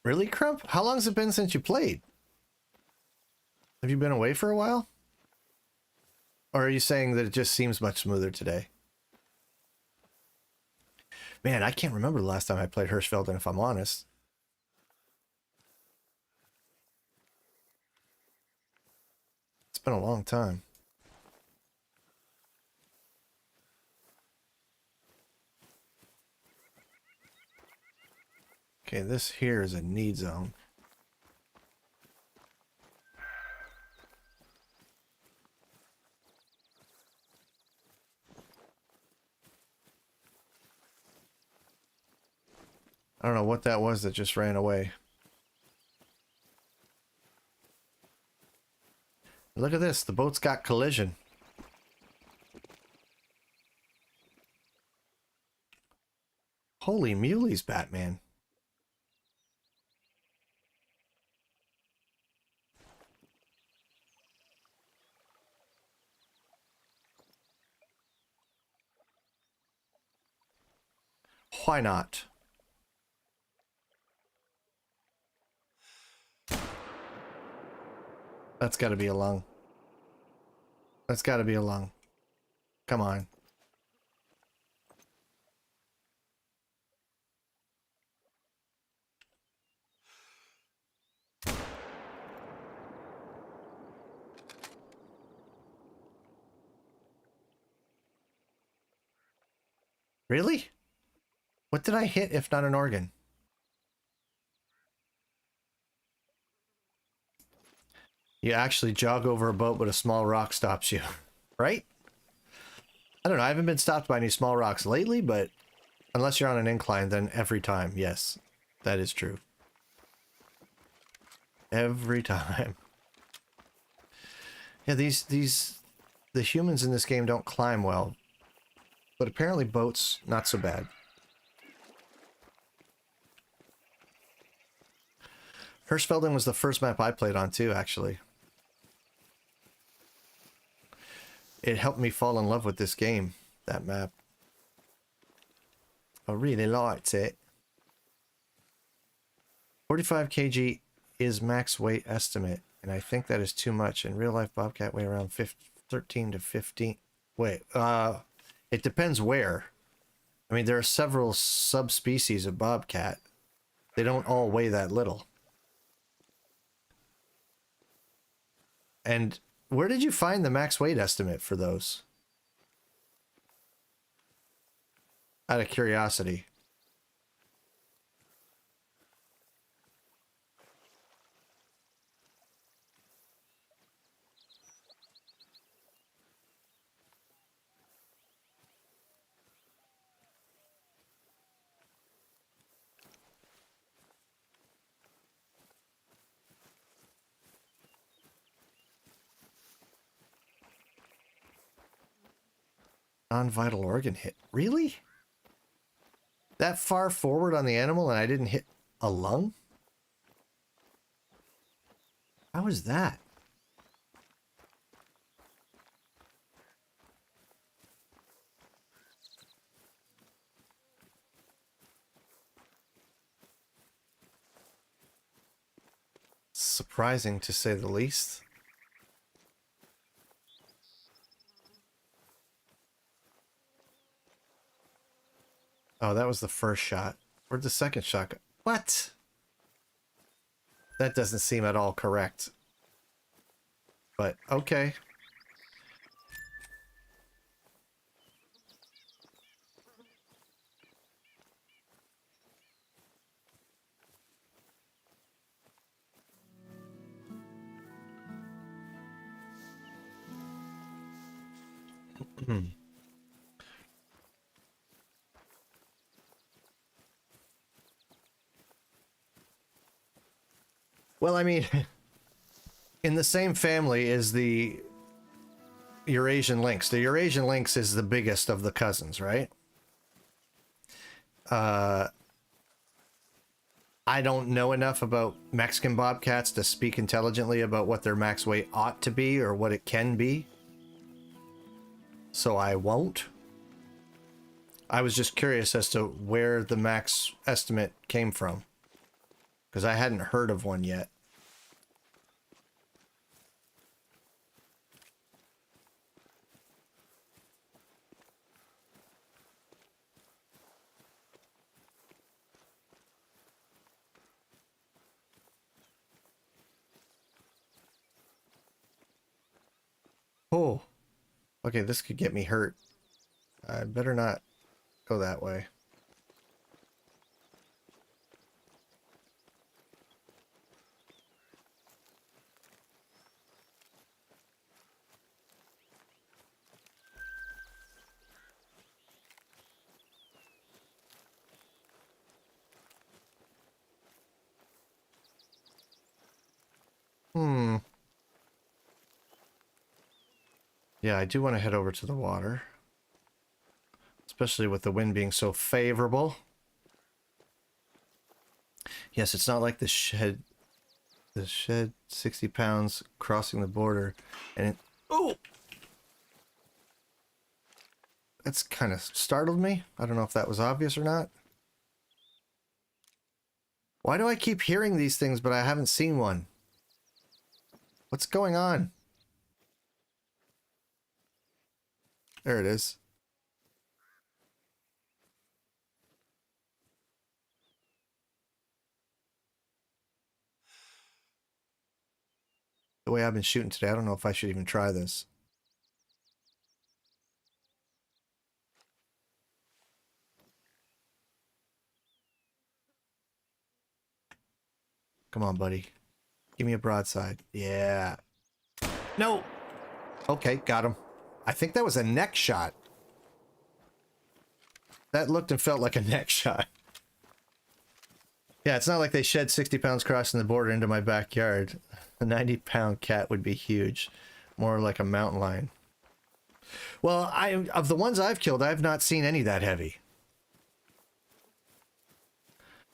Really, Crump? How long has it been since you played? Have you been away for a while? Or are you saying that it just seems much smoother today? Man, I can't remember the last time I played Hirschfelden, if I'm honest. It's been a long time. Okay, this here is a need zone. I don't know what that was that just ran away. Look at this, the boat's got collision. Holy muleys, Batman. Why not? That's gotta be a lung. That's gotta be a lung. Come on. Really? What did I hit if not an organ? You actually jog over a boat, but a small rock stops you, right? I don't know. I haven't been stopped by any small rocks lately, but unless you're on an incline, then every time, yes, that is true. Every time. Yeah, the humans in this game don't climb well, but apparently boats, not so bad. Hirschfelden was the first map I played on too, actually. It helped me fall in love with this game, that map. I really liked it. 45 kg is max weight estimate, and I think that is too much. In real life, bobcat weigh around 13 to 15. Wait, it depends where. I mean, there are several subspecies of bobcat. They don't all weigh that little. And where did you find the max weight estimate for those? Out of curiosity. Non-vital organ hit. Really? That far forward on the animal and I didn't hit a lung? How is that? Surprising to say the least. Oh, that was the first shot. Where'd the second shot go? What? That doesn't seem at all correct. But, okay. Well, I mean, in the same family is the Eurasian lynx. The Eurasian lynx is the biggest of the cousins, right? I don't know enough about Mexican bobcats to speak intelligently about what their max weight ought to be or what it can be. So I won't. I was just curious as to where the max estimate came from, because I hadn't heard of one yet. Oh, okay, this could get me hurt. I better not go that way. Yeah, I do want to head over to the water. Especially with the wind being so favorable. Yes, it's not like the shed 60 pounds crossing the border and it, oh, that's kind of startled me. I don't know if that was obvious or not. Why do I keep hearing these things but I haven't seen one? What's going on? There it is. The way I've been shooting today, I don't know if I should even try this. Come on, buddy. Give me a broadside. Yeah. No. Okay, got him. I think that was a neck shot. That looked and felt like a neck shot. Yeah, it's not like they shed 60 pounds crossing the border into my backyard. A 90-pound cat would be huge. More like a mountain lion. Well, of the ones I've killed, I've not seen any that heavy.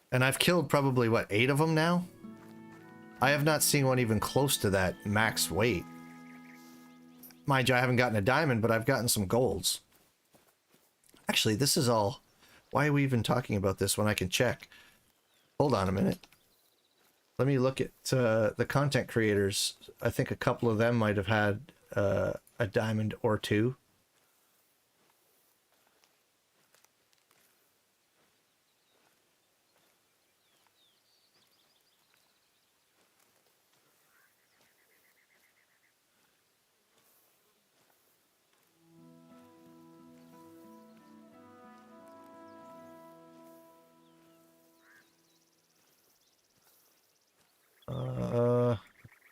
And I've killed probably, what, 8 of them now? I have not seen one even close to that max weight. Mind you, I haven't gotten a diamond, but I've gotten some golds. Actually, this is all... Why are we even talking about this when I can check? Hold on a minute. Let me look at the content creators. I think a couple of them might have had a diamond or 2.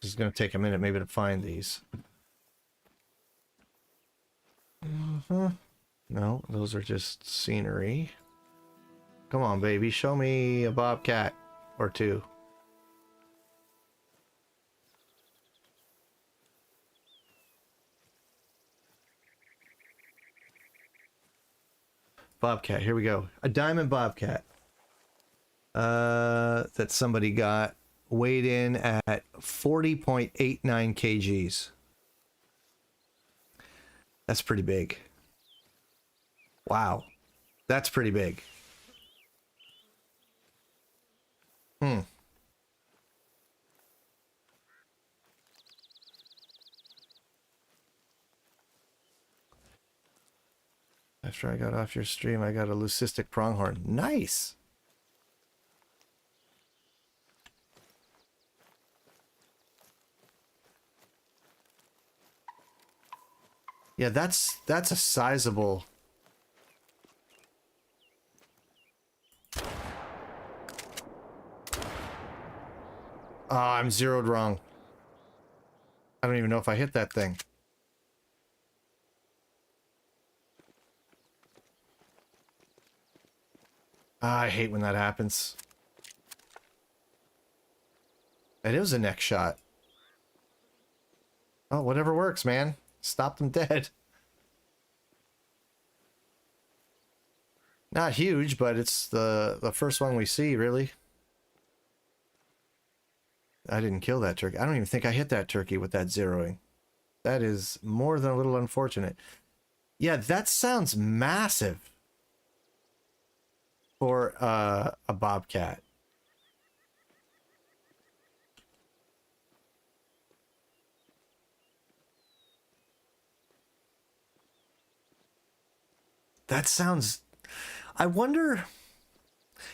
This is going to take a minute maybe to find these. No, those are just scenery. Come on, baby. Show me a bobcat or 2. Bobcat. Here we go. A diamond bobcat. That somebody got, weighed in at 40.89 kgs. That's pretty big. Wow. That's pretty big. After I got off your stream, I got a leucistic pronghorn. Nice. Yeah, that's a sizable. Oh, I'm zeroed wrong. I don't even know if I hit that thing. I hate when that happens. It was a neck shot. Oh, whatever works, man. Stop them dead. Not huge, but it's the first one we see, really. I didn't kill that turkey. I don't even think I hit that turkey with that zeroing. That is more than a little unfortunate. Yeah, that sounds massive for a bobcat. That sounds... I wonder...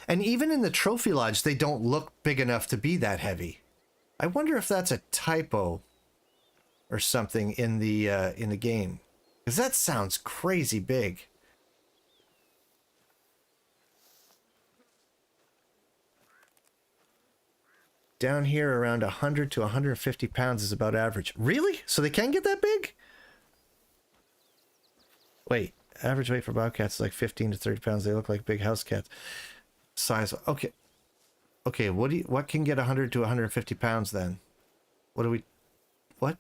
And even in the trophy lodge, they don't look big enough to be that heavy. I wonder if that's a typo or something in the game. Because that sounds crazy big. Down here, around 100 to 150 pounds is about average. Really? So they can get that big? Wait, average weight for bobcats is like 15 to 30 pounds. They look like big house cats. Size, okay. Okay, what can get 100 to 150 pounds then? What?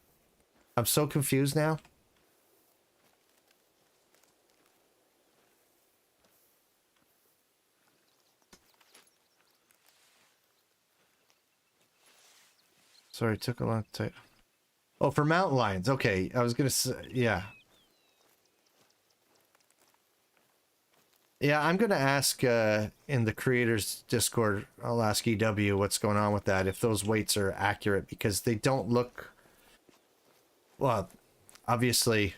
I'm so confused now. Sorry, it took a long time. Oh, for mountain lions. Okay, I was gonna say, yeah. Yeah, I'm gonna ask in the creators Discord, I'll ask EW what's going on with that, if those weights are accurate, because they don't look... Well, obviously,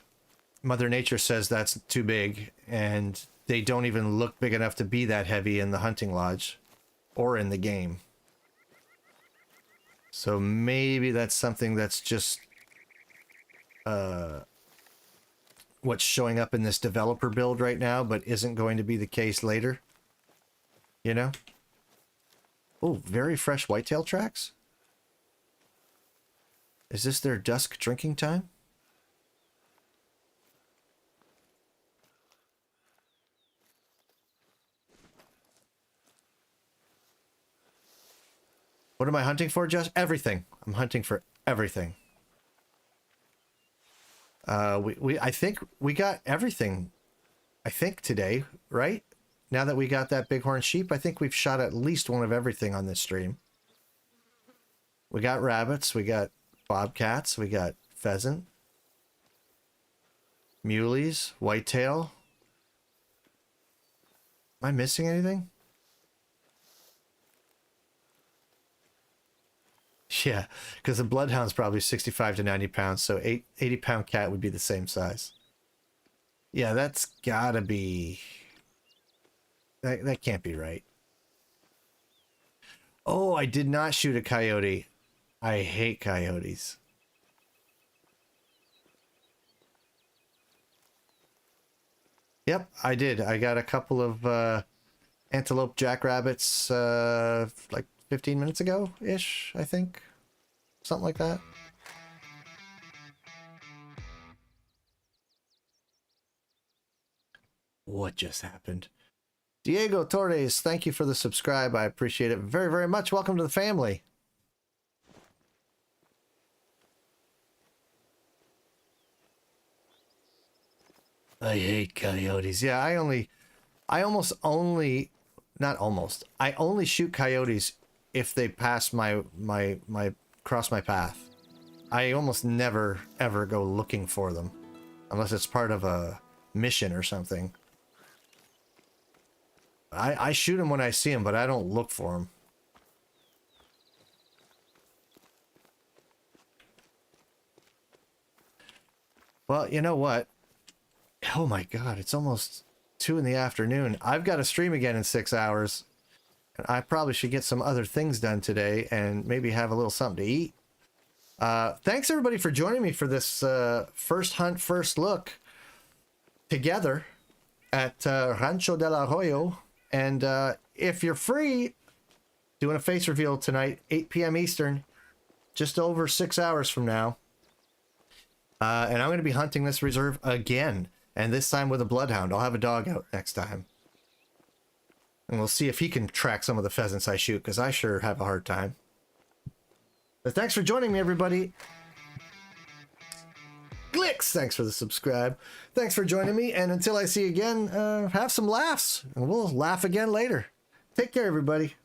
Mother Nature says that's too big, and they don't even look big enough to be that heavy in the hunting lodge, or in the game. So maybe that's something that's just what's showing up in this developer build right now, but isn't going to be the case later. You know? Oh, very fresh whitetail tracks? Is this their dusk drinking time? What am I hunting for, Jess? Everything. I'm hunting for everything. I think we got everything, I think, today, right? Now that we got that bighorn sheep, I think we've shot at least one of everything on this stream. We got rabbits, we got bobcats, we got pheasant, muleys, whitetail. Am I missing anything? Yeah, because the bloodhound's probably 65 to 90 pounds, so 80-pound cat would be the same size. Yeah, that's gotta be... That can't be right. Oh, I did not shoot a coyote. I hate coyotes. Yep, I did. I got a couple of antelope jackrabbits like 15 minutes ago-ish, I think. Something like that. What just happened? Diego Torres, thank you for the subscribe. I appreciate it very, very much. Welcome to the family. I hate coyotes. Yeah, I almost only, not almost, I only shoot coyotes if they pass cross my path. I almost never ever go looking for them unless it's part of a mission or something. I shoot them when I see them, but I don't look for them. Well, you know what? Oh my god, it's almost 2 in the afternoon. I've got to stream again in 6 hours. And I probably should get some other things done today and maybe have a little something to eat. Thanks everybody for joining me for this first hunt, first look together at Rancho del Arroyo. And if you're free, doing a face reveal tonight, 8 p.m. Eastern, just over 6 hours from now. And I'm going to be hunting this reserve again, and this time with a bloodhound. I'll have a dog out next time. And we'll see if he can track some of the pheasants I shoot, because I sure have a hard time. But thanks for joining me, everybody. Glicks, thanks for the subscribe. Thanks for joining me, and until I see you again, have some laughs, and we'll laugh again later. Take care, everybody.